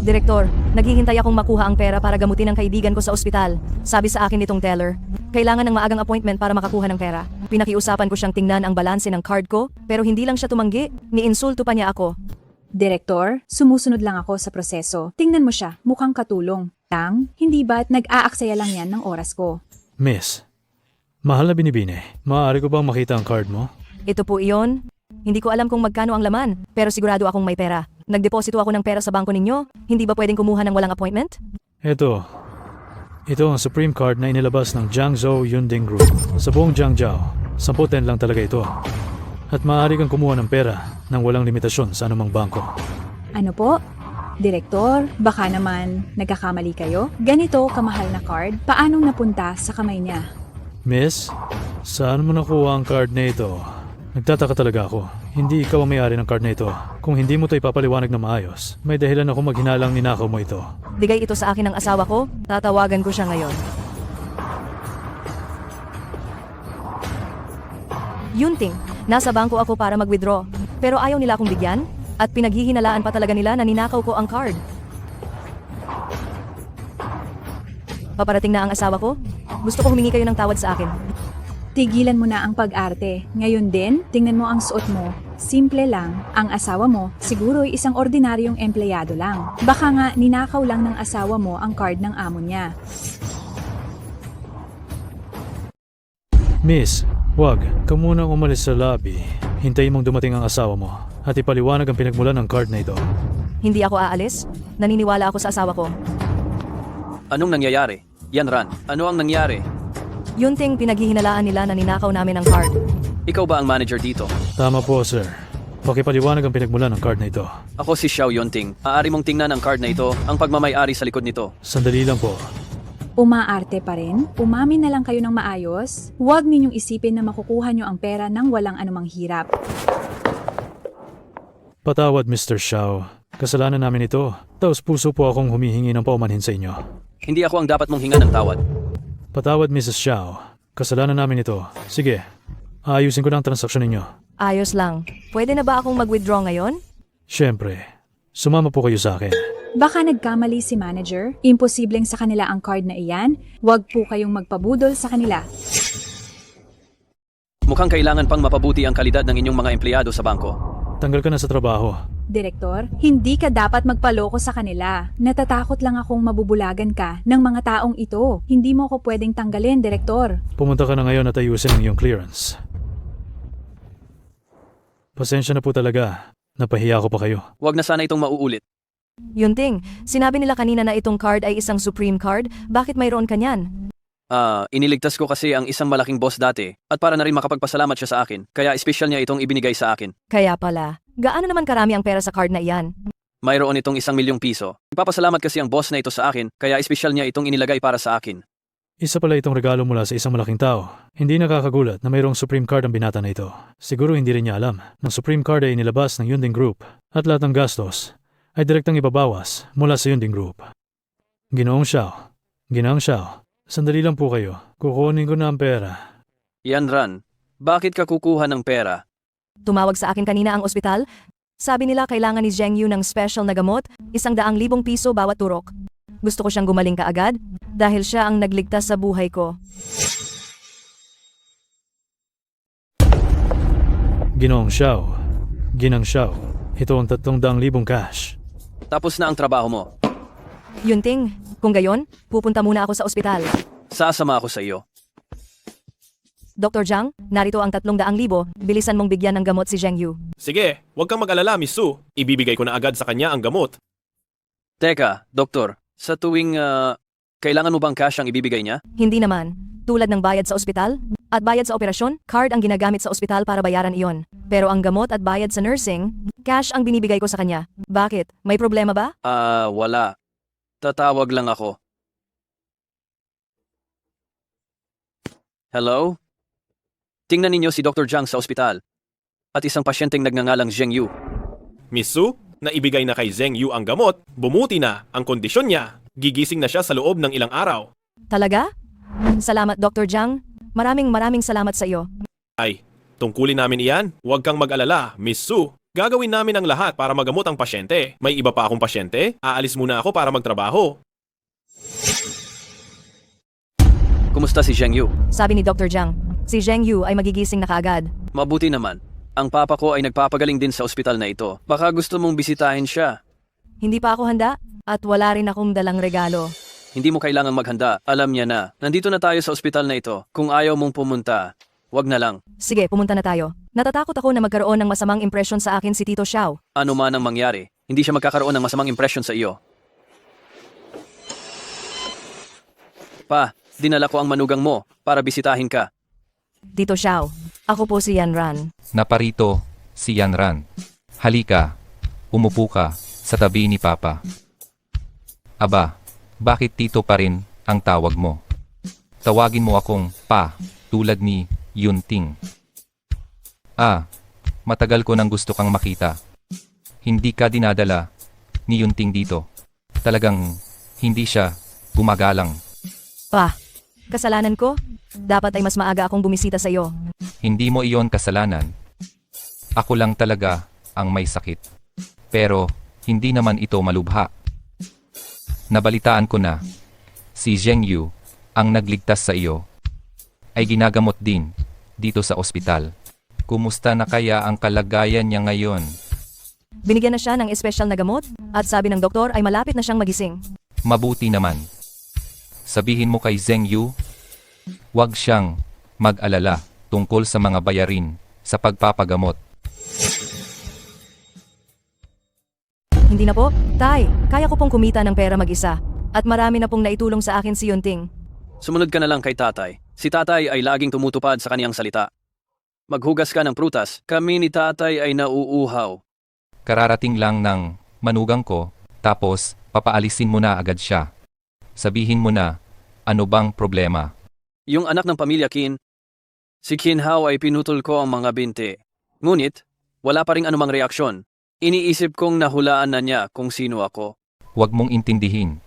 Direktor, naghihintay akong makuha ang pera para gamutin ang kaibigan ko sa ospital. Sabi sa akin nitong teller, kailangan ng maagang appointment para makakuha ng pera. Pinakiusapan ko siyang tingnan ang balanse ng card ko, pero hindi lang siya tumanggi, niinsulto pa niya ako. Direktor, sumusunod lang ako sa proseso. Tingnan mo siya, mukhang katulong. Hindi ba't nag-aaksaya lang yan ng oras ko? Miss, mahal na Binibini, maaari ko bang makita ang card mo? Ito po iyon. Hindi ko alam kung magkano ang laman, pero sigurado akong may pera. Nagdeposito ako ng pera sa bangko ninyo. Hindi ba pwedeng kumuha ng walang appointment? Ito ang Supreme Card na inilabas ng Jiangzhou Yunding Group. Sa buong Jiangzhou, 10 lang talaga ito. At maaari kang kumuha ng pera nang walang limitasyon sa anumang bangko. Ano po? Direktor, baka naman nagkakamali kayo? Ganito kamahal na card, paanong napunta sa kamay niya? Miss, saan mo nakuha ang card na ito? Nagtataka talaga ako. Hindi ikaw ang may-ari ng card na ito. Kung hindi mo ito ipapaliwanag na maayos, may dahilan ako maghinalang ninakaw mo ito. Bigay ito sa akin ng asawa ko. Tatawagan ko siya ngayon. Yunting, nasa bangko ako para mag-withdraw. Pero ayaw nila akong bigyan. At pinaghihinalaan pa talaga nila na ninakaw ko ang card. Paparating na ang asawa ko. Gusto ko humingi kayo ng tawad sa akin. Tigilan mo na ang pag-arte. Ngayon din, tingnan mo ang suot mo. Simple lang. Ang asawa mo, siguro'y isang ordinaryong empleyado lang. Baka nga ninakaw lang ng asawa mo ang card ng amo niya. Miss, wag. Ka munang umalis sa lobby. Hintayin mong dumating ang asawa mo at ipaliwanag ang pinagmulan ng card na ito. Hindi ako aalis. Naniniwala ako sa asawa ko. Anong nangyayari? Yan Ran, ano ang nangyari? Yunting, pinaghihinalaan nila na ninakaw namin ang card. Ikaw ba ang manager dito? Tama po, sir. Pakipaliwanag ang pinagmulan ng card na ito. Ako si Xiao Yunting. Aari mong tingnan ang card na ito, ang pagmamay-ari sa likod nito. Sandali lang po. Umaarte pa rin? Umamin na lang kayo ng maayos? Huwag ninyong isipin na makukuha nyo ang pera ng walang anumang hirap. Patawad, Mr. Xiao. Kasalanan namin ito. Taos puso po akong humihingi ng paumanhin sa inyo. Hindi ako ang dapat mong hinga ng tawad. Patawad, Mrs. Xiao. Kasalanan namin ito. Sige, ayusin ko na ang transaksyon ninyo. Ayos lang. Pwede na ba akong mag-withdraw ngayon? Siyempre, sumama po kayo sa akin. Baka nagkamali si manager. Imposibleng sa kanila ang card na iyan. Huwag po kayong magpabudol sa kanila. Mukhang kailangan pang mapabuti ang kalidad ng inyong mga empleyado sa bangko. Tanggal ka na sa trabaho. Direktor, hindi ka dapat magpaloko sa kanila. Natatakot lang akong mabubulagan ka ng mga taong ito. Hindi mo ko pwedeng tanggalin, Direktor. Pumunta ka na ngayon at ayusin ang iyong clearance. Pasensya na po talaga. Napahiya ko pa kayo. Huwag na sana itong mauulit. Yunting, sinabi nila kanina na itong card ay isang Supreme card. Bakit mayroon ka niyan? Iniligtas ko kasi ang isang malaking boss dati at para na rin makapagpasalamat siya sa akin. Kaya special niya itong ibinigay sa akin. Kaya pala. Gaano naman karami ang pera sa card na iyan? Mayroon itong 1,000,000 piso. Ipapasalamat kasi ang boss na ito sa akin, kaya special niya itong inilagay para sa akin. Isa pala itong regalo mula sa isang malaking tao. Hindi nakakagulat na mayroong Supreme Card ang binata na ito. Siguro hindi rin niya alam na Supreme Card ay inilabas ng Yunding Group at lahat ng gastos ay direktang ibabawas mula sa Yunding Group. Ginoong Xiao, sandali lang po kayo. Kukunin ko na ang pera. Yan Ran, bakit ka kukuha ng pera? Tumawag sa akin kanina ang ospital. Sabi nila kailangan ni Zheng Yu ng special na gamot, 100,000 piso bawat turok. Gusto ko siyang gumaling kaagad dahil siya ang nagligtas sa buhay ko. Ginang Xiao, ito ang 300,000 cash. Tapos na ang trabaho mo. Yunting, kung gayon, pupunta muna ako sa ospital. Sasama ako sa iyo. Dr. Zhang, narito ang 300,000. Bilisan mong bigyan ng gamot si Zheng Yu. Sige, huwag kang mag-alala, Miss Su. Ibibigay ko na agad sa kanya ang gamot. Teka, doktor, sa tuwing kailangan mo bang cash ang ibibigay niya? Hindi naman. Tulad ng bayad sa ospital at bayad sa operasyon, card ang ginagamit sa ospital para bayaran iyon. Pero ang gamot at bayad sa nursing, cash ang binibigay ko sa kanya. Bakit? May problema ba? Wala. Tatawag lang ako. Hello? Tingnan ninyo si Dr. Zhang sa ospital. At isang pasyenteng nagngangalang Zheng Yu. Miss Su, naibigay na kay Zheng Yu ang gamot. Bumuti na ang kondisyon niya. Gigising na siya sa loob ng ilang araw. Talaga? Salamat, Dr. Zhang. Maraming salamat sa iyo. Ay, tungkulin namin iyan. Huwag kang mag-alala, Miss Su. Gagawin namin ang lahat para magamot ang pasyente. May iba pa akong pasyente. Aalis muna ako para magtrabaho. Kumusta si Zheng Yu? Sabi ni Dr. Zhang, si Zheng Yu ay magigising na kaagad. Mabuti naman. Ang papa ko ay nagpapagaling din sa ospital na ito. Baka gusto mong bisitahin siya. Hindi pa ako handa at wala rin akong dalang regalo. Hindi mo kailangang maghanda. Alam niya na. Nandito na tayo sa ospital na ito. Kung ayaw mong pumunta, wag na lang. Sige, pumunta na tayo. Natatakot ako na magkaroon ng masamang impresyon sa akin si Tito Xiao. Ano man ang mangyari, hindi siya magkakaroon ng masamang impresyon sa iyo. Pa, dinala ko ang manugang mo para bisitahin ka. Tito Xiao, ako po si Yan Ran. Naparito si Yan Ran. Halika, umupo ka sa tabi ni Papa. Aba, bakit Tito pa rin ang tawag mo? Tawagin mo akong Pa, tulad ni Yunting. Matagal ko nang gusto kang makita. Hindi ka dinadala ni Yunting dito. Talagang hindi siya gumagalang. Pa, kasalanan ko? Dapat ay mas maaga akong bumisita sa iyo. Hindi mo iyon kasalanan. Ako lang talaga ang may sakit. Pero hindi naman ito malubha. Nabalitaan ko na si Zheng Yu ang nagligtas sa iyo ay ginagamot din dito sa ospital. Kumusta na kaya ang kalagayan niya ngayon? Binigyan na siya ng espesyal na gamot at sabi ng doktor ay malapit na siyang magising. Mabuti naman. Sabihin mo kay Zheng Yu, huwag siyang mag-alala tungkol sa mga bayarin sa pagpapagamot. Hindi na po, Tay. Kaya ko pong kumita ng pera mag-isa. At marami na pong naitulong sa akin si Yunting. Sumunod ka na lang kay tatay. Si tatay ay laging tumutupad sa kaniyang salita. Maghugas ka ng prutas. Kami ni tatay ay nauuhaw. Kararating lang ng manugang ko, tapos papaalisin mo na agad siya. Sabihin mo na, ano bang problema? Yung anak ng pamilya Qin, si Qin Hao ay pinutol ko ang mga binti. Ngunit, wala pa ring anumang reaksyon. Iniisip kong nahulaan na niya kung sino ako. Huwag mong intindihin.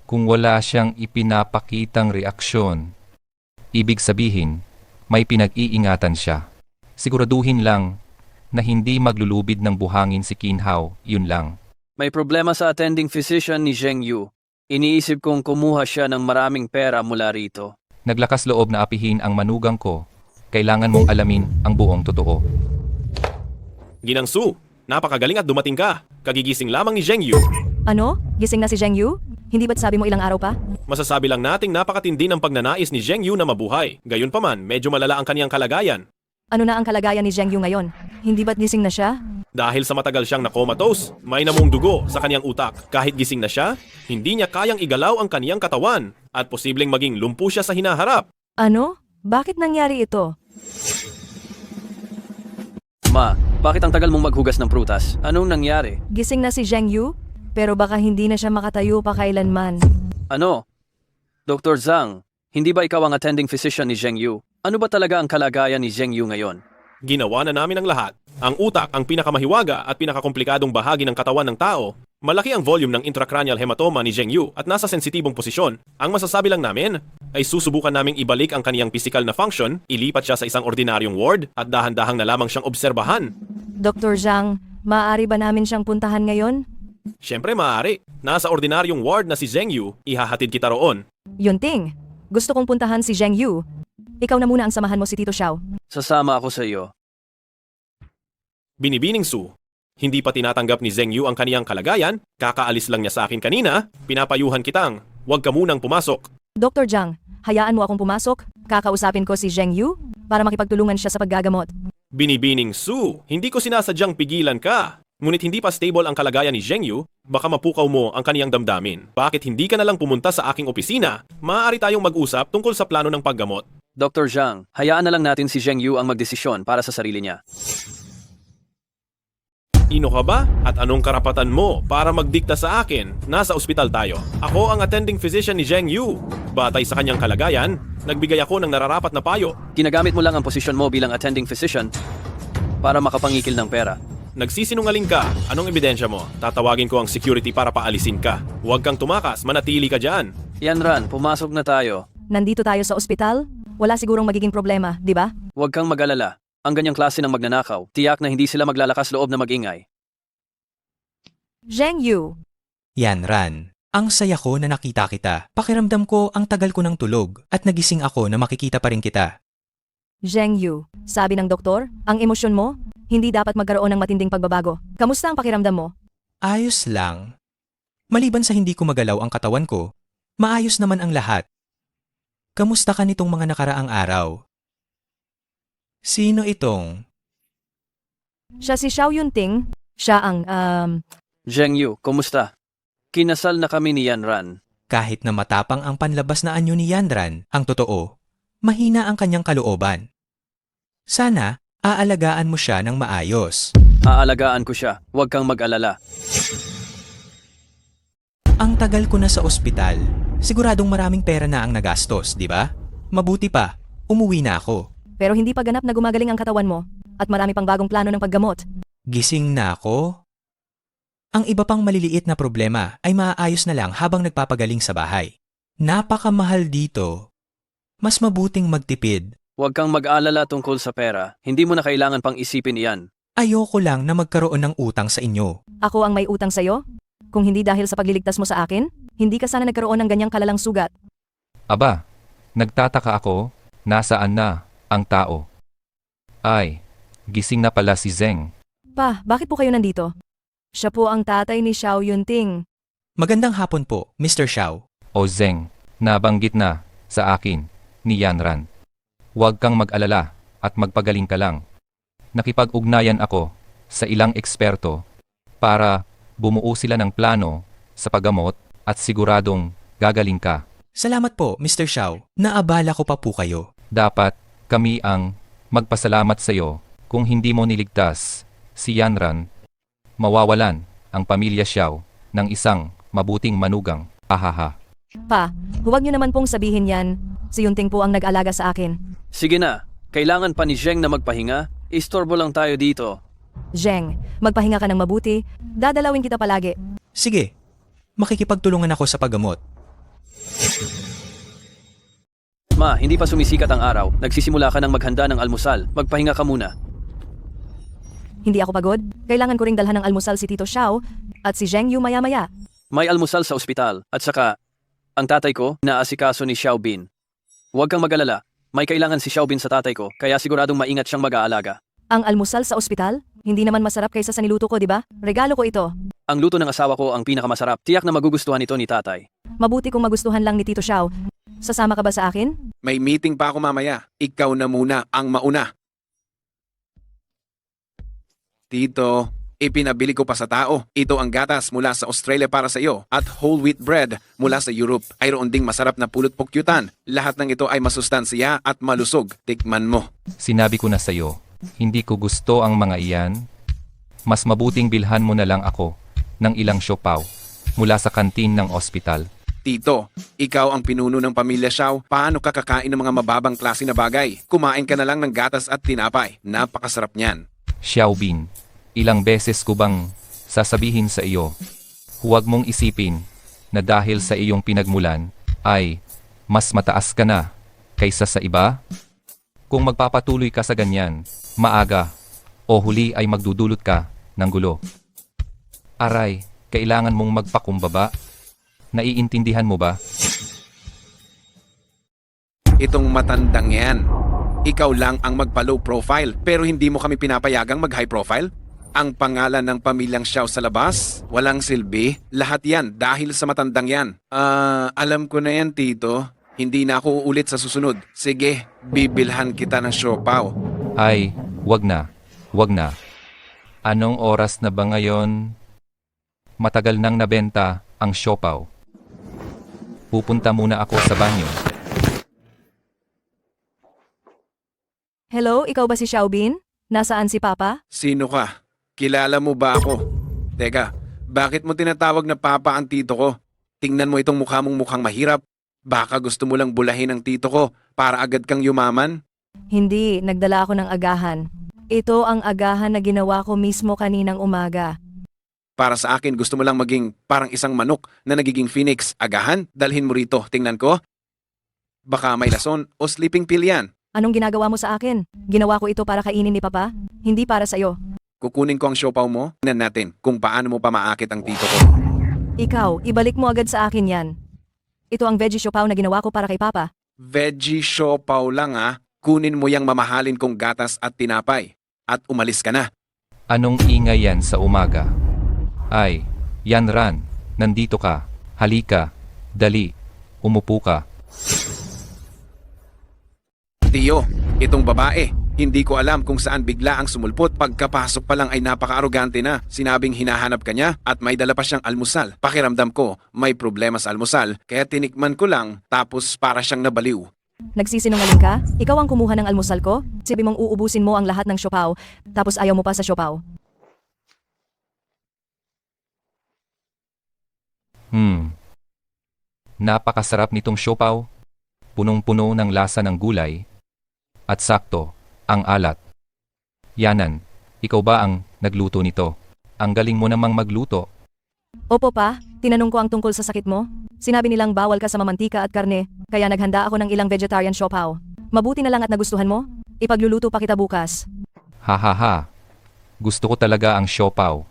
Kung wala siyang ipinapakitang reaksyon, ibig sabihin, may pinag-iingatan siya. Siguraduhin lang na hindi maglulubid ng buhangin si Kinhao, yun lang. May problema sa attending physician ni Zheng Yu. Iniisip kong kumuha siya ng maraming pera mula rito. Naglakas loob na apihin ang manugang ko. Kailangan mong alamin ang buong totoo. Ginang Su, napakagaling at dumating ka. Kagigising lamang ni Zheng Yu. Ano? Gising na si Zheng Yu? Hindi ba't sabi mo ilang araw pa? Masasabi lang nating napakatindi ng pagnanais ni Zheng Yu na mabuhay. Gayunpaman, medyo malala ang kaniyang kalagayan. Ano na ang kalagayan ni Zheng Yu ngayon? Hindi ba't gising na siya? Dahil sa matagal siyang na-comatose, may namong dugo sa kaniyang utak. Kahit gising na siya, hindi niya kayang igalaw ang kaniyang katawan at posibleng maging lumpo siya sa hinaharap. Ano? Bakit nangyari ito? Ma, bakit ang tagal mong maghugas ng prutas? Anong nangyari? Gising na si Zheng Yu, pero baka hindi na siya makatayo pa kailanman. Ano? Dr. Zhang, hindi ba ikaw ang attending physician ni Zheng Yu? Ano ba talaga ang kalagayan ni Zheng Yu ngayon? Ginawa na namin ang lahat. Ang utak ang pinakamahiwaga at pinakakomplikadong bahagi ng katawan ng tao. Malaki ang volume ng intracranial hematoma ni Zheng Yu at nasa sensitibong posisyon. Ang masasabi lang namin ay susubukan naming ibalik ang kaniyang physical na function, ilipat siya sa isang ordinaryong ward at dahan-dahang na lamang siyang obserbahan. Dr. Zhang, maaari ba namin siyang puntahan ngayon? Siyempre maaari. Nasa ordinaryong ward na si Zheng Yu, ihahatid kita roon. Yunting, gusto kong puntahan si Zheng Yu. Ikaw na muna ang samahan mo si Tito Xiao. Sasama ako sa iyo. Binibining Su, hindi pa tinatanggap ni Zheng Yu ang kaniyang kalagayan, kakaalis lang niya sa akin kanina, pinapayuhan kitang, huwag ka munang pumasok. Dr. Zhang, hayaan mo akong pumasok. Kakausapin ko si Zheng Yu para makipagtulungan siya sa paggagamot. Binibining Su, hindi ko sinasadyang pigilan ka. Ngunit hindi pa stable ang kalagayan ni Zheng Yu, baka mapukaw mo ang kaniyang damdamin. Bakit hindi ka na lang pumunta sa aking opisina? Maaari tayong mag-usap tungkol sa plano ng paggamot. Dr. Zhang, hayaan na lang natin si Zheng Yu ang magdesisyon para sa sarili niya. Ino ka ba? At anong karapatan mo para magdikta sa akin? Nasa ospital tayo. Ako ang attending physician ni Zheng Yu. Batay sa kanyang kalagayan, nagbigay ako ng nararapat na payo. Ginagamit mo lang ang posisyon mo bilang attending physician para makapangikil ng pera. Nagsisinungaling ka. Anong ebidensya mo? Tatawagin ko ang security para paalisin ka. Huwag kang tumakas, manatili ka dyan. Yanran, pumasok na tayo. Nandito tayo sa ospital? Wala sigurong magiging problema, di ba? Huwag kang mag-alala. Ang ganyang klase ng magnanakaw, tiyak na hindi sila maglalakas loob na magingay. Zheng Yu. Yanran, ang saya ko na nakita kita. Pakiramdam ko ang tagal ko ng tulog at nagising ako na makikita pa rin kita. Zheng Yu, sabi ng doktor, ang emosyon mo, hindi dapat magkaroon ng matinding pagbabago. Kamusta ang pakiramdam mo? Ayos lang. Maliban sa hindi ko magalaw ang katawan ko, maayos naman ang lahat. Kamusta ka nitong mga nakaraang araw? Sino itong? Siya si Xiao Yunting. Siya ang, Zheng Yu, kumusta? Kinasal na kami ni Yanran. Kahit na matapang ang panlabas na anyo ni Yanran, ang totoo, mahina ang kanyang kalooban. Sana, aalagaan mo siya ng maayos. Aalagaan ko siya, huwag kang mag-alala. Ang tagal ko na sa ospital. Siguradong maraming pera na ang nagastos, di ba? Mabuti pa, umuwi na ako. Pero hindi pa ganap na gumagaling ang katawan mo at marami pang bagong plano ng paggamot. Gising na ako? Ang iba pang maliliit na problema ay maaayos na lang habang nagpapagaling sa bahay. Napakamahal dito. Mas mabuting magtipid. Huwag kang mag-alala tungkol sa pera. Hindi mo na kailangan pang isipin iyan. Ayoko lang na magkaroon ng utang sa inyo. Ako ang may utang sa'yo? Kung hindi dahil sa pagliligtas mo sa akin, hindi ka sana nagkaroon ng ganyang kalalang sugat. Aba, nagtataka ako, nasaan na ang tao? Ay, gising na pala si Zheng. Pa, bakit po kayo nandito? Siya po ang tatay ni Xiao Yunting. Magandang hapon po, Mr. Xiao. O Zheng, nabanggit na sa akin ni Yanran. Huwag kang mag-alala at magpagaling ka lang. Nakipag-ugnayan ako sa ilang eksperto para bumuo sila ng plano sa paggamot at siguradong gagaling ka. Salamat po, Mr. Xiao. Naabala ko pa po kayo. Dapat kami ang magpasalamat sa iyo kung hindi mo niligtas si Yanran. Mawawalan ang pamilya Xiao ng isang mabuting manugang. Ahaha. Pa, huwag niyo naman pong sabihin yan. Si Yunting po ang nag-alaga sa akin. Sige na, kailangan pa ni Zheng na magpahinga. Istorbo lang tayo dito. Zheng, magpahinga ka ng mabuti. Dadalawin kita palagi. Sige. Makikipagtulungan ako sa paggamot. Ma, hindi pa sumisikat ang araw. Nagsisimula ka ng maghanda ng almusal. Magpahinga ka muna. Hindi ako pagod. Kailangan ko ring dalhan ng almusal si Tito Xiao at si Zheng Yu maya-maya. May almusal sa ospital. At saka, ang tatay ko, naasikaso ni Xiao Bin. Huwag kang mag-alala. May kailangan si Xiao Bin sa tatay ko, kaya siguradong maingat siyang mag-aalaga. Ang almusal sa ospital? Hindi naman masarap kaysa sa niluto ko, di ba? Regalo ko ito. Ang luto ng asawa ko ang pinakamasarap. Tiyak na magugustuhan ito ni tatay. Mabuti kung magustuhan lang ni Tito Xiao. Sasama ka ba sa akin? May meeting pa ako mamaya. Ikaw na muna ang mauna. Tito, ipinabili ko pa sa tao. Ito ang gatas mula sa Australia para sa iyo at whole wheat bread mula sa Europe. Ayroon ding masarap na pulot pukyutan. Lahat ng ito ay masustansiya at malusog. Tikman mo. Sinabi ko na sa'yo, hindi ko gusto ang mga iyan. Mas mabuting bilhan mo na lang ako ng ilang siopaw mula sa kantin ng ospital. Tito, ikaw ang pinuno ng pamilya Xiao. Paano ka kakain ng mga mababang klase na bagay? Kumain ka na lang ng gatas at tinapay. Napakasarap niyan. Xiao Bin, ilang beses ko bang sasabihin sa iyo, huwag mong isipin na dahil sa iyong pinagmulan ay mas mataas ka na kaysa sa iba? Kung magpapatuloy ka sa ganyan, maaga o huli ay magdudulot ka ng gulo. Aray, kailangan mong magpakumbaba. Naiintindihan mo ba? Itong matandang yan. Ikaw lang ang magpa-low profile pero hindi mo kami pinapayagang mag-high profile? Ang pangalan ng pamilyang Xiao sa labas? Walang silbi? Lahat yan dahil sa matandang yan. Alam ko na yan, Tito. Hindi na ako uulit sa susunod. Sige, bibilhan kita ng siopaw. Ay, wag na. Wag na. Anong oras na ba ngayon? Matagal nang nabenta ang siopaw. Pupunta muna ako sa banyo. Hello, ikaw ba si Xiao Bin? Nasaan si Papa? Sino ka? Kilala mo ba ako? Teka, bakit mo tinatawag na Papa ang tito ko? Tingnan mo itong mukha mong mukhang mahirap. Baka gusto mo lang bulahin ang tito ko para agad kang yumaman? Hindi, nagdala ako ng agahan. Ito ang agahan na ginawa ko mismo kaninang umaga. Para sa akin, gusto mo lang maging parang isang manok na nagiging phoenix. Agahan, dalhin mo rito. Tingnan ko. Baka may lason o sleeping pill yan. Anong ginagawa mo sa akin? Ginawa ko ito para kainin ni Papa, hindi para sa'yo. Kukunin ko ang siopaw mo. Tingnan natin kung paano mo pamaakit ang tito ko. Ikaw, ibalik mo agad sa akin yan. Ito ang veggie siopaw na ginawa ko para kay Papa. Veggie siopaw lang ah. Kunin mo yang mamahalin kong gatas at tinapay. At umalis ka na. Anong ingay yan sa umaga? Ay, yan Ran, nandito ka. Halika, dali, umupo ka. Tiyo, itong babae, hindi ko alam kung saan bigla ang sumulpot. Pagkapasok pa lang ay napaka-arogante na. Sinabing hinahanap ka niya at may dala pa siyang almusal. Pakiramdam ko, may problema sa almusal, kaya tinikman ko lang tapos para siyang nabaliw. Nagsisinungaling ka? Ikaw ang kumuha ng almusal ko? Sabi mong uubusin mo ang lahat ng siopaw, tapos ayaw mo pa sa siopaw. Napakasarap nitong siopaw. Punong-puno ng lasa ng gulay. At sakto, ang alat. Yanan, ikaw ba ang nagluto nito? Ang galing mo namang magluto. Opo pa, tinanong ko ang tungkol sa sakit mo. Sinabi nilang bawal ka sa mamantika at karne, kaya naghanda ako ng ilang vegetarian siopaw. Mabuti na lang at nagustuhan mo? Ipagluluto pa kita bukas. Ha. Gusto ko talaga ang siopaw.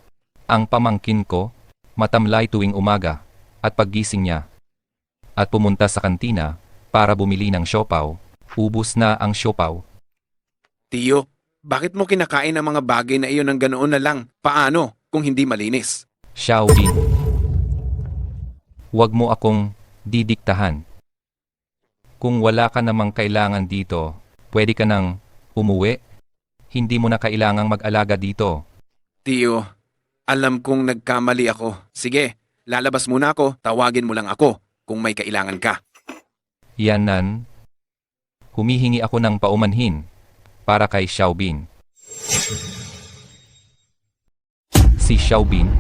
Ang pamangkin ko, matamlay tuwing umaga at paggising niya. At pumunta sa kantina para bumili ng siopaw. Ubus na ang siopaw. Tiyo, bakit mo kinakain ang mga bagay na iyon ng ganoon na lang? Paano kung hindi malinis? Xiao Bin, huwag mo akong didiktahan. Kung wala ka namang kailangan dito, pwede ka nang umuwi. Hindi mo na kailangang mag-alaga dito. Tiyo, alam kong nagkamali ako. Sige, lalabas muna ako, tawagin mo lang ako kung may kailangan ka. Yanan, humihingi ako ng paumanhin para kay Xiao Bin. Si Xiao Bin,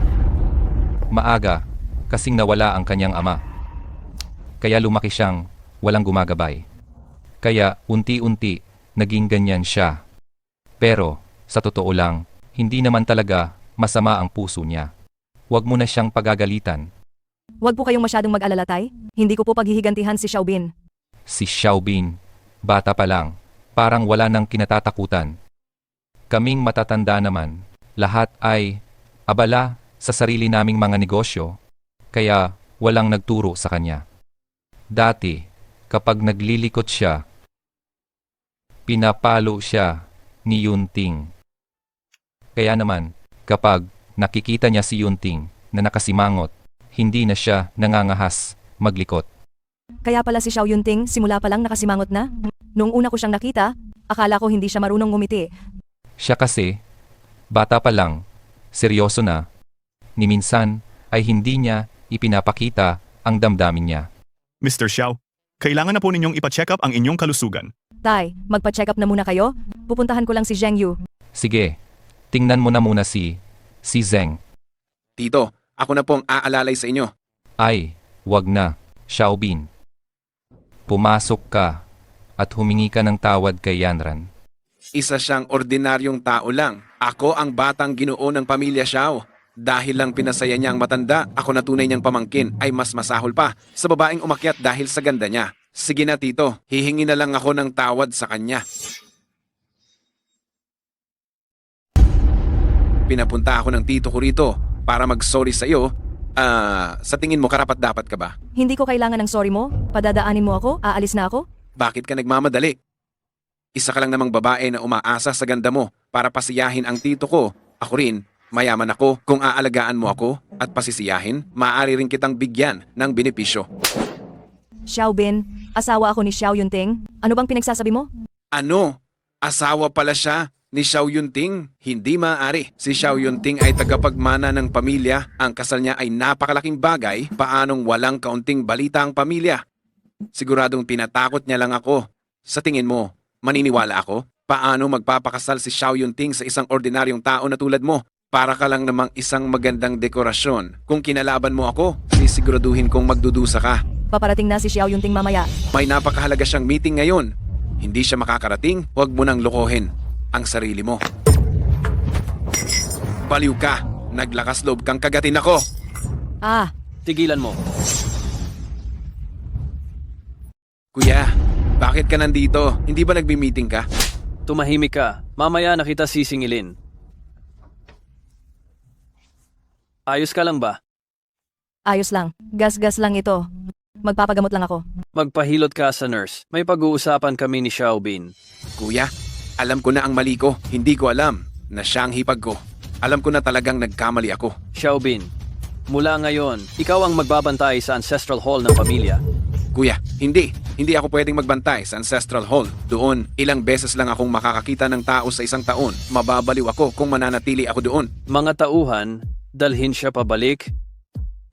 maaga kasing nawala ang kanyang ama. Kaya lumaki siyang walang gumagabay. Kaya unti-unti naging ganyan siya. Pero sa totoo lang, hindi naman talaga masama ang puso niya. Huwag mo na siyang pagagalitan. Huwag po kayong masyadong mag-alala, Tay. Hindi ko po paghihigantihan si Xiaobin. Si Xiaobin, bata pa lang, parang wala nang kinatatakutan. Kaming matatanda naman, lahat ay abala sa sarili naming mga negosyo, kaya walang nagturo sa kanya. Dati, kapag naglilikot siya, pinapalo siya ni Yunting. Kaya naman, kapag nakikita niya si Yunting na nakasimangot, hindi na siya nangangahas maglikot. Kaya pala si Xiao Yunting simula pa lang nakasimangot na. Noong una ko siyang nakita, akala ko hindi siya marunong ngumiti. Siya kasi, bata pa lang, seryoso na, ni minsan ay hindi niya ipinapakita ang damdamin niya. Mr. Xiao, kailangan na po ninyong ipa-check up ang inyong kalusugan. Tay, magpa-check up na muna kayo. Pupuntahan ko lang si Zheng Yu. Sige, tingnan mo na muna si Zeng. Tito, ako na pong aalalay sa inyo. Ay, wag na, Xiaobin. Pumasok ka at humingi ka ng tawad kay Yanran. Isa siyang ordinaryong tao lang. Ako ang batang ginoo ng pamilya Xiao. Dahil lang pinasaya niya ang matanda, ako na tunay niyang pamangkin ay mas masahol pa sa babaeng umakyat dahil sa ganda niya. Sige na tito, hihingi na lang ako ng tawad sa kanya. Pinapunta ako ng tito ko rito para mag-sorry sa iyo. Sa tingin mo karapat dapat ka ba? Hindi ko kailangan ng sorry mo. Padadaanin mo ako, aalis na ako. Bakit ka nagmamadali? Isa ka lang namang babae na umaasa sa ganda mo para pasiyahin ang tito ko. Ako rin, mayaman ako. Kung aalagaan mo ako at pasisiyahin, maaari rin kitang bigyan ng benepisyo. Xiaobin, asawa ako ni Xiao Yunting. Ano bang pinagsasabi mo? Ano? Asawa pala siya ni Xiao Yunting? Hindi maaari. Si Xiao Yunting ay tagapagmana ng pamilya. Ang kasal niya ay napakalaking bagay. Paanong walang kaunting balita ang pamilya? Siguradong pinatakot niya lang ako. Sa tingin mo, maniniwala ako? Paano magpapakasal si Xiao Yunting sa isang ordinaryong tao na tulad mo? Para ka lang namang isang magandang dekorasyon. Kung kinalaban mo ako, sisiguraduhin kong magdudusa ka. Paparating na si Xiao Yunting mamaya. May napakahalaga siyang meeting ngayon. Hindi siya makakarating, huwag mo nang lokohin ang sarili mo. Baliw ka, naglakas loob kang kagatin ako. Tigilan mo. Kuya, bakit ka nandito? Hindi ba nagbi-meeting ka? Tumahimik ka. Mamaya nakita sisingilin. Ayos ka lang ba? Ayos lang. Gas-gas lang ito. Magpapagamot lang ako. Magpahilot ka sa nurse. May pag-uusapan kami ni Xiaobin. Kuya, alam ko na ang mali ko. Hindi ko alam na siya ang hipag ko. Alam ko na talagang nagkamali ako. Xiaobin, mula ngayon, ikaw ang magbabantay sa Ancestral Hall ng pamilya. Kuya, hindi. Hindi ako pwedeng magbantay sa Ancestral Hall. Doon, ilang beses lang akong makakakita ng tao sa isang taon. Mababaliw ako kung mananatili ako doon. Mga tauhan, dalhin siya pabalik,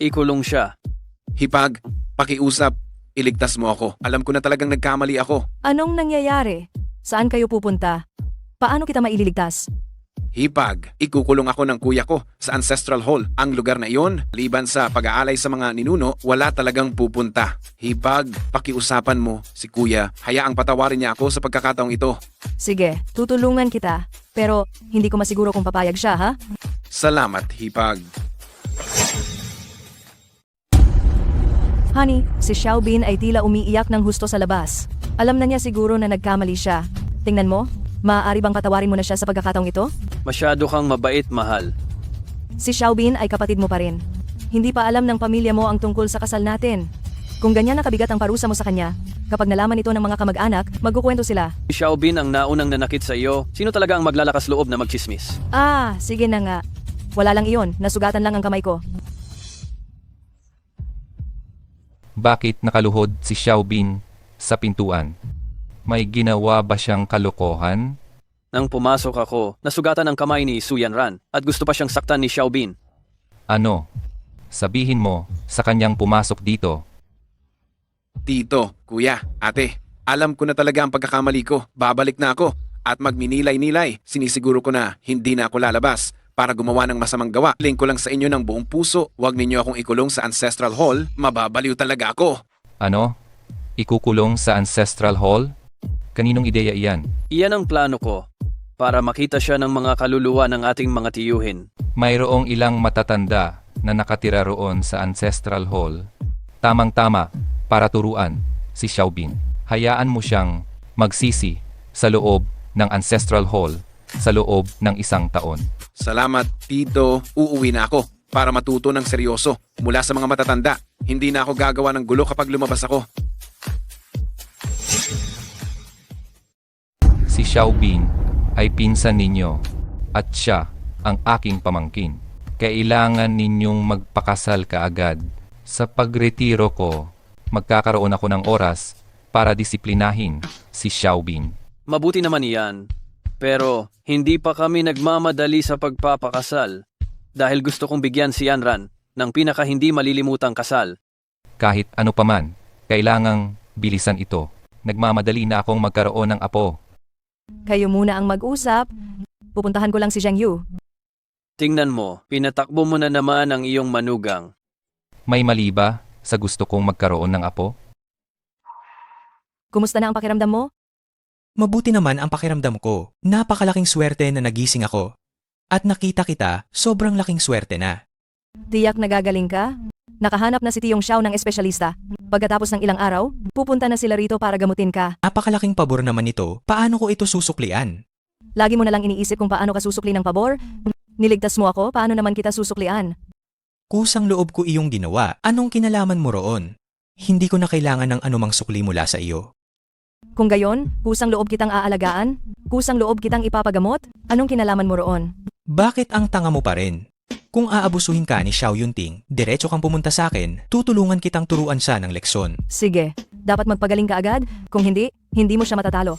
ikulong siya. Hipag, pakiusap, iligtas mo ako. Alam ko na talagang nagkamali ako. Anong nangyayari? Saan kayo pupunta? Paano kita maililigtas? Hipag, ikukulong ako ng kuya ko sa Ancestral Hall. Ang lugar na iyon, liban sa pag-aalay sa mga ninuno, wala talagang pupunta. Hipag, pakiusapan mo si kuya. Hayaang patawarin niya ako sa pagkakataong ito. Sige, tutulungan kita. Pero hindi ko masiguro kung papayag siya, ha? Salamat, Hipag. Honey, si Xiaobin ay tila umiiyak ng husto sa labas. Alam na niya siguro na nagkamali siya. Tingnan mo, maaari bang patawarin mo na siya sa pagkakataong ito? Masyado kang mabait, mahal. Si Xiaobin ay kapatid mo pa rin. Hindi pa alam ng pamilya mo ang tungkol sa kasal natin. Kung ganyan nakabigat ang parusa mo sa kanya, kapag nalaman ito ng mga kamag-anak, magkukwento sila. Si Xiaobin ang naunang nanakit sa iyo. Sino talaga ang maglalakas loob na magchismis? Sige na nga. Wala lang iyon, nasugatan lang ang kamay ko. Bakit nakaluhod si Xiaobin sa pintuan? May ginawa ba siyang kalokohan? Nang pumasok ako, nasugatan ang kamay ni Su Yanran at gusto pa siyang saktan ni Xiaobin. Ano? Sabihin mo sa kanyang pumasok dito. Tito, kuya, ate, alam ko na talaga ang pagkakamali ko. Babalik na ako at magminilay-nilay. Sinisiguro ko na hindi na ako lalabas para gumawa ng masamang gawa. Hiling ko lang sa inyo ng buong puso. Huwag ninyo akong ikulong sa Ancestral Hall. Mababaliw talaga ako. Ano? Ikukulong sa Ancestral Hall? Kaninong ideya iyan? Iyan ang plano ko para makita siya ng mga kaluluwa ng ating mga tiyuhin. Mayroong ilang matatanda na nakatira roon sa Ancestral Hall. Tamang-tama para turuan si Xiaobin. Hayaan mo siyang magsisi sa loob ng Ancestral Hall sa loob ng 1 taon. Salamat, Tito. Uuwi na ako para matuto ng seryoso mula sa mga matatanda. Hindi na ako gagawa ng gulo kapag lumabas ako. Si Xiaobin ay pinsan ninyo at siya ang aking pamangkin. Kailangan ninyong magpakasal kaagad. Sa pagretiro ko, magkakaroon ako ng oras para disiplinahin si Xiaobin. Mabuti naman iyan. Pero hindi pa kami nagmamadali sa pagpapakasal dahil gusto kong bigyan si Yanran ng pinaka hindi malilimutang kasal. Kahit ano paman, kailangang bilisan ito. Nagmamadali na akong magkaroon ng apo. Kayo muna ang mag-usap. Pupuntahan ko lang si Zheng Yu. Tingnan mo, pinatakbo mo na naman ang iyong manugang. May mali ba sa gusto kong magkaroon ng apo? Kumusta na ang pakiramdam mo? Mabuti naman ang pakiramdam ko. Napakalaking swerte na nagising ako. At nakita kita, sobrang laking swerte na. Tiyak nagagaling ka? Nakahanap na si Tiyong Xiao ng espesyalista. Pagkatapos ng ilang araw, pupunta na sila rito para gamutin ka. Napakalaking pabor naman ito. Paano ko ito susuklian? Lagi mo na lang iniisip kung paano ka susukli ng pabor. Niligtas mo ako, paano naman kita susuklian? Kusang loob ko iyong ginawa. Anong kinalaman mo roon? Hindi ko na kailangan ng anumang sukli mula sa iyo. Kung gayon, kusang loob kitang aalagaan? Kusang loob kitang ipapagamot? Anong kinalaman mo roon? Bakit ang tanga mo pa rin? Kung aabusuhin ka ni Xiao Yunting, diretso kang pumunta sa akin, tutulungan kitang turuan siya ng leksyon. Sige, dapat magpagaling ka agad. Kung hindi, hindi mo siya matatalo.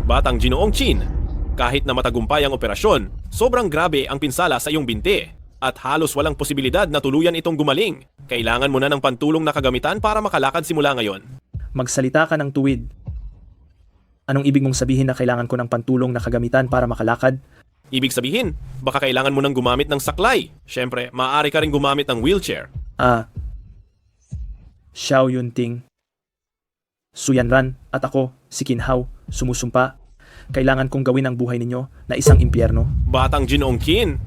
Batang Ginoong Qin, kahit na matagumpay ang operasyon, sobrang grabe ang pinsala sa iyong binti at halos walang posibilidad na tuluyan itong gumaling. Kailangan mo na ng pantulong na kagamitan para makalakad simula ngayon. Magsalita ka ng tuwid. Anong ibig mong sabihin na kailangan ko ng pantulong na kagamitan para makalakad? Ibig sabihin, baka kailangan mo nang gumamit ng saklay. Siyempre, maaari ka rin gumamit ng wheelchair. Xiao Yunting, Su Yanran at ako, si Qin Hao, sumusumpa. Kailangan kong gawin ang buhay ninyo na isang impyerno. Batang Ginoong Qin,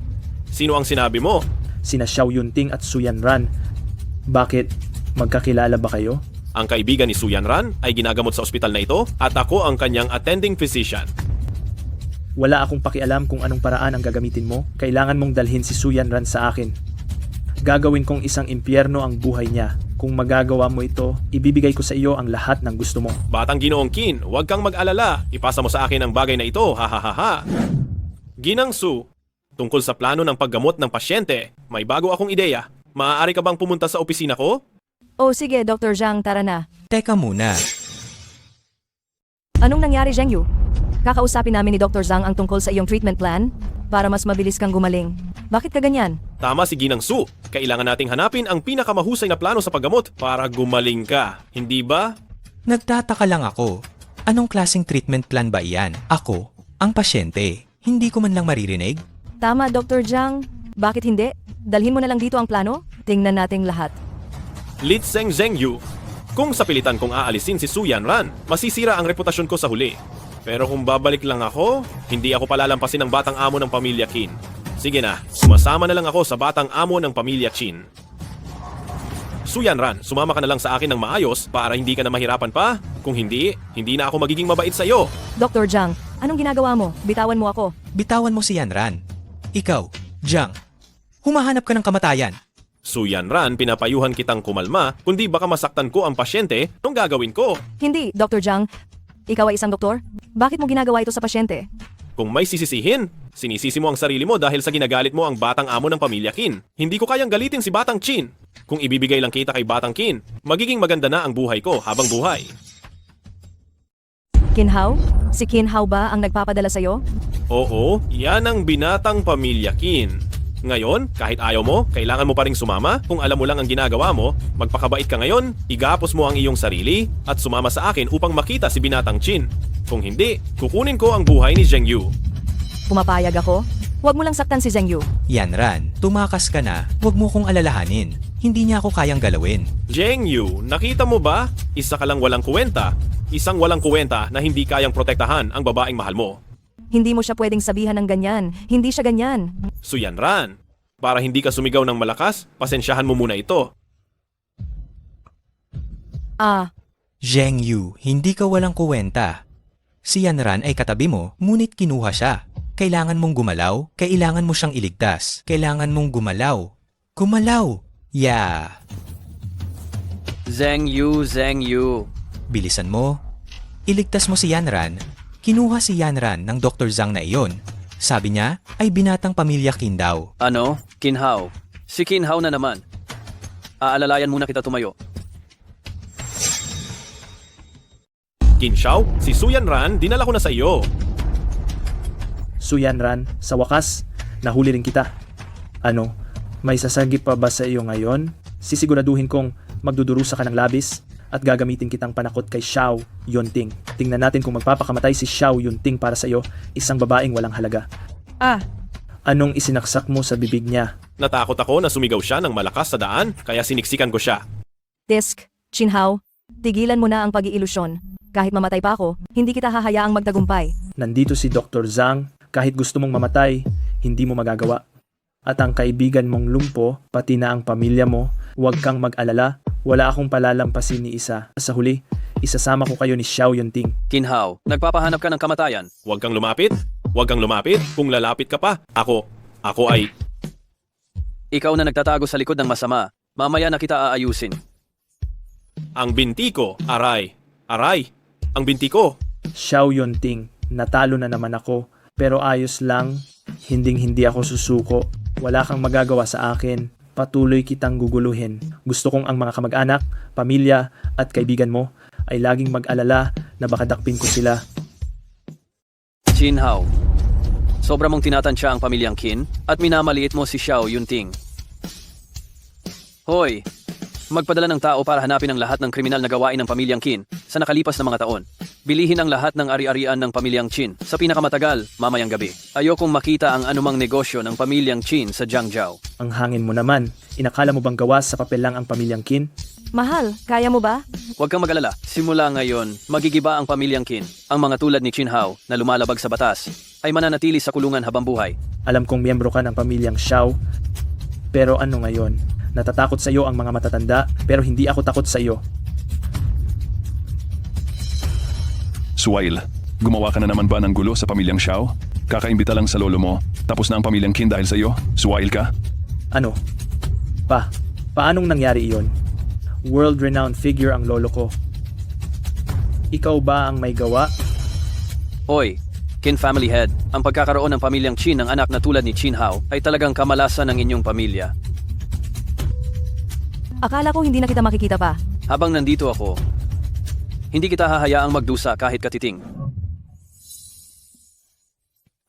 sino ang sinabi mo? Sina Xiao Yunting at Su Yanran. Bakit? Magkakilala ba kayo? Ang kaibigan ni Su Yanran ay ginagamot sa ospital na ito at ako ang kanyang attending physician. Wala akong pakialam kung anong paraan ang gagamitin mo. Kailangan mong dalhin si Su Yanran sa akin. Gagawin kong isang impyerno ang buhay niya. Kung magagawa mo ito, ibibigay ko sa iyo ang lahat ng gusto mo. Batang Ginoong Qin, huwag kang mag-alala. Ipasa mo sa akin ang bagay na ito, ha. Ginang Su, tungkol sa plano ng paggamot ng pasyente, may bago akong ideya. Maaari ka bang pumunta sa opisina ko? Oh sige, Dr. Zhang, tara na. Teka muna. Anong nangyari, Zheng Yu? Kakausapin namin ni Dr. Zhang ang tungkol sa iyong treatment plan para mas mabilis kang gumaling. Bakit ka ganyan? Tama si Ginang Su. Kailangan nating hanapin ang pinakamahusay na plano sa paggamot para gumaling ka. Hindi ba? Nagtataka lang ako. Anong klaseng treatment plan ba iyan? Ako, ang pasyente. Hindi ko man lang maririnig? Tama, Dr. Zhang. Bakit hindi? Dalhin mo na lang dito ang plano. Tingnan nating lahat. Litseng Zheng Yu. Kung sa pilitan kong aalisin si Su Yanran, masisira ang reputasyon ko sa huli. Pero kung babalik lang ako, hindi ako palalampasin ng batang amo ng pamilya Qin. Sige na, sumasama na lang ako sa batang amo ng pamilya Qin. Su Yanran, sumama ka na lang sa akin ng maayos para hindi ka na mahirapan pa. Kung hindi, hindi na ako magiging mabait sa iyo. Dr. Zhang, anong ginagawa mo? Bitawan mo ako. Bitawan mo si Yanran. Ikaw, Zhang, humahanap ka ng kamatayan. Su Yanran, pinapayuhan kitang kumalma, kundi baka masaktan ko ang pasyente, anong gagawin ko? Hindi, Dr. Zhang. Ikaw ay isang doktor? Bakit mo ginagawa ito sa pasyente? Kung may sisisihin, sinisisi mo ang sarili mo dahil sa ginagalit mo ang batang amo ng pamilya Qin. Hindi ko kayang galitin si Batang Qin. Kung ibibigay lang kita kay Batang Qin, magiging maganda na ang buhay ko habang buhay. Qin Hao? Si Qin Hao ba ang nagpapadala sa'yo? Oo, yan ang binatang pamilya Qin. Ngayon, kahit ayaw mo, kailangan mo pa ring sumama. Kung alam mo lang ang ginagawa mo, magpakabait ka ngayon, igapos mo ang iyong sarili, at sumama sa akin upang makita si binatang Qin. Kung hindi, kukunin ko ang buhay ni Zheng Yu. Pumapayag ako? Huwag mo lang saktan si Zheng Yu. Yanran, tumakas ka na. Huwag mo kong alalahanin. Hindi niya ako kayang galawin. Zheng Yu, nakita mo ba? Isa ka lang walang kuwenta. Isang walang kuwenta na hindi kayang protektahan ang babaeng mahal mo. Hindi mo siya pwedeng sabihan ng ganyan. Hindi siya ganyan. Suyanran, para hindi ka sumigaw ng malakas, pasensyahan mo muna ito. Zheng Yu, hindi ka walang kuwenta. Si Yanran ay katabi mo, ngunit kinuha siya. Kailangan mong gumalaw, kailangan mo siyang iligtas. Kailangan mong gumalaw. Gumalaw! Yeah! Zheng Yu. Bilisan mo. Iligtas mo si Yanran. Kinuha si Yanran ng Dr. Zhang na iyon. Sabi niya ay binatang pamilya Qin daw. Ano? Kinhao. Si Kinhao na naman. Aalalayan muna kita tumayo. Kinshao, si Suyanran, dinala ko na sa iyo. Suyanran, sa wakas, nahuli rin kita. Ano, may sasagip pa ba sa iyo ngayon? Sisiguraduhin kong magdudurusa ka ng labis at gagamitin kitang panakot kay Xiao Yunting. Tingnan natin kung magpapakamatay si Xiao Yunting para sa iyo, isang babaeng walang halaga. Anong isinaksak mo sa bibig niya? Natakot ako na sumigaw siya ng malakas sa daan, kaya siniksikan ko siya. Disk, Chinhao, tigilan mo na ang pag-iilusyon. Kahit mamatay pa ako, hindi kita hahayaang magtagumpay. Nandito si Dr. Zhang, kahit gusto mong mamatay, hindi mo magagawa. At ang kaibigan mong lumpo, pati na ang pamilya mo, huwag kang mag-alala, wala akong palalampasin ni isa. Sa huli, isasama ko kayo ni Xiao Yunting. Kinhao, nagpapahanap ka ng kamatayan. Huwag kang lumapit. Huwag kang lumapit. Kung lalapit ka pa, ako ay... Ikaw na nagtatago sa likod ng masama. Mamaya na kita aayusin. Ang binti ko, aray. Ang binti ko. Xiao Yunting, natalo na naman ako, pero ayos lang, hindi ako susuko. Wala kang magagawa sa akin. Patuloy kitang guguluhin. Gusto kong ang mga kamag-anak, pamilya at kaibigan mo ay laging mag-alala na baka dakpin ko sila. Chinhao, sobra mong tinatansya ang pamilyang Qin at minamaliit mo si Xiao Yunting. Hoy, magpadala ng tao para hanapin ang lahat ng kriminal na gawain ng pamilyang Qin sa nakalipas na mga taon. Bilihin ang lahat ng ari-arian ng pamilyang Qin sa pinakamatagal mamayang gabi. Ayokong makita ang anumang negosyo ng pamilyang Qin sa Jiangzhou. Ang hangin mo naman, inakala mo bang gawa sa papel lang ang pamilyang Qin? Mahal, kaya mo ba? Huwag kang mag-alala. Simula ngayon, magigiba ang pamilyang Qin. Ang mga tulad ni Chinhao na lumalabag sa batas ay mananatili sa kulungan habang buhay. Alam kong miyembro ka ng pamilyang Xiao, pero ano ngayon? Natatakot sa iyo ang mga matatanda, pero hindi ako takot sa iyo. Suwail, gumawa ka na naman ba ng gulo sa pamilyang Xiao? Kakaimbita lang sa lolo mo, tapos na ang pamilyang Qin dahil sa iyo? Suwail ka? Ano? Paanong nangyari iyon? World-renowned figure ang lolo ko. Ikaw ba ang may gawa? Hoy, Qin family head, ang pagkakaroon ng pamilyang Qin ng anak na tulad ni Chinhao ay talagang kamalasan ng inyong pamilya. Akala ko hindi na kita makikita pa. Habang nandito ako, hindi kita hahayaang magdusa kahit katiting.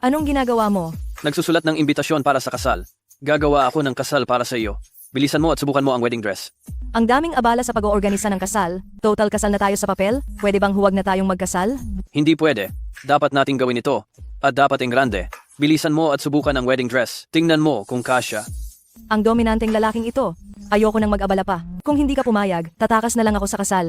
Anong ginagawa mo? Nagsusulat ng imbitasyon para sa kasal. Gagawa ako ng kasal para sa iyo. Bilisan mo at subukan mo ang wedding dress. Ang daming abala sa pag-oorganisa ng kasal. Total kasal na tayo sa papel? Pwede bang huwag na tayong magkasal? Hindi pwede. Dapat nating gawin ito. At dapat ang grande. Bilisan mo at subukan ang wedding dress. Tingnan mo kung kasya. Ang dominanteng lalaking ito. Ayoko nang mag-abala pa. Kung hindi ka pumayag, tatakas na lang ako sa kasal.